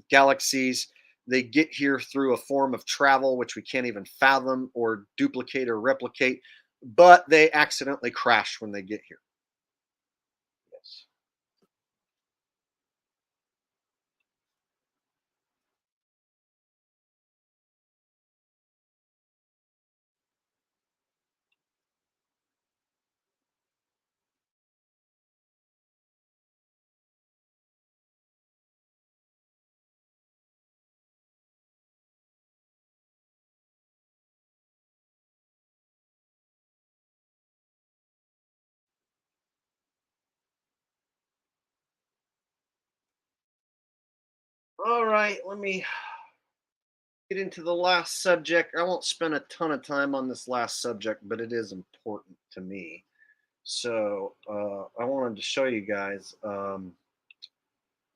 galaxies. They get here through a form of travel, which we can't even fathom or duplicate or replicate, but they accidentally crash when they get here. Yes. All right, let me get into the last subject. I won't spend a ton of time on this last subject, but it is important to me. So I wanted to show you guys. I don't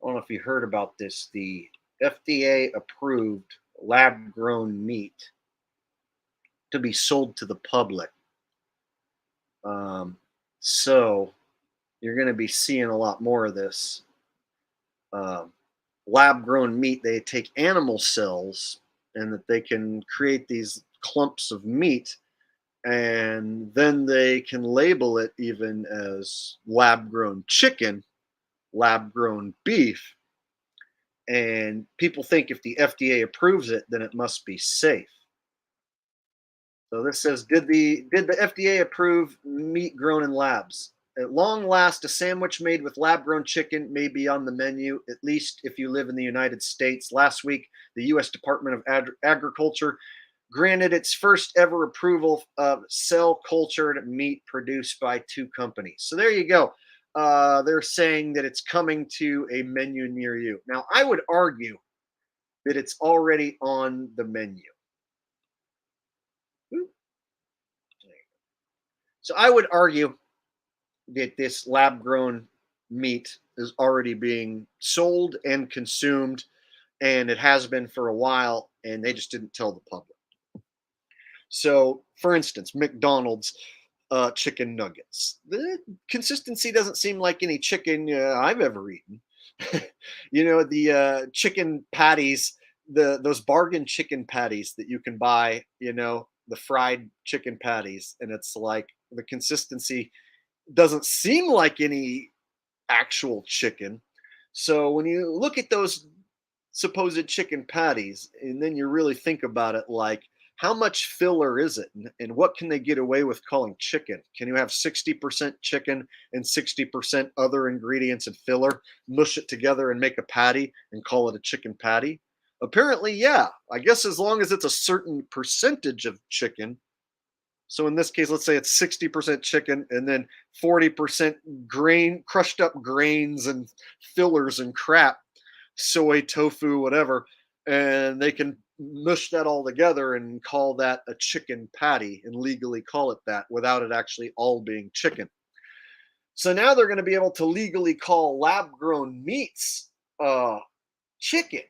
know if you heard about this. The FDA approved lab grown meat to be sold to the public. So you're going to be seeing a lot more of this. Lab grown meat, they take animal cells and that they can create these clumps of meat, and then they can label it even as lab grown chicken, lab grown beef. And people think if the FDA approves it, then it must be safe. So this says, did the FDA approve meat grown in labs? At long last, a sandwich made with lab-grown chicken may be on the menu, at least if you live in the United States. Last week, the U.S. Department of Agriculture granted its first ever approval of cell-cultured meat produced by 2 companies. So there you go. They're saying that it's coming to a menu near you. Now, I would argue that it's already on the menu. So I would argue that this lab-grown meat is already being sold and consumed, and it has been for a while, and they just didn't tell the public. So, for instance, McDonald's chicken nuggets. The consistency doesn't seem like any chicken I've ever eaten. You know, the chicken patties, those bargain chicken patties that you can buy, you know, the fried chicken patties, and it's like the consistency doesn't seem like any actual chicken. So when you look at those supposed chicken patties, and then you really think about it, like, how much filler is it, and what can they get away with calling chicken? Can you have 60% chicken and 60% other ingredients and filler, mush it together and make a patty and call it a chicken patty? Apparently, yeah. I guess as long as it's a certain percentage of chicken. So in this case, let's say it's 60% chicken and then 40% grain, crushed up grains and fillers and crap, soy, tofu, whatever. And they can mush that all together and call that a chicken patty and legally call it that without it actually all being chicken. So now they're going to be able to legally call lab-grown meats chicken.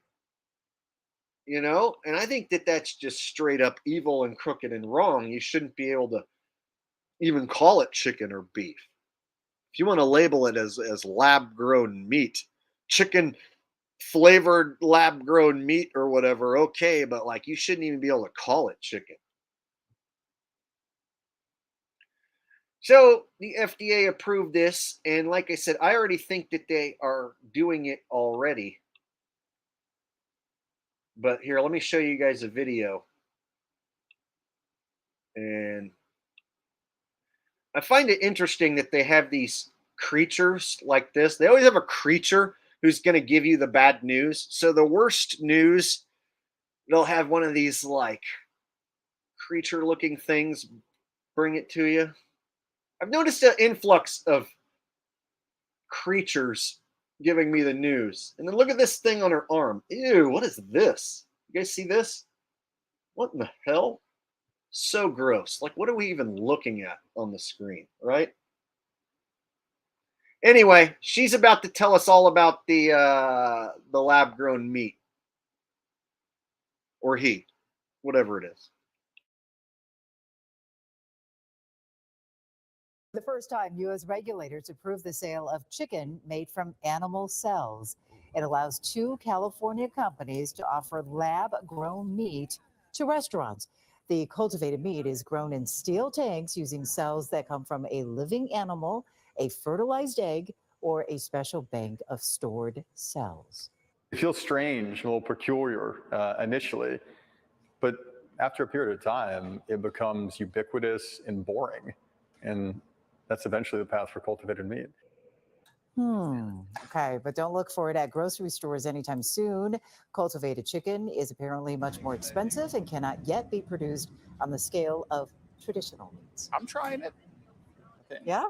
You know, and I think that that's just straight up evil and crooked and wrong. You shouldn't be able to even call it chicken or beef. If you want to label it as lab-grown meat, chicken flavored lab-grown meat or whatever, okay, but like you shouldn't even be able to call it chicken. So the FDA approved this, and like I said, I already think that they are doing it already. But here, let me show you guys a video. And I find it interesting that they have these creatures like this. They always have a creature who's going to give you the bad news. So the worst news, they'll have one of these like creature-looking things bring it to you. I've noticed an influx of creatures giving me the news. And then look at this thing on her arm. Ew, what is this? You guys see this? What in the hell? So gross. Like, what are we even looking at on the screen, right? Anyway, she's about to tell us all about the lab-grown meat. Or he, whatever it is. The first time, U.S. regulators approved the sale of chicken made from animal cells. It allows 2 California companies to offer lab-grown meat to restaurants. The cultivated meat is grown in steel tanks using cells that come from a living animal, a fertilized egg, or a special bank of stored cells. It feels strange, a little peculiar initially, but after a period of time, it becomes ubiquitous and boring. And that's eventually the path for cultivated meat. Okay, but don't look for it at grocery stores anytime soon. Cultivated chicken is apparently much more expensive and cannot yet be produced on the scale of traditional meats. I'm trying it. Okay. Yeah?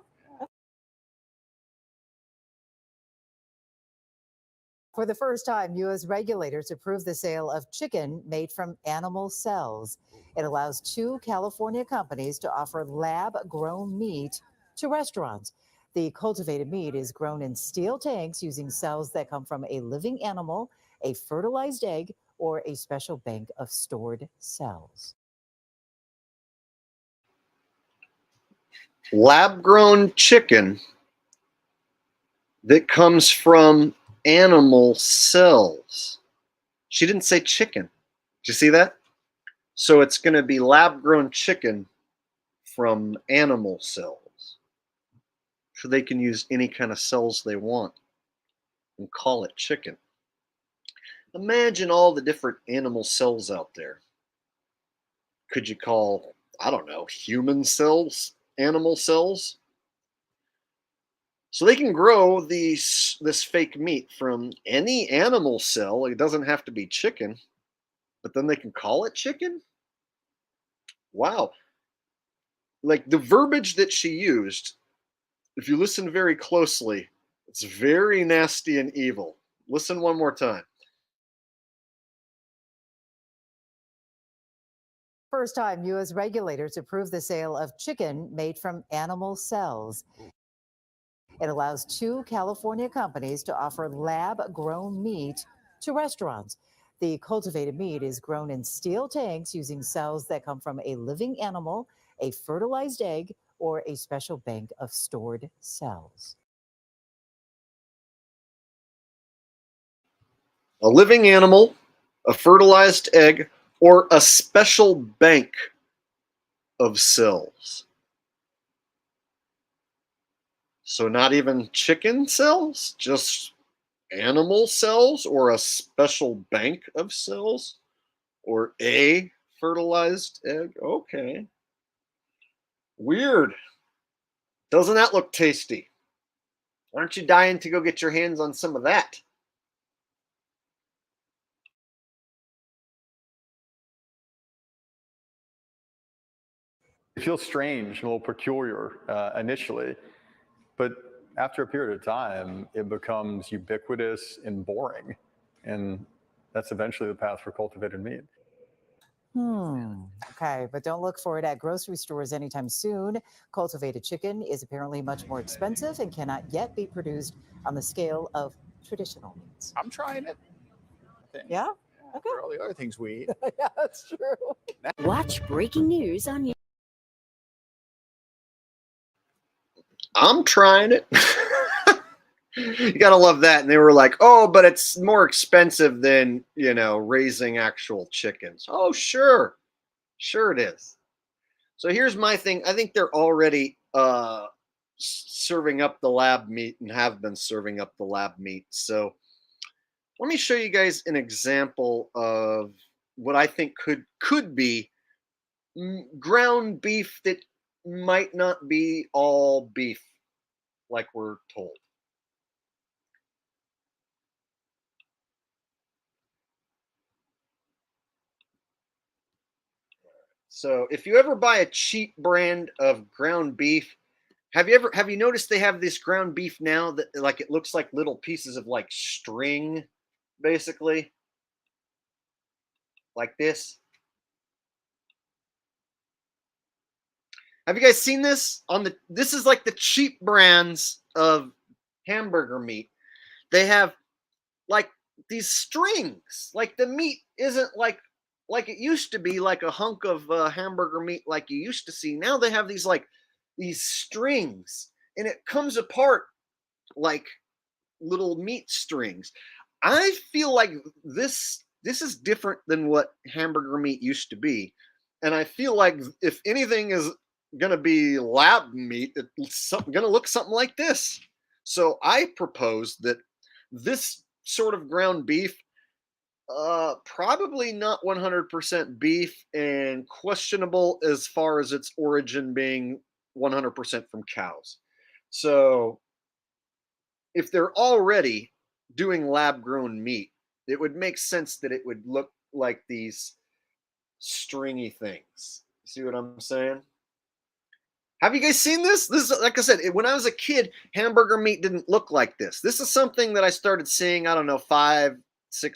For the first time, U.S. regulators approved the sale of chicken made from animal cells. It allows 2 California companies to offer lab-grown meat to restaurants. The cultivated meat is grown in steel tanks using cells that come from a living animal, a fertilized egg, or a special bank of stored cells. Lab-grown chicken that comes from animal cells. She didn't say chicken. Did you see that? So it's going to be lab-grown chicken from animal cells. So they can use any kind of cells they want and call it chicken. Imagine all the different animal cells out there. Could you call, I don't know, human cells, animal cells? So they can grow this fake meat from any animal cell. It doesn't have to be chicken, but then they can call it chicken. Wow. Like the verbiage that she used, if you listen very closely, it's very nasty and evil. Listen one more time. First time U.S. regulators approve the sale of chicken made from animal cells. It allows 2 California companies to offer lab-grown meat to restaurants. The cultivated meat is grown in steel tanks using cells that come from a living animal, a fertilized egg, or a special bank of stored cells. A living animal, a fertilized egg, or a special bank of cells. So not even chicken cells, just animal cells, or a special bank of cells, or a fertilized egg. Okay. Weird. Doesn't that look tasty? Aren't you dying to go get your hands on some of that? It feels strange, a little peculiar initially, but after a period of time, it becomes ubiquitous and boring. And that's eventually the path for cultivated meat. Okay, but don't look for it at grocery stores anytime soon. Cultivated chicken is apparently much more expensive and cannot yet be produced on the scale of traditional meats. I'm trying it. Yeah? Okay. For all the other things we eat. Yeah, that's true. Watch breaking news on I'm trying it. You gotta love that. And they were like, oh, but it's more expensive than, raising actual chickens. Oh, sure. Sure it is. So here's my thing. I think they're already serving up the lab meat and have been serving up the lab meat. So let me show you guys an example of what I think could be ground beef that might not be all beef like we're told. So if you ever buy a cheap brand of ground beef, have you noticed they have this ground beef now that like it looks like little pieces of like string, basically, like this? Have you guys seen this this is like the cheap brands of hamburger meat. They have like these strings. Like the meat isn't like it used to be, like a hunk of hamburger meat like you used to see. Now they have these strings, and it comes apart like little meat strings. I feel like this is different than what hamburger meat used to be, and I feel like if anything is going to be lab meat, it's going to look something like this. So I propose that this sort of ground beef, probably not 100% beef and questionable as far as its origin being 100% from cows. So if they're already doing lab grown meat, it would make sense that it would look like these stringy things. See what I'm saying? Have you guys seen this? This is, like I said, when I was a kid, hamburger meat didn't look like this. This is something that I started seeing, I don't know, 5-6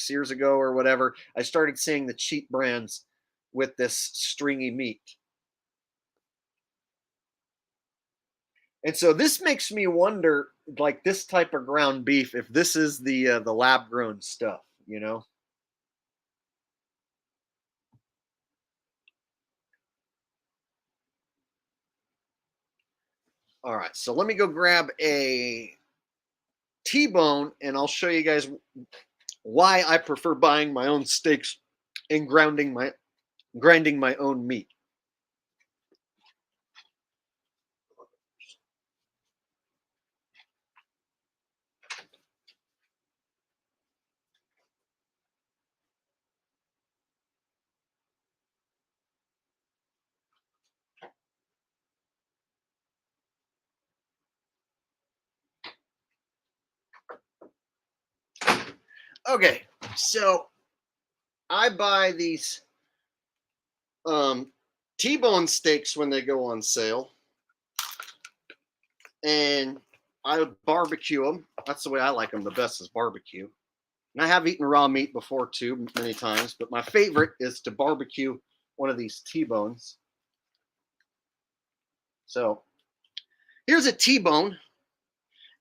years ago or whatever. I started seeing the cheap brands with this stringy meat. And so this makes me wonder, like this type of ground beef, if this is the lab grown stuff, All right, so let me go grab a T-bone and I'll show you guys why I prefer buying my own steaks and grinding my own meat. Okay, so I buy these T-bone steaks when they go on sale, and I barbecue them. That's the way I like them the best, is barbecue. And I have eaten raw meat before too, many times, but my favorite is to barbecue one of these T-bones. So here's a T-bone,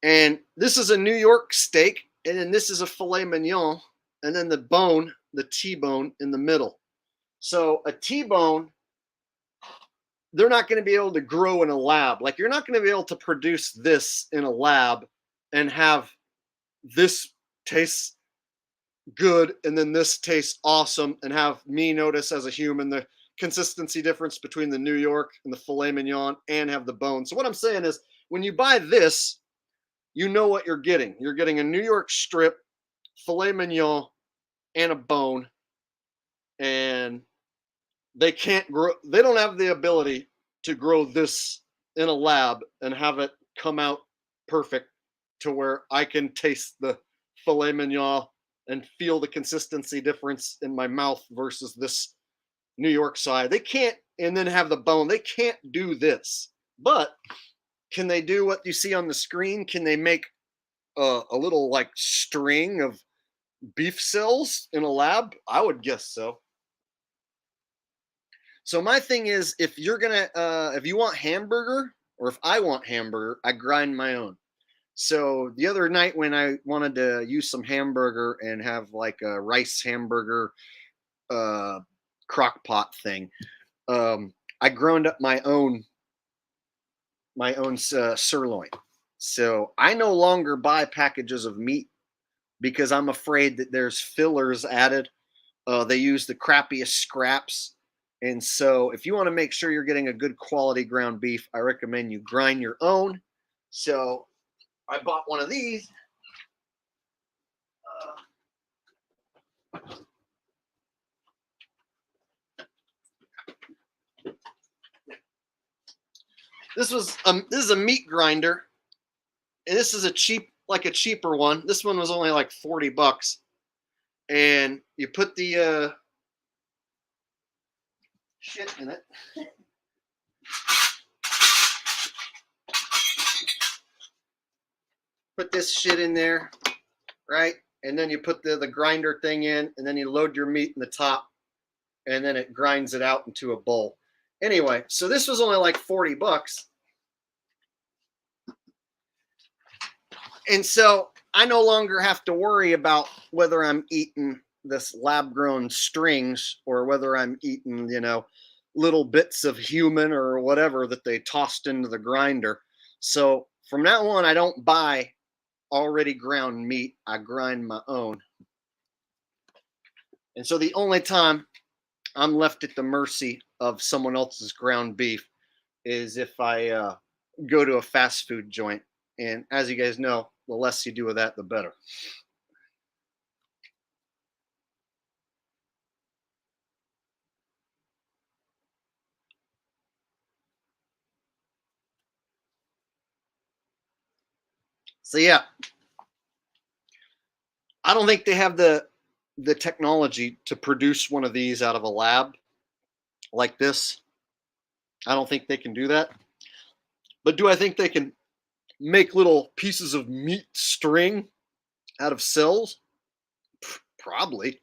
and this is a New York steak, and then this is a filet mignon, and then the bone, the T-bone in the middle. So a T-bone, they're not going to be able to grow in a lab. Like, you're not going to be able to produce this in a lab and have this taste good and then this tastes awesome and have me notice as a human the consistency difference between the New York and the filet mignon and have the bone. So what I'm saying is, when you buy this, you know what you're getting. You're getting a New York strip, filet mignon, and a bone, and they can't grow. They don't have the ability to grow this in a lab and have it come out perfect to where I can taste the filet mignon and feel the consistency difference in my mouth versus this New York side. They can't, and then have the bone. They can't do this. But can they do what you see on the screen? Can they make a little like string of beef cells in a lab? I would guess so. So my thing is, if you're gonna, if you want hamburger, or if I want hamburger, I grind my own. So the other night when I wanted to use some hamburger and have like a rice hamburger crock pot thing, I ground up my own sirloin. So I no longer buy packages of meat because I'm afraid that there's fillers added. They use the crappiest scraps. And so if you want to make sure you're getting a good quality ground beef, I recommend you grind your own. So I bought one of these. This is a meat grinder, and this is a cheaper one. This one was only like $40, and you put the shit in it. Put this shit in there, right? And then you put the grinder thing in, and then you load your meat in the top, and then it grinds it out into a bowl. Anyway, so this was only like $40. And so I no longer have to worry about whether I'm eating this lab-grown strings or whether I'm eating, little bits of human or whatever that they tossed into the grinder. So from now on, I don't buy already ground meat. I grind my own. And so the only time I'm left at the mercy of someone else's ground beef is if I go to a fast food joint. And as you guys know, the less you do with that, the better. So yeah, I don't think they have the technology to produce one of these out of a lab like this. I don't think they can do that. But do I think they can make little pieces of meat string out of cells? Probably.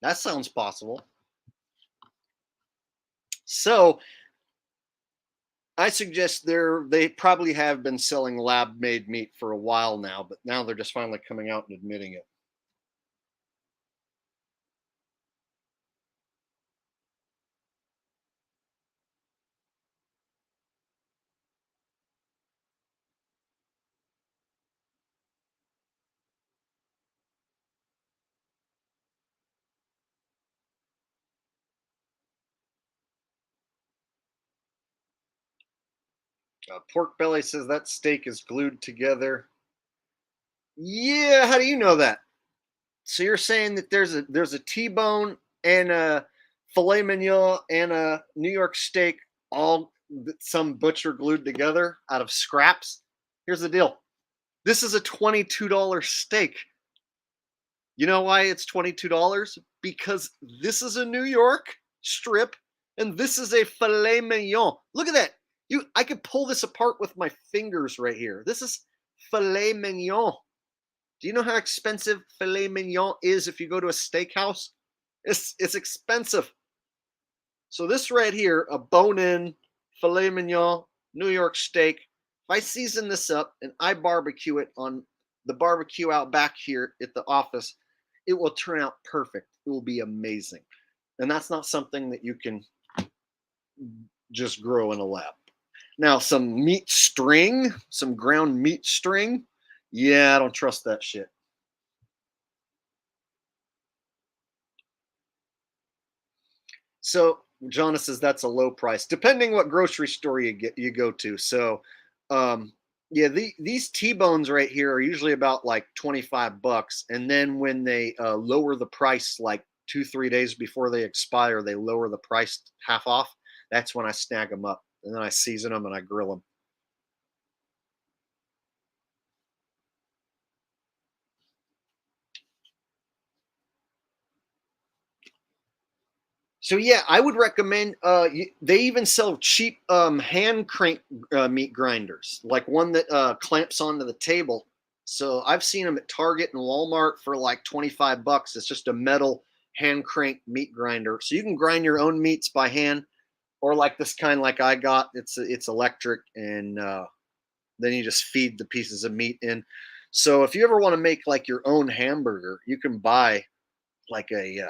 That sounds possible. So I suggest they probably have been selling lab-made meat for a while now, but now they're just finally coming out and admitting it. Pork Belly says that steak is glued together. Yeah, how do you know that? So you're saying that there's a T-bone and a filet mignon and a New York steak, all some butcher glued together out of scraps? Here's the deal. This is a $22 steak. You know why it's $22? Because this is a New York strip and this is a filet mignon. Look at that. I could pull this apart with my fingers right here. This is filet mignon. Do you know how expensive filet mignon is if you go to a steakhouse? It's expensive. So this right here, a bone-in filet mignon New York steak. If I season this up and I barbecue it on the barbecue out back here at the office, it will turn out perfect. It will be amazing. And that's not something that you can just grow in a lab. Now, some meat string, some ground meat string. Yeah, I don't trust that shit. So Jonas says that's a low price, depending what grocery store you go to. So, yeah, these T-bones right here are usually about like $25, and then when they lower the price, like 2-3 days before they expire, they lower the price half off. That's when I snag them up, and then I season them and I grill them. So yeah, I would recommend. They even sell cheap hand crank meat grinders, like one that clamps onto the table. So I've seen them at Target and Walmart for like $25. It's just a metal hand crank meat grinder, so you can grind your own meats by hand, or like this kind like I got. It's electric, and then you just feed the pieces of meat in. So if you ever want to make like your own hamburger, you can buy like a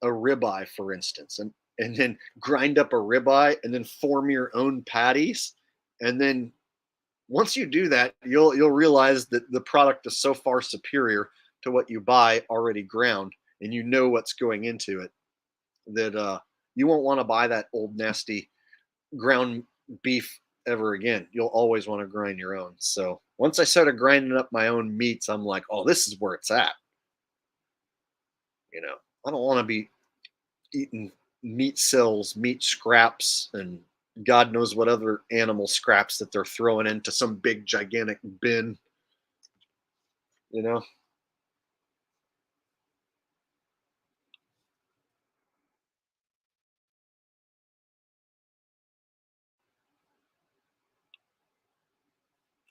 ribeye, for instance, and then grind up a ribeye and then form your own patties. And then once you do that, you'll realize that the product is so far superior to what you buy already ground, and you know what's going into it, that you won't want to buy that old nasty ground beef ever again. You'll always want to grind your own. So once I started grinding up my own meats, I'm like, oh, this is where it's at. You know, I don't want to be eating meat cells, meat scraps, and God knows what other animal scraps that they're throwing into some big gigantic bin. You know?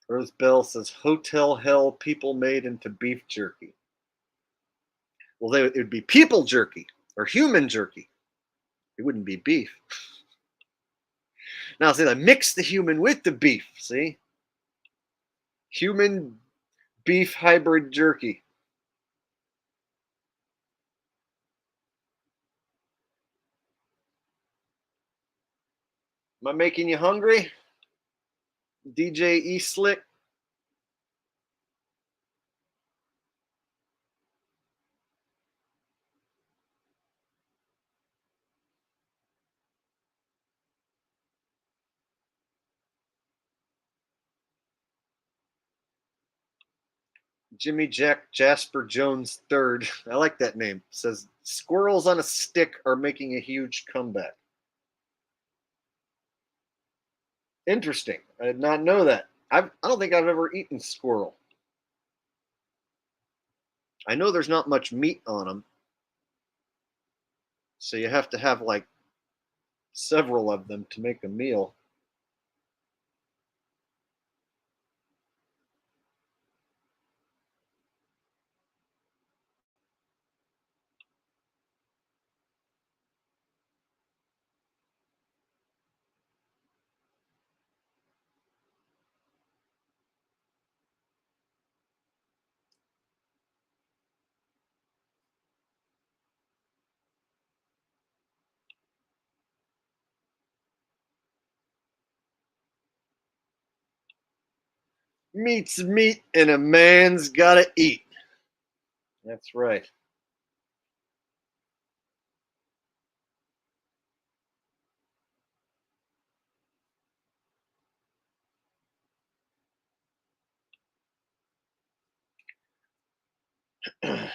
Earth Bell says hotel hell people made into beef jerky. Well, it would be people jerky or human jerky. It wouldn't be beef. Now, see, I mix the human with the beef. See? Human beef hybrid jerky. Am I making you hungry? DJ E Slick? Jimmy Jack Jasper Jones III. I like that name. Says squirrels on a stick are making a huge comeback. Interesting. I did not know that. I don't think I've ever eaten squirrel. I know there's not much meat on them, so you have to have like several of them to make a meal. Meat's meat and a man's gotta eat. That's right. All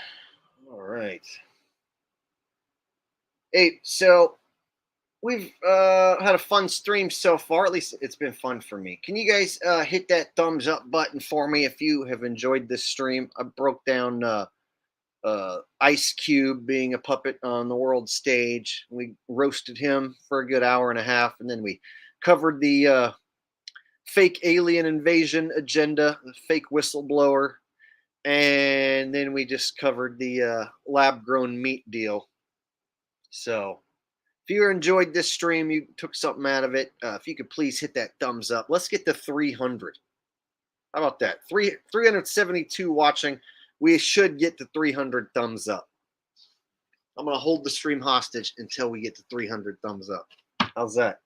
right. Hey, so we've had a fun stream so far. At least it's been fun for me. Can you guys hit that thumbs up button for me if you have enjoyed this stream? I broke down Ice Cube being a puppet on the world stage. We roasted him for a good hour and a half, and then we covered the fake alien invasion agenda, the fake whistleblower, and then we just covered the lab-grown meat deal. So if you enjoyed this stream, you took something out of it, if you could please hit that thumbs up. Let's get to 300. How about that? 372 watching. We should get to 300 thumbs up. I'm going to hold the stream hostage until we get to 300 thumbs up. How's that?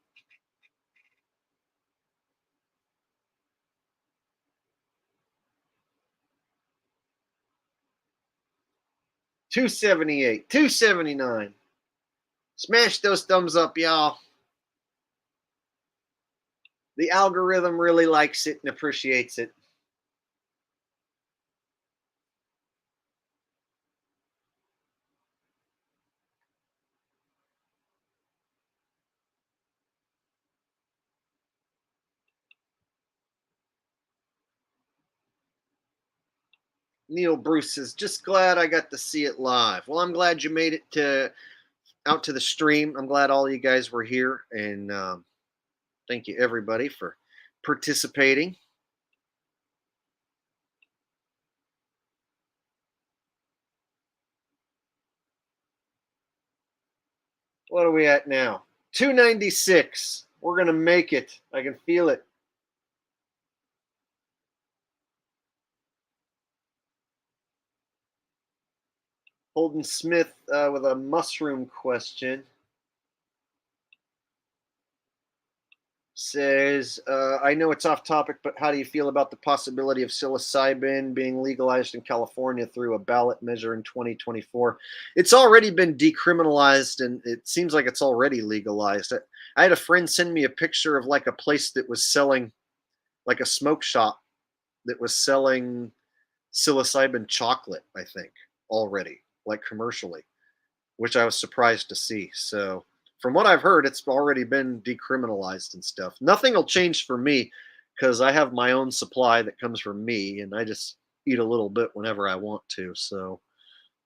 $278, $279. Smash those thumbs up, y'all. The algorithm really likes it and appreciates it. Neil Bruce says, just glad I got to see it live. Well, I'm glad you made it out to the stream. I'm glad all you guys were here, and thank you everybody for participating. What are we at now? 296. We're going to make it. I can feel it. Holden Smith with a mushroom question. Says, I know it's off topic, but how do you feel about the possibility of psilocybin being legalized in California through a ballot measure in 2024? It's already been decriminalized, and it seems like it's already legalized. I had a friend send me a picture of like a place that was selling, like a smoke shop that was selling psilocybin chocolate, I think, already, like commercially, which I was surprised to see. So from what I've heard, it's already been decriminalized and stuff. Nothing will change for me because I have my own supply that comes from me, and I just eat a little bit whenever I want to. So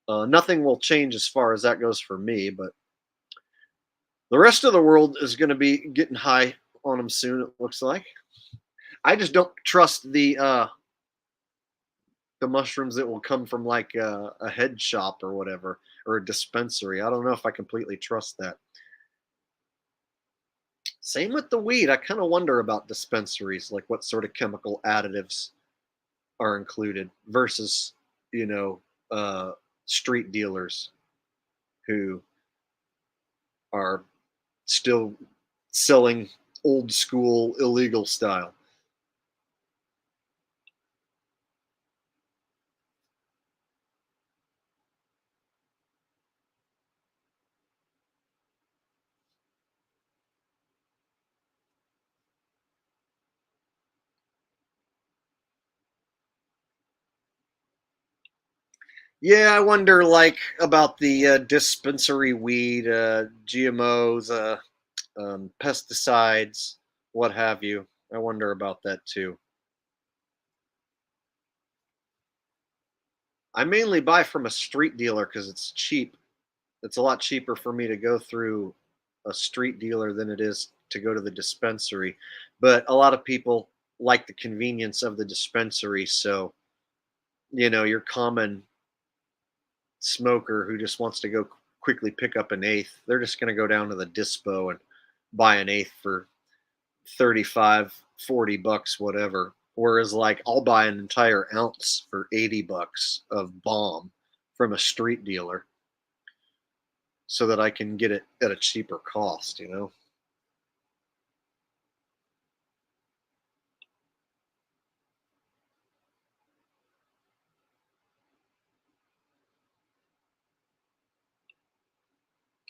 nothing will change as far as that goes for me, but the rest of the world is going to be getting high on them soon, it looks like. I just don't trust the mushrooms that will come from like a head shop or whatever, or a dispensary. I don't know if I completely trust that. Same with the weed. I kind of wonder about dispensaries, like what sort of chemical additives are included versus, street dealers who are still selling old school illegal style. Yeah, I wonder like about the dispensary weed, GMOs, pesticides, what have you. I wonder about that too. I mainly buy from a street dealer because it's cheap. It's a lot cheaper for me to go through a street dealer than it is to go to the dispensary. But a lot of people like the convenience of the dispensary. So, your common smoker who just wants to go quickly pick up an eighth, they're just going to go down to the dispo and buy an eighth for 35, 40 bucks, whatever. Whereas like I'll buy an entire ounce for 80 bucks of bomb from a street dealer so that I can get it at a cheaper cost,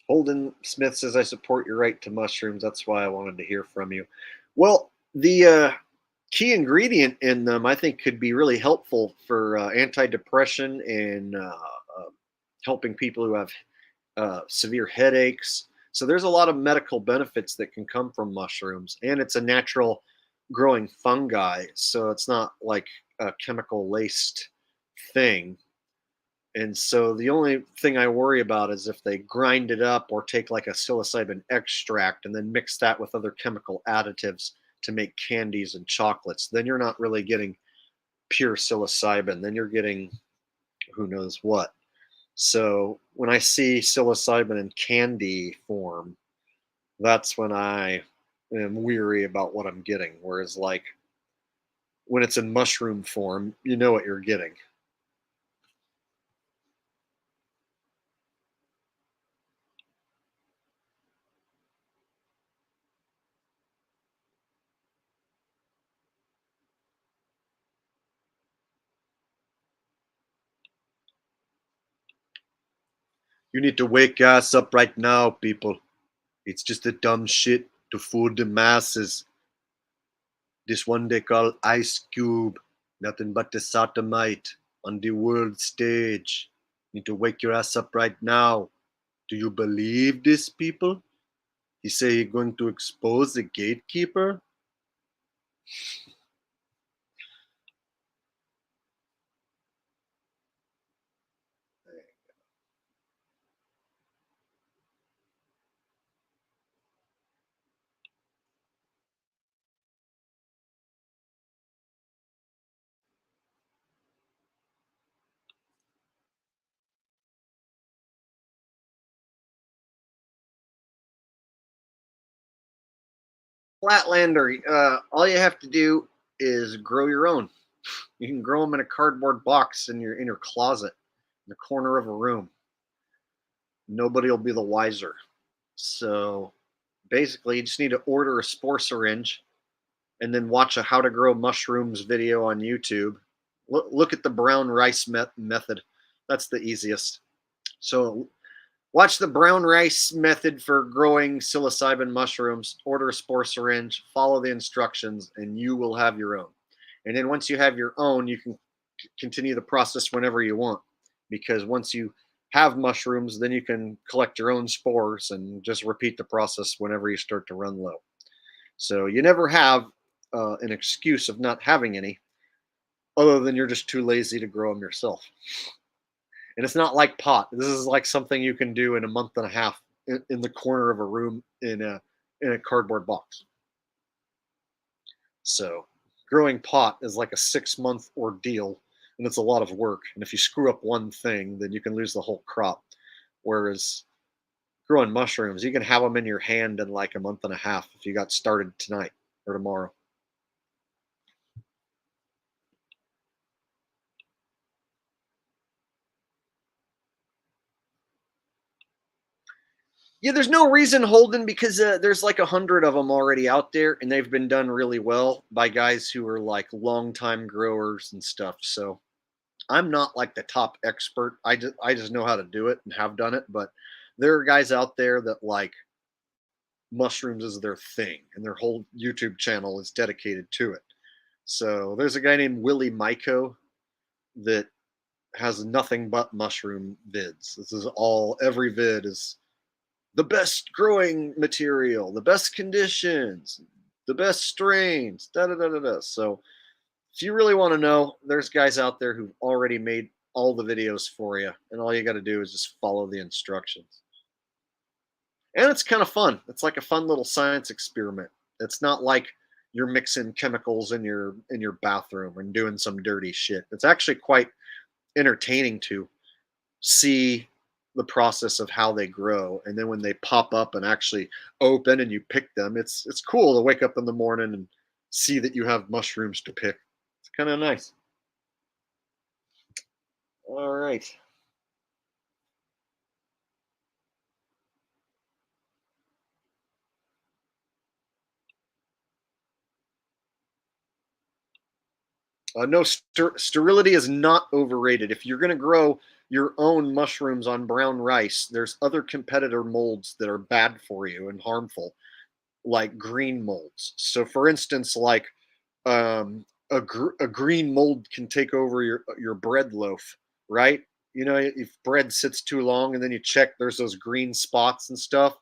Holden Smith says, I support your right to mushrooms. That's why I wanted to hear from you. Well, the key ingredient in them, I think, could be really helpful for antidepressant and helping people who have severe headaches. So there's a lot of medical benefits that can come from mushrooms, and it's a natural growing fungi. So it's not like a chemical laced thing. And so the only thing I worry about is if they grind it up or take like a psilocybin extract and then mix that with other chemical additives to make candies and chocolates. Then you're not really getting pure psilocybin. Then you're getting who knows what. So when I see psilocybin in candy form, that's when I am weary about what I'm getting. Whereas like when it's in mushroom form, you know what you're getting. You need to wake ass up right now, people. It's just a dumb shit to fool the masses. This one they call Ice Cube, nothing but the sodomite on the world stage. You need to wake your ass up right now. Do you believe this, people? He say he's going to expose the gatekeeper? Flatlander, all you have to do is grow your own. You can grow them in a cardboard box in your closet, in the corner of a room. Nobody will be the wiser. So basically, you just need to order a spore syringe and then watch a how to grow mushrooms video on YouTube. Look at the brown rice method. That's the easiest. So watch the brown rice method for growing psilocybin mushrooms, order a spore syringe, follow the instructions, and you will have your own. And then once you have your own, you can continue the process whenever you want. Because once you have mushrooms, then you can collect your own spores and just repeat the process whenever you start to run low. So you never have an excuse of not having any, other than you're just too lazy to grow them yourself. And it's not like pot. This is like something you can do in a month and a half in the corner of a room in a cardboard box. So growing pot is like a 6-month ordeal, and it's a lot of work. And if you screw up one thing, then you can lose the whole crop. Whereas growing mushrooms, you can have them in your hand in like a month and a half if you got started tonight or tomorrow. Yeah, there's no reason holding because there's like 100 of them already out there, and they've been done really well by guys who are like longtime growers and stuff. So I'm not like the top expert. I just know how to do it and have done it. But there are guys out there that like mushrooms is their thing, and their whole YouTube channel is dedicated to it. So there's a guy named Willie Myco that has nothing but mushroom vids. This is all, every vid is the best growing material, the best conditions, the best strains, da da da da da. So if you really want to know, there's guys out there who've already made all the videos for you, and all you got to do is just follow the instructions. And it's kind of fun. It's like a fun little science experiment. It's not like you're mixing chemicals in your bathroom and doing some dirty shit. It's actually quite entertaining to see the process of how they grow, and then when they pop up and actually open and you pick them, it's cool to wake up in the morning and see that you have mushrooms to pick. It's kind of nice. All right. No, sterility is not overrated. If you're going to grow your own mushrooms on brown rice, there's other competitor molds that are bad for you and harmful, like green molds. So, for instance, like a green mold can take over your bread loaf, right? You know, if bread sits too long and then you check, there's those green spots and stuff.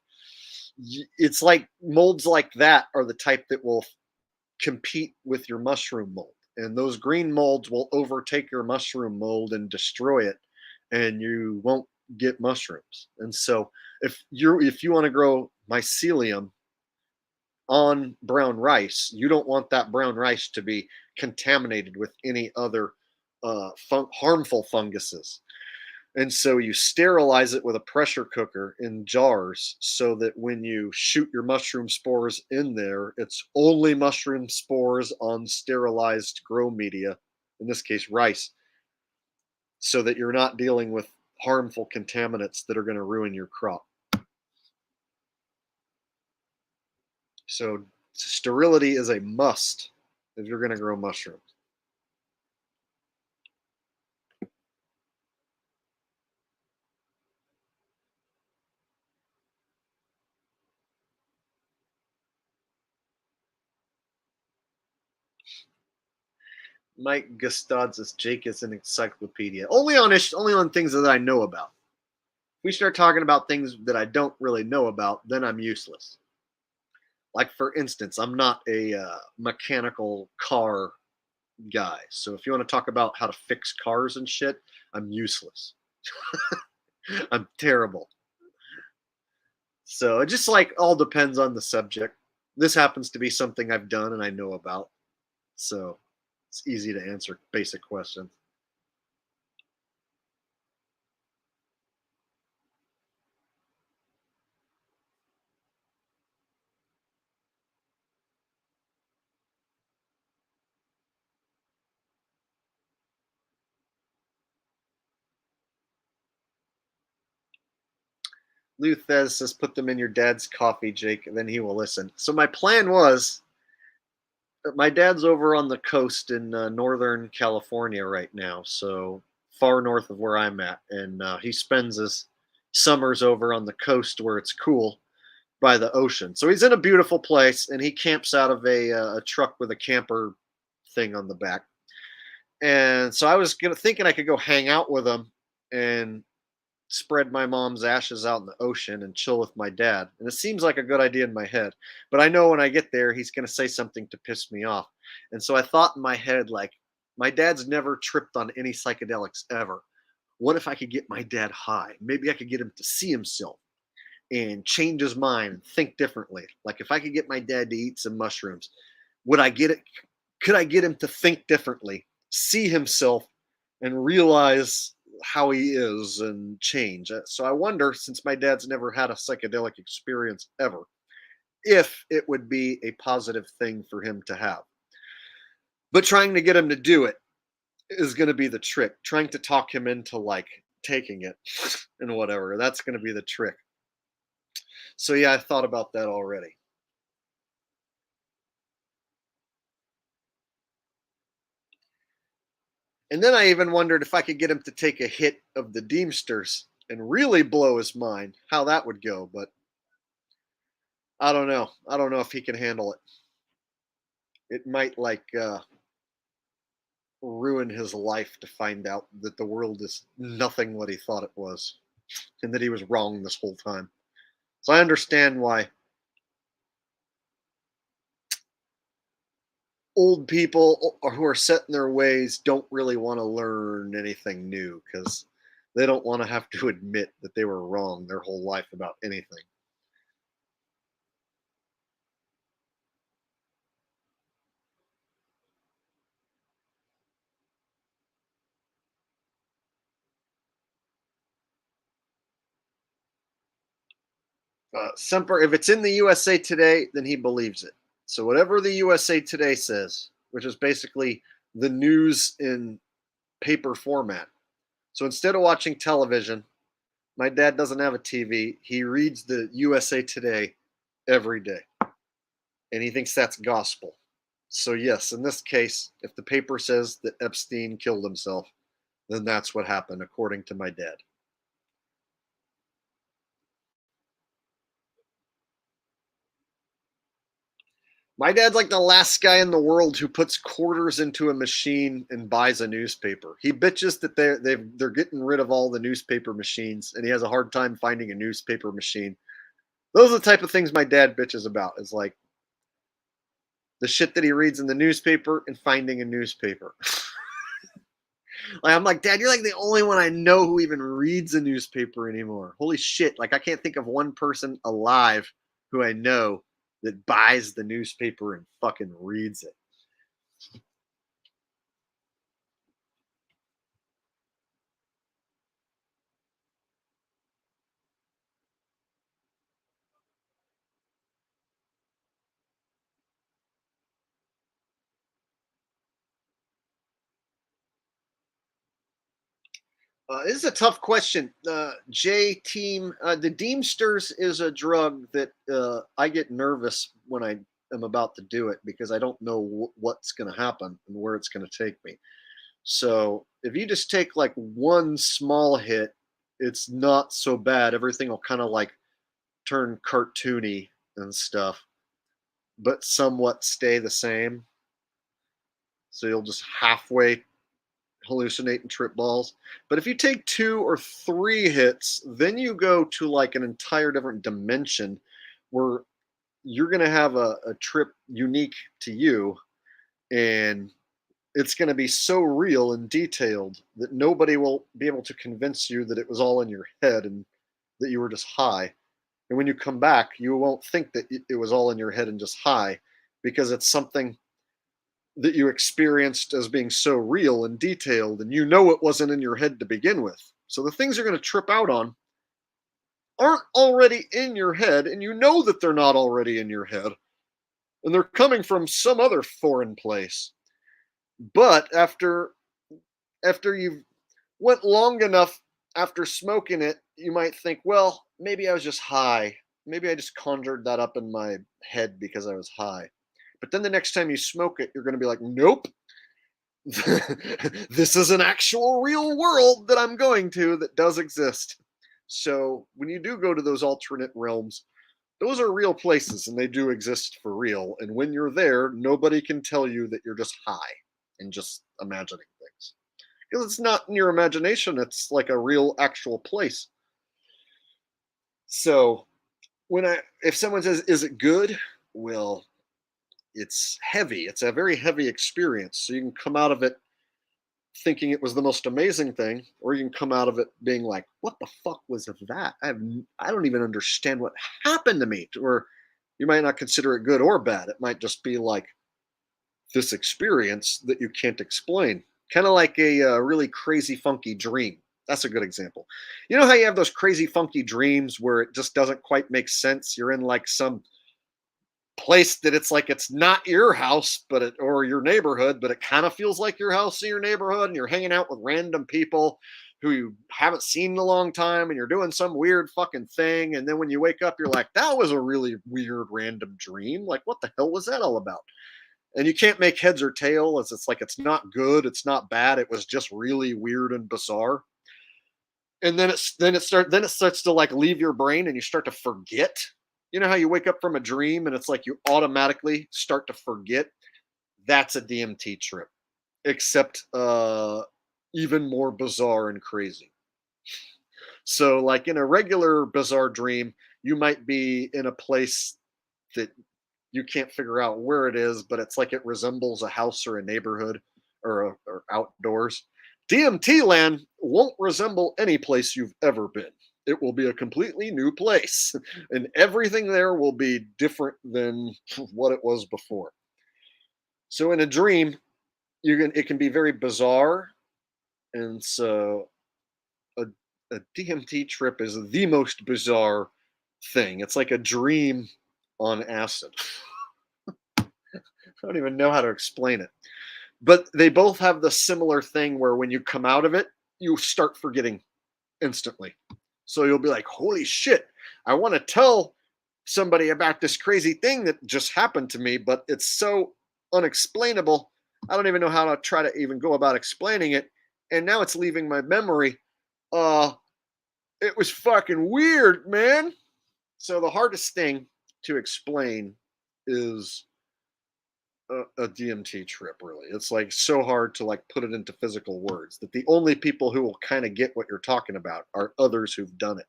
It's like molds like that are the type that will compete with your mushroom mold. And those green molds will overtake your mushroom mold and destroy it. and you won't get mushrooms. And so if you want to grow mycelium on brown rice, you don't want that brown rice to be contaminated with any other harmful funguses. And so you sterilize it with a pressure cooker in jars so that when you shoot your mushroom spores in there, it's only mushroom spores on sterilized grow media, in this case, rice, so that you're not dealing with harmful contaminants that are going to ruin your crop. So sterility is a must if you're going to grow mushrooms. Mike Gustad says Jake is an encyclopedia. Only on things that I know about. If we start talking about things that I don't really know about, then I'm useless. Like, for instance, I'm not a mechanical car guy. So if you want to talk about how to fix cars and shit, I'm useless. I'm terrible. So it just like all depends on the subject. This happens to be something I've done and I know about. So it's easy to answer basic questions. Luthez says, put them in your dad's coffee, Jake, and then he will listen. So my plan was, my dad's over on the coast in Northern California right now, so far north of where I'm at. And he spends his summers over on the coast where it's cool by the ocean. So he's in a beautiful place, and he camps out of a truck with a camper thing on the back. And so I was thinking I could go hang out with him and spread my mom's ashes out in the ocean and chill with my dad. And it seems like a good idea in my head, but I know when I get there, he's going to say something to piss me off. And so I thought in my head, like, my dad's never tripped on any psychedelics ever. What if I could get my dad high? Maybe I could get him to see himself and change his mind and think differently. Like, if I could get my dad to eat some mushrooms, would I get it? Could I get him to think differently, see himself, and realize how he is and change? So I wonder, since my dad's never had a psychedelic experience ever, if it would be a positive thing for him to have. But trying to get him to do it is going to be the trick. Trying to talk him into like taking it and whatever. That's going to be the trick. So yeah, I thought about that already. And then I even wondered if I could get him to take a hit of the Deemsters and really blow his mind, how that would go. But I don't know. I don't know if he can handle it. It might like ruin his life to find out that the world is nothing what he thought it was and that he was wrong this whole time. So I understand why old people who are set in their ways don't really want to learn anything new, because they don't want to have to admit that they were wrong their whole life about anything. Semper, if it's in the USA Today, then he believes it. So whatever the USA Today says, which is basically the news in paper format. So instead of watching television, my dad doesn't have a TV. He reads the USA Today every day, and he thinks that's gospel. So yes, in this case, if the paper says that Epstein killed himself, then that's what happened, according to my dad. My dad's like the last guy in the world who puts quarters into a machine and buys a newspaper. He bitches that they're getting rid of all the newspaper machines, and he has a hard time finding a newspaper machine. Those are the type of things my dad bitches about, is like the shit that he reads in the newspaper and finding a newspaper. Like, I'm like, Dad, you're like the only one I know who even reads a newspaper anymore. Holy shit. Like, I can't think of one person alive who I know that buys the newspaper and fucking reads it. This is a tough question. J Team, the Deemsters is a drug that I get nervous when I am about to do it because I don't know what's going to happen and where it's going to take me. So if you just take like one small hit, it's not so bad. Everything will kind of like turn cartoony and stuff, but somewhat stay the same. So you'll just halfway hallucinate and trip balls. But if you take 2 or 3 hits, then you go to like an entire different dimension where you're going to have a trip unique to you, and it's going to be so real and detailed that nobody will be able to convince you that it was all in your head and that you were just high. And when you come back, you won't think that it was all in your head and just high, because it's something that you experienced as being so real and detailed, and you know it wasn't in your head to begin with. So the things you're going to trip out on aren't already in your head, and you know that they're not already in your head, and they're coming from some other foreign place. But after you've went long enough after smoking it, you might think, well, maybe I was just high. Maybe I just conjured that up in my head because I was high. But then the next time you smoke it, you're going to be like, nope, this is an actual real world that I'm going to that does exist. So when you do go to those alternate realms, those are real places and they do exist for real. And when you're there, nobody can tell you that you're just high and just imagining things. Because it's not in your imagination, it's like a real actual place. So if someone says, is it good? Well, it's heavy. It's a very heavy experience. So you can come out of it thinking it was the most amazing thing, or you can come out of it being like, what the fuck was that? I don't even understand what happened to me. Or you might not consider it good or bad. It might just be like this experience that you can't explain. Kind of like a really crazy, funky dream. That's a good example. You know how you have those crazy, funky dreams where it just doesn't quite make sense? You're in like some place that it's like it's not your house or your neighborhood, but it kind of feels like your house or your neighborhood, and you're hanging out with random people who you haven't seen in a long time, and you're doing some weird fucking thing, and then when you wake up you're like, that was a really weird random dream. Like, what the hell was that all about? And you can't make heads or tail, as it's like it's not good, it's not bad, it was just really weird and bizarre. And then it starts to like leave your brain and you start to forget. You know how you wake up from a dream and it's like you automatically start to forget? That's a DMT trip, except even more bizarre and crazy. So like in a regular bizarre dream, you might be in a place that you can't figure out where it is, but it's like it resembles a house or a neighborhood or outdoors. DMT land won't resemble any place you've ever been. It will be a completely new place, and everything there will be different than what it was before. So in a dream, it can be very bizarre, and so a DMT trip is the most bizarre thing. It's like a dream on acid. I don't even know how to explain it. But they both have the similar thing where when you come out of it, you start forgetting instantly. So you'll be like, holy shit, I want to tell somebody about this crazy thing that just happened to me, but it's so unexplainable. I don't even know how to try to even go about explaining it. And now it's leaving my memory. It was fucking weird, man. So the hardest thing to explain is a DMT trip, really. It's like so hard to like put it into physical words that the only people who will kind of get what you're talking about are others who've done it.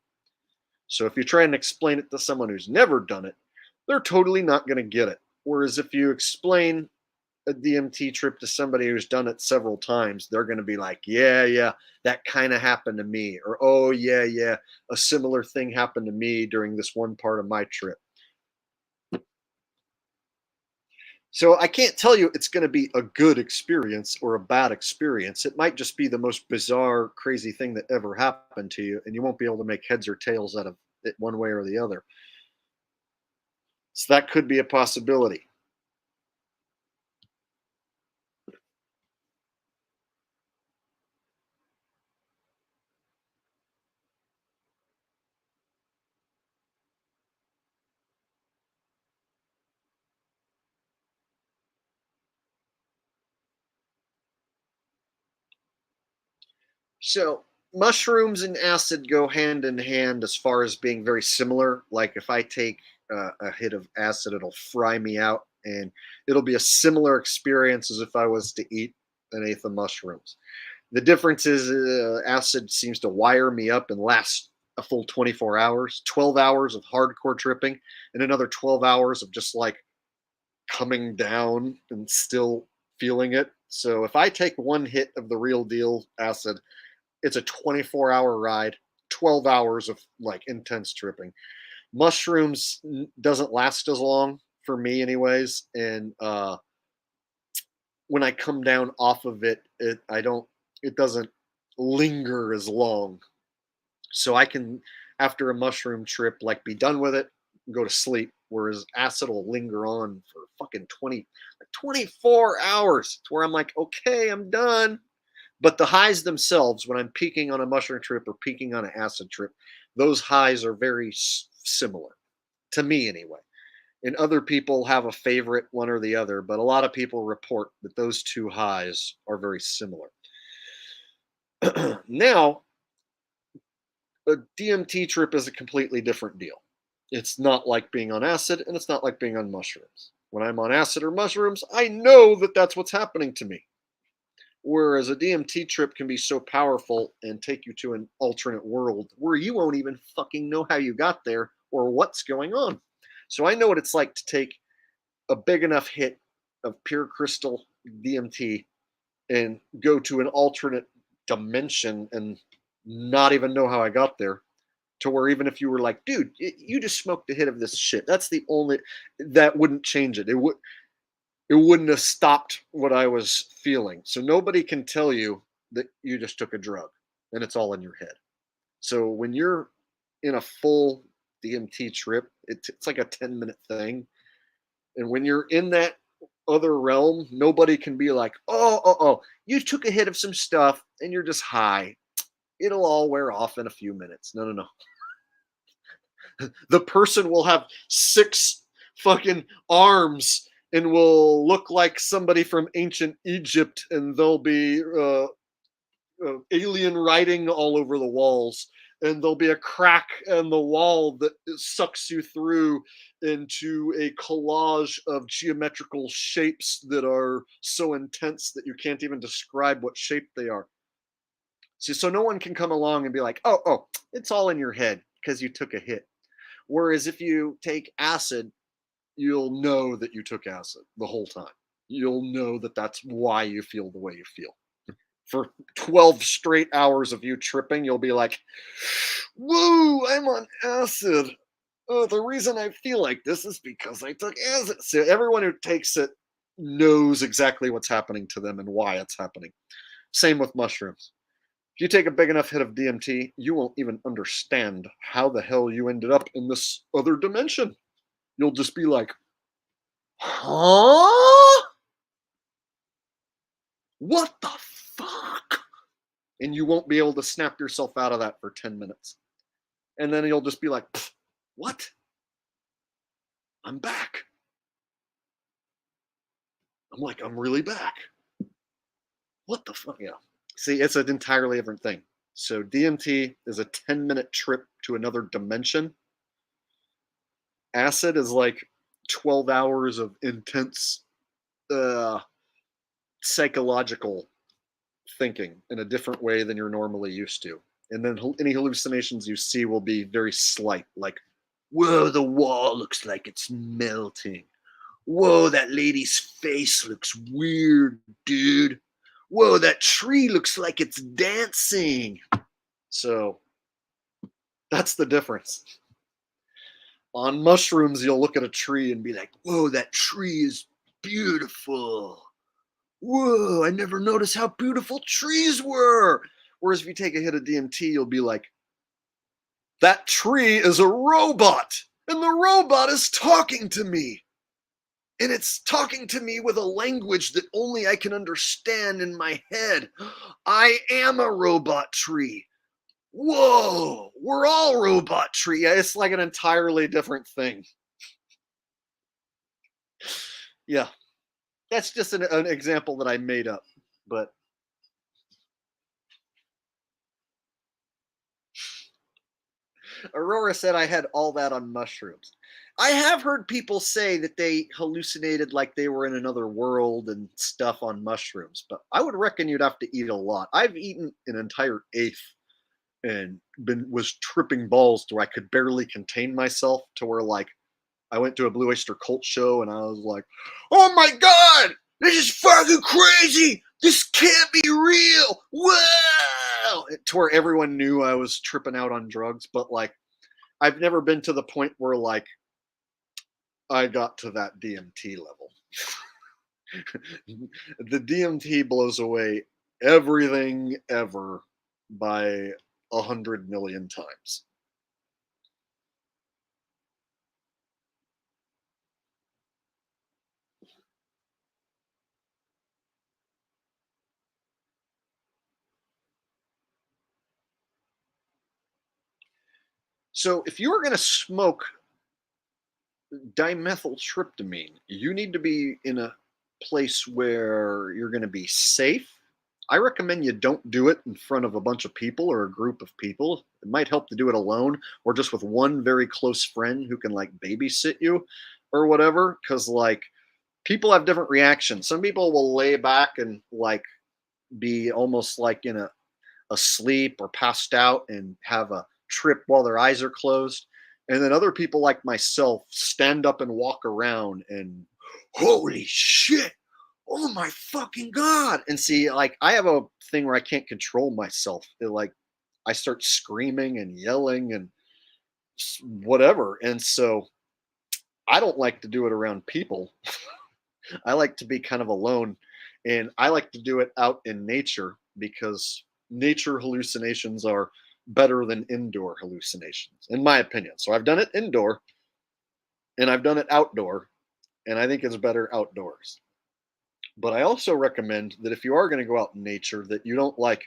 So if you try and explain it to someone who's never done it, they're totally not going to get it. Whereas if you explain a DMT trip to somebody who's done it several times, they're going to be like, yeah, that kind of happened to me. Or, oh, yeah, a similar thing happened to me during this one part of my trip. So I can't tell you it's going to be a good experience or a bad experience. It might just be the most bizarre, crazy thing that ever happened to you, and you won't be able to make heads or tails out of it one way or the other. So that could be a possibility. So mushrooms and acid go hand in hand as far as being very similar. Like if I take a hit of acid, it'll fry me out, and it'll be a similar experience as if I was to eat an eighth of mushrooms. The difference is acid seems to wire me up and last a full 24 hours, 12 hours of hardcore tripping, and another 12 hours of just like coming down and still feeling it. So if I take one hit of the real deal acid, it's a 24-hour ride, 12 hours of like intense tripping. Mushrooms doesn't last as long for me anyways, and when I come down off of it, it doesn't linger as long. So I can, after a mushroom trip, like be done with it and go to sleep, whereas acid will linger on for fucking 24 hours to where I'm like, okay, I'm done. But the highs themselves, when I'm peaking on a mushroom trip or peaking on an acid trip, those highs are very similar to me anyway. And other people have a favorite, one or the other, but a lot of people report that those two highs are very similar. Now, a DMT trip is a completely different deal. It's not like being on acid, and it's not like being on mushrooms. When I'm on acid or mushrooms, I know that that's what's happening to me. Whereas a DMT trip can be so powerful and take you to an alternate world where you won't even fucking know how you got there or what's going on. So I know what it's like to take a big enough hit of pure crystal DMT and go to an alternate dimension and not even know how I got there. To where even if you were like, dude, you just smoked a hit of this shit, that's the only, that wouldn't change it. It wouldn't have stopped what I was feeling. So nobody can tell you that you just took a drug and it's all in your head. So when you're in a full DMT trip, it's like a 10-minute thing. And when you're in that other realm, nobody can be like, oh, you took a hit of some stuff and you're just high. It'll all wear off in a few minutes. No. The person will have 6 fucking arms and will look like somebody from ancient Egypt, and there'll be alien writing all over the walls, and there'll be a crack in the wall that sucks you through into a collage of geometrical shapes that are so intense that you can't even describe what shape they are. See, so no one can come along and be like, oh, it's all in your head because you took a hit. Whereas if you take acid, you'll know that you took acid the whole time. You'll know that that's why you feel the way you feel. For 12 straight hours of you tripping, you'll be like, woo, I'm on acid. Oh, the reason I feel like this is because I took acid. So everyone who takes it knows exactly what's happening to them and why it's happening. Same with mushrooms. If you take a big enough hit of DMT, you won't even understand how the hell you ended up in this other dimension. You'll just be like, huh? What the fuck? And you won't be able to snap yourself out of that for 10 minutes. And then you'll just be like, what? I'm back. I'm like, I'm really back. What the fuck? Yeah. See, it's an entirely different thing. So DMT is a 10-minute trip to another dimension. Acid is like 12 hours of intense psychological thinking in a different way than you're normally used to. And then any hallucinations you see will be very slight, like, whoa, the wall looks like it's melting. Whoa, that lady's face looks weird, dude. Whoa, that tree looks like it's dancing. So that's the difference. On mushrooms, you'll look at a tree and be like, whoa, that tree is beautiful. Whoa, I never noticed how beautiful trees were. Whereas if you take a hit of DMT, you'll be like, that tree is a robot, and the robot is talking to me. And it's talking to me with a language that only I can understand in my head. I am a robot tree. Whoa, we're all robot tree. It's like an entirely different thing. Yeah, that's just an example that I made up. But Aurora said I had all that on mushrooms. I have heard people say that they hallucinated like they were in another world and stuff on mushrooms, but I would reckon you'd have to eat a lot. I've eaten an entire eighth and was tripping balls to where I could barely contain myself, to where like I went to a Blue Oyster Cult show and I was like, "Oh my god, this is fucking crazy! This can't be real! Wow!" To where everyone knew I was tripping out on drugs, but like I've never been to the point where like I got to that DMT level. The DMT blows away everything ever by 100 million times. So if you were going to smoke dimethyltryptamine, you need to be in a place where you're going to be safe. I recommend you don't do it in front of a bunch of people or a group of people. It might help to do it alone or just with one very close friend who can like babysit you or whatever. Because like people have different reactions. Some people will lay back and like be almost like in a asleep or passed out and have a trip while their eyes are closed. And then other people like myself stand up and walk around and holy shit, oh my fucking god. And see, like I have a thing where I can't control myself. Like I start screaming and yelling and whatever. And so I don't like to do it around people. I like to be kind of alone, and I like to do it out in nature because nature hallucinations are better than indoor hallucinations, in my opinion. So I've done it indoor and I've done it outdoor, and I think it's better outdoors. But I also recommend that if you are going to go out in nature, that you don't like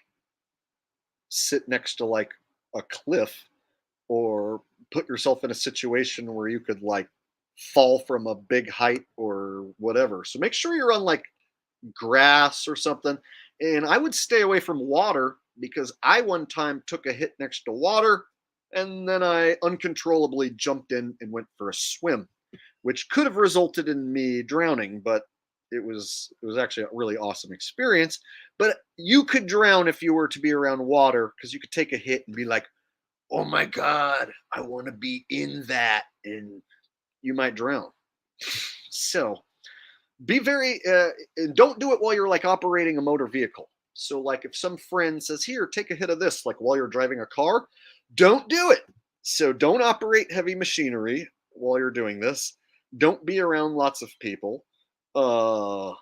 sit next to like a cliff or put yourself in a situation where you could like fall from a big height or whatever. So make sure you're on like grass or something. And I would stay away from water because I one time took a hit next to water and then I uncontrollably jumped in and went for a swim, which could have resulted in me drowning, but it was actually a really awesome experience. But you could drown if you were to be around water because you could take a hit and be like, "Oh my god, I want to be in that," and you might drown. So be very and don't do it while you're like operating a motor vehicle. So like if some friend says, "Here, take a hit of this," like while you're driving a car, don't do it. So don't operate heavy machinery while you're doing this. Don't be around lots of people. uh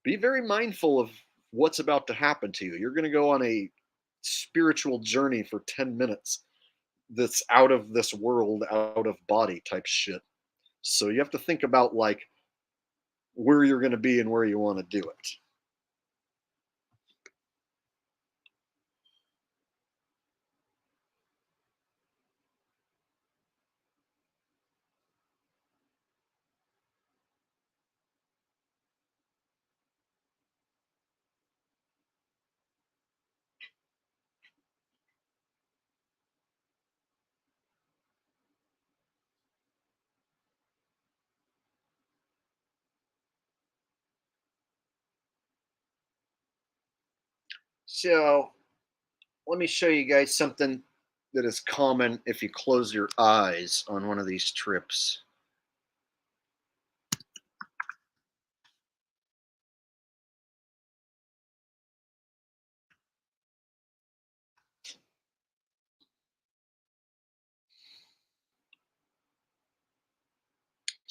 be very mindful of what's about to happen to you. You're going to go on a spiritual journey for 10 minutes that's out of this world, out of body type shit. So you have to think about like where you're going to be and where you want to do it. So let me show you guys something that is common if you close your eyes on one of these trips.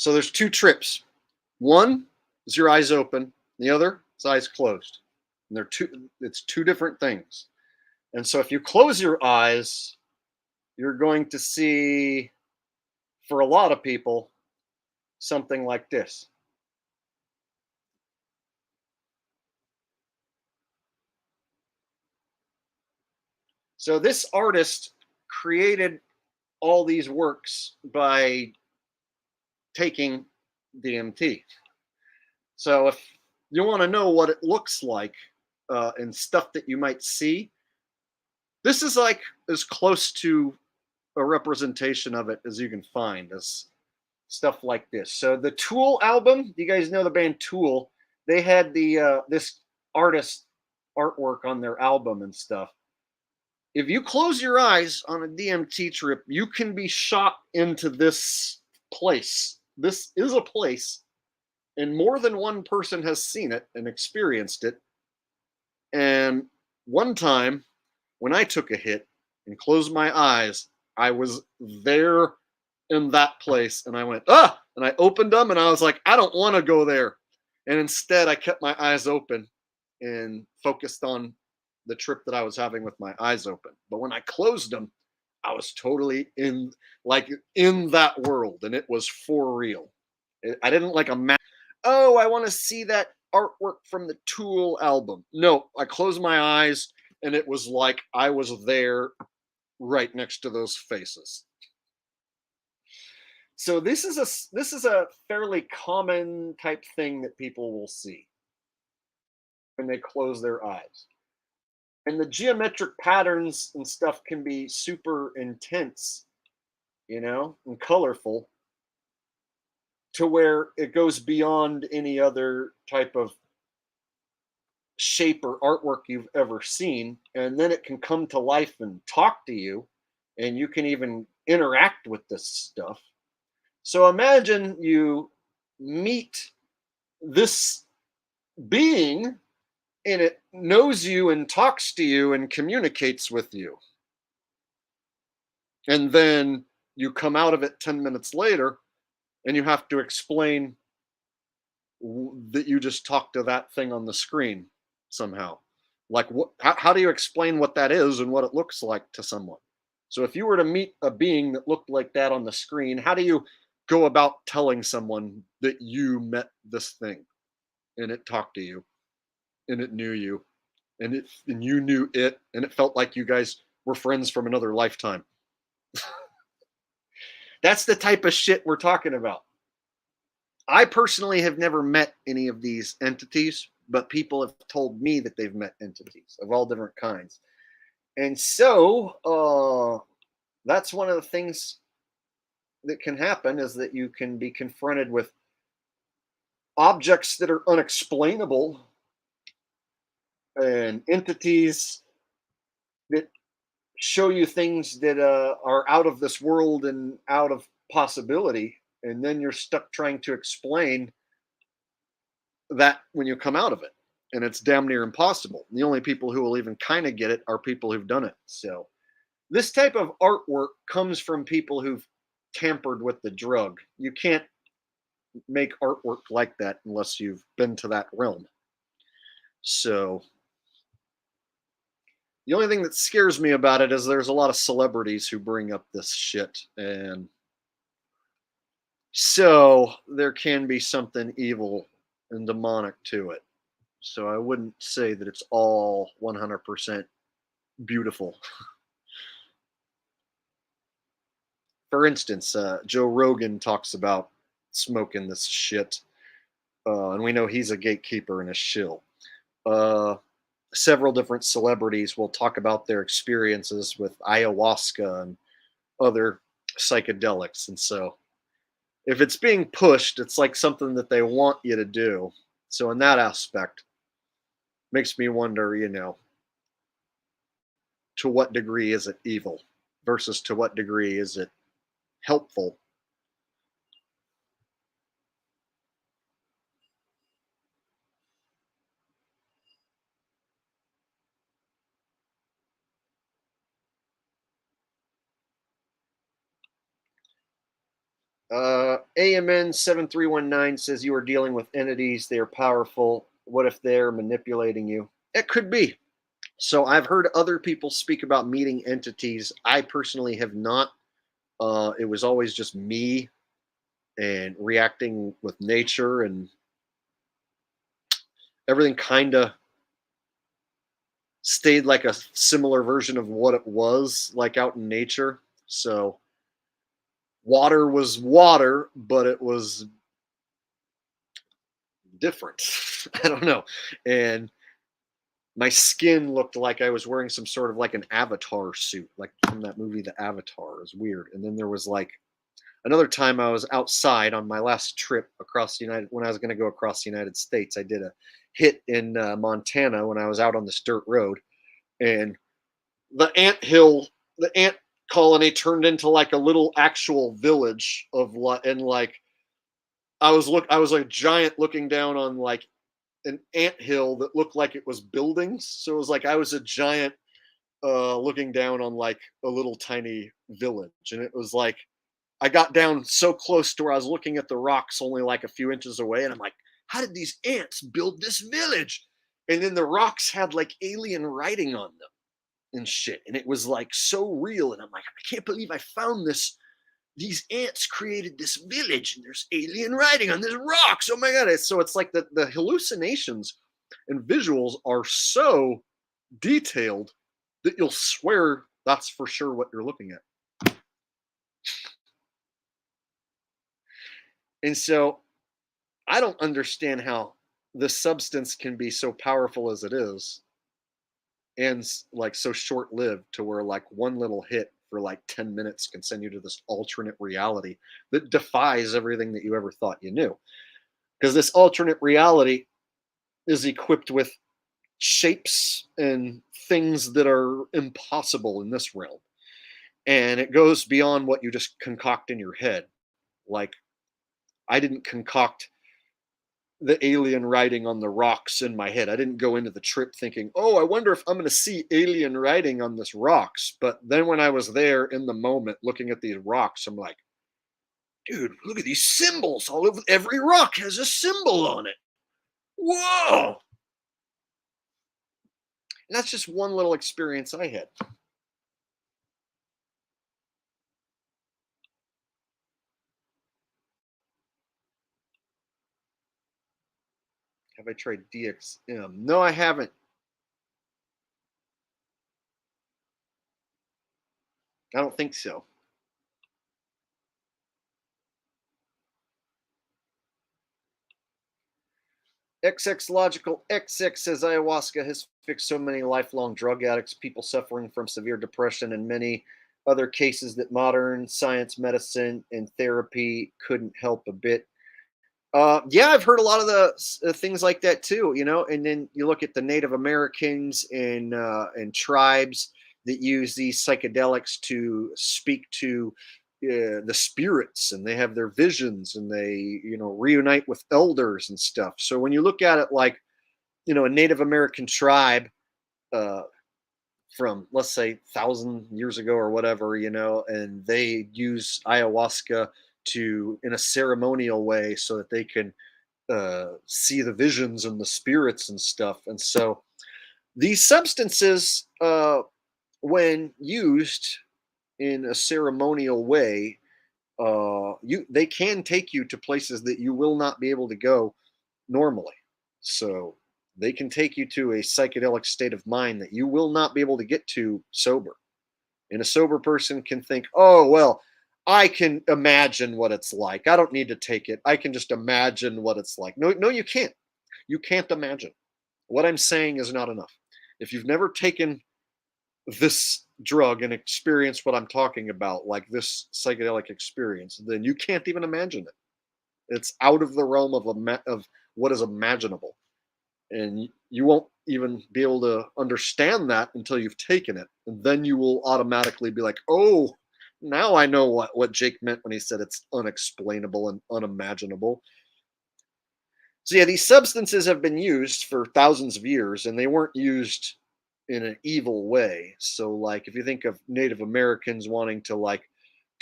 So there's two trips. One is your eyes open, the other is eyes closed. And it's two different things. And so if you close your eyes, you're going to see, for a lot of people, something like this. So this artist created all these works by taking DMT. So if you want to know what it looks like and stuff that you might see, this is like as close to a representation of it as you can find, as stuff like this. So the Tool album, you guys know the band Tool, they had the this artist artwork on their album and stuff. If you close your eyes on a DMT trip, you can be shot into this place. This is a place, and more than one person has seen it and experienced it. And one time, when I took a hit and closed my eyes, I was there in that place, and I went, ah! And I opened them, and I was like, I don't want to go there. And instead, I kept my eyes open and focused on the trip that I was having with my eyes open. But when I closed them, I was totally in that world, and it was for real. I didn't like oh, I want to see that artwork from the Tool album. No, I closed my eyes, and it was like I was there right next to those faces. So this is a fairly common type thing that people will see when they close their eyes. And the geometric patterns and stuff can be super intense, you know, and colorful, to where it goes beyond any other type of shape or artwork you've ever seen. And then it can come to life and talk to you, and you can even interact with this stuff. So imagine you meet this being, and it knows you and talks to you and communicates with you. And then you come out of it 10 minutes later, and you have to explain that you just talked to that thing on the screen somehow. Like, how do you explain what that is and what it looks like to someone? So if you were to meet a being that looked like that on the screen, how do you go about telling someone that you met this thing and it talked to you and it knew you and you knew it, and it felt like you guys were friends from another lifetime? That's the type of shit we're talking about. I personally have never met any of these entities, but people have told me that they've met entities of all different kinds. And so that's one of the things that can happen, is that you can be confronted with objects that are unexplainable and entities that show you things that are out of this world and out of possibility. And then you're stuck trying to explain that when you come out of it. And it's damn near impossible. The only people who will even kind of get it are people who've done it. So this type of artwork comes from people who've tampered with the drug. You can't make artwork like that unless you've been to that realm. So the only thing that scares me about it is there's a lot of celebrities who bring up this shit, and so there can be something evil and demonic to it. So I wouldn't say that it's all 100% beautiful. For instance, Joe Rogan talks about smoking this shit, and we know he's a gatekeeper and a shill. Several different celebrities will talk about their experiences with ayahuasca and other psychedelics. And so if it's being pushed, it's like something that they want you to do. So in that aspect, makes me wonder, you know, to what degree is it evil versus to what degree is it helpful? AMN 7319 says you are dealing with entities. They are powerful. What if they're manipulating you? It could be. So I've heard other people speak about meeting entities. I personally have not. It was always just me and reacting with nature, and everything kind of stayed like a similar version of what it was like out in nature. So water was water, but it was different. I don't know. And my skin looked like I was wearing some sort of like an Avatar suit, like from that movie, The Avatar. It was weird. And then there was like another time I was outside on my last trip across the United, when I was going to go across the United States. I did a hit in Montana when I was out on this dirt road, and the ant colony turned into like a little actual village of and like I was like giant looking down on like an ant hill that looked like it was buildings. So it was like I was a giant looking down on like a little tiny village, and it was like I got down so close to where I was looking at the rocks only like a few inches away, and I'm like, how did these ants build this village? And then the rocks had like alien writing on them and shit, and it was like so real, and I'm like, I can't believe I found this. These ants created this village, and there's alien writing on this rocks. Oh my god! So it's like the hallucinations and visuals are so detailed that you'll swear that's for sure what you're looking at. And so I don't understand how the substance can be so powerful as it is, and like so short-lived, to where like one little hit for like 10 minutes can send you to this alternate reality that defies everything that you ever thought you knew. Because this alternate reality is equipped with shapes and things that are impossible in this realm. And it goes beyond what you just concoct in your head. Like, I didn't concoct the alien writing on the rocks in my head. I didn't go into the trip thinking, oh, I wonder if I'm going to see alien writing on this rocks. But then when I was there in the moment looking at these rocks, I'm like, dude, look at these symbols. All over, every rock has a symbol on it. Whoa. And that's just one little experience I had. Have I tried DXM? No, I haven't. I don't think so. XX Logical XX says ayahuasca has fixed so many lifelong drug addicts, people suffering from severe depression, and many other cases that modern science, medicine, and therapy couldn't help a bit. Yeah, I've heard a lot of the things like that too, you know. And then you look at the Native Americans and tribes that use these psychedelics to speak to the spirits, and they have their visions, and they, you know, reunite with elders and stuff. So when you look at it like, you know, a Native American tribe uh, from, let's say, 1,000 years ago or whatever, you know, and they use ayahuasca to in a ceremonial way so that they can see the visions and the spirits and stuff. And so these substances, when used in a ceremonial way, they can take you to places that you will not be able to go normally. So they can take you to a psychedelic state of mind that you will not be able to get to sober. And a sober person can think, oh, well, I can imagine what it's like. I don't need to take it. I can just imagine what it's like. No, no, you can't. You can't imagine. What I'm saying is not enough. If you've never taken this drug and experienced what I'm talking about, like this psychedelic experience, then you can't even imagine it. It's out of the realm of what is imaginable. And you won't even be able to understand that until you've taken it. And then you will automatically be like, oh, now I know what Jake meant when he said it's unexplainable and unimaginable. So yeah, these substances have been used for thousands of years, and they weren't used in an evil way. So like if you think of Native Americans wanting to like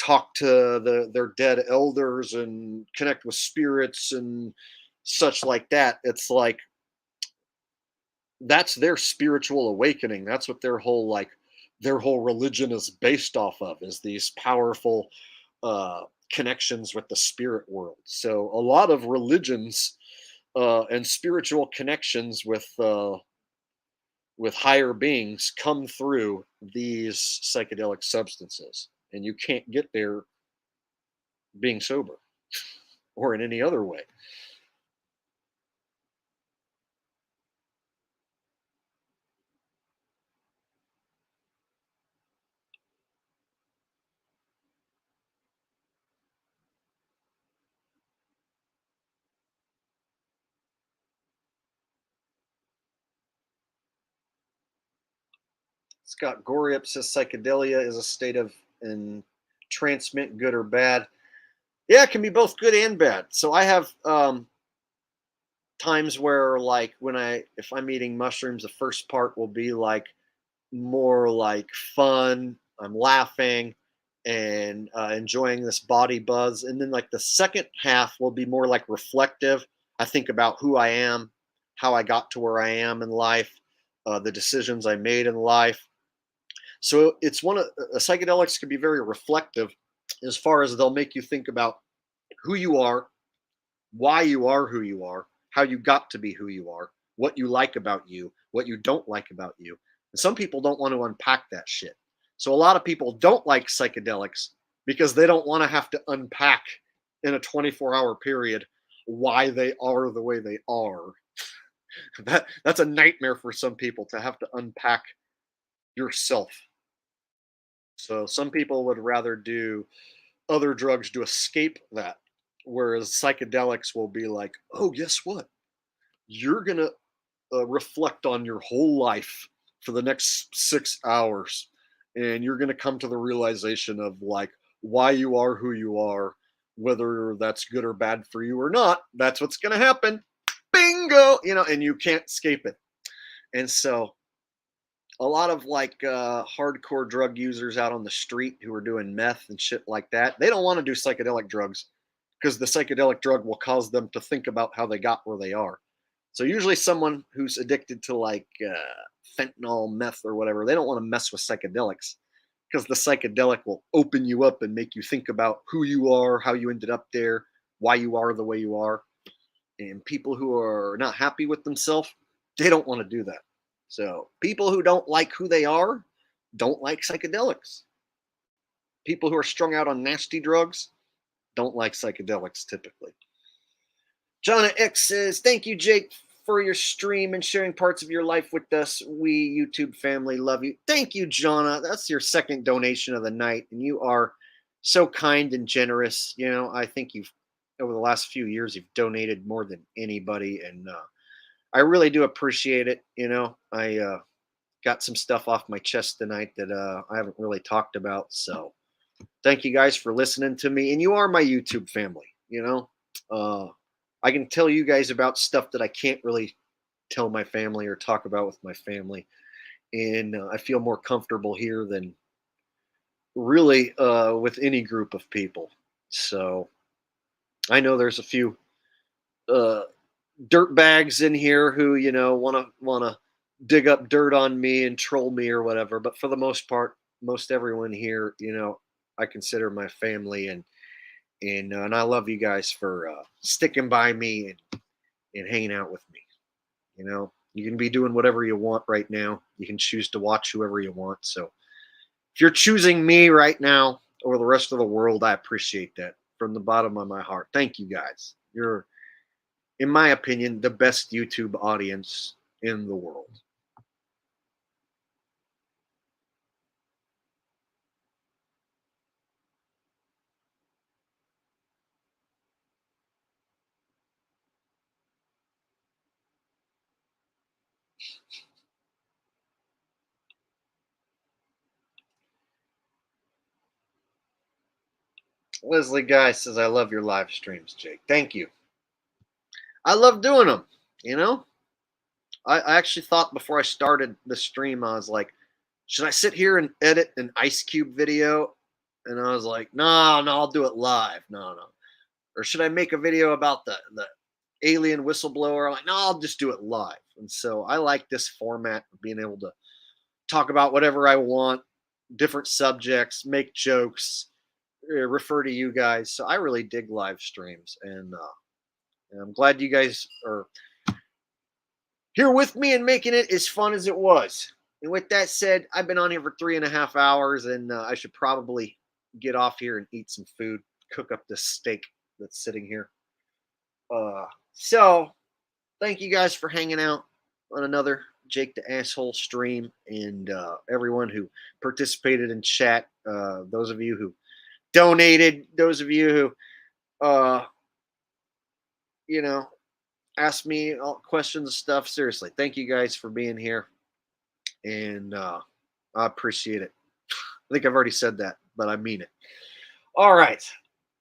talk to their dead elders and connect with spirits and such like that. It's like that's their spiritual awakening. That's what their whole religion is based off of, is these powerful connections with the spirit world. So a lot of religions and spiritual connections with higher beings come through these psychedelic substances, and you can't get there being sober or in any other way. Scott Goriup says psychedelia is a state of entrancement, good or bad. Yeah, it can be both good and bad. So I have times where, like, if I'm eating mushrooms, the first part will be like more like fun. I'm laughing and enjoying this body buzz, and then like the second half will be more like reflective. I think about who I am, how I got to where I am in life, the decisions I made in life. So it's psychedelics can be very reflective, as far as they'll make you think about who you are, why you are who you are, how you got to be who you are, what you like about you, what you don't like about you. And some people don't want to unpack that shit. So a lot of people don't like psychedelics because they don't want to have to unpack in a 24-hour period why they are the way they are. That's a nightmare for some people, to have to unpack yourself. So some people would rather do other drugs to escape that, whereas psychedelics will be like, oh, guess what? You're going to reflect on your whole life for the next 6 hours, and you're going to come to the realization of like why you are who you are, whether that's good or bad for you or not. That's what's going to happen. Bingo, and you can't escape it. And so a lot of like hardcore drug users out on the street who are doing meth and shit like that, they don't want to do psychedelic drugs because the psychedelic drug will cause them to think about how they got where they are. So usually someone who's addicted to like fentanyl, meth, or whatever, they don't want to mess with psychedelics, because the psychedelic will open you up and make you think about who you are, how you ended up there, why you are the way you are. And people who are not happy with themselves, they don't want to do that. So people who don't like who they are don't like psychedelics. People who are strung out on nasty drugs don't like psychedelics typically. Jonna X says, thank you, Jake, for your stream and sharing parts of your life with us. We YouTube family love you. Thank you, Jonna. That's your second donation of the night, and you are so kind and generous. I think over the last few years, you've donated more than anybody, and I really do appreciate it. I got some stuff off my chest tonight that I haven't really talked about. So thank you guys for listening to me. And you are my YouTube family. I can tell you guys about stuff that I can't really tell my family or talk about with my family. And I feel more comfortable here than really with any group of people. So I know there's a few dirt bags in here who want to dig up dirt on me and troll me or whatever, but for the most part, most everyone here I consider my family, and I love you guys for sticking by me and hanging out with me. You can be doing whatever you want right now. You can choose to watch whoever you want. So if you're choosing me right now or the rest of the world, I appreciate that from the bottom of my heart. Thank you guys. You're, in my opinion, the best YouTube audience in the world. Leslie Guy says, I love your live streams, Jake. Thank you. I love doing them. I actually thought before I started the stream, I was like, should I sit here and edit an Ice Cube video And I was like, no, I'll do it live. No. Or should I make a video about the alien whistleblower? I'm like, no, I'll just do it live. And so I like this format of being able to talk about whatever I want, different subjects, make jokes, refer to you guys. So I really dig live streams, and I'm glad you guys are here with me and making it as fun as it was. And with that said, I've been on here for 3.5 hours, and I should probably get off here and eat some food, cook up this steak that's sitting here. So thank you guys for hanging out on another Jake the Asshole stream, and everyone who participated in chat, those of you who donated, those of you who asked me all questions and stuff. Seriously, thank you guys for being here, and I appreciate it. I think I've already said that, but I mean it. All right,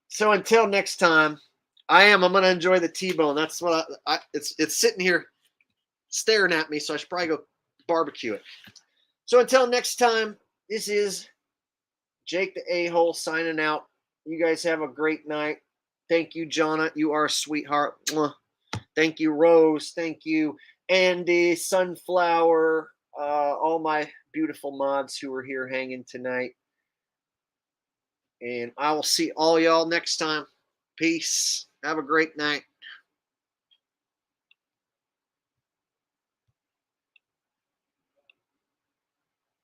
so until next time, I'm going to enjoy the T-bone. That's what it's sitting here staring at me, so I should probably go barbecue it. So until next time, this is Jake the A-hole signing out. You guys have a great night. Thank you, Jonna. You are a sweetheart. Mwah. Thank you, Rose. Thank you, Andy, Sunflower, all my beautiful mods who are here hanging tonight. And I will see all y'all next time. Peace. Have a great night.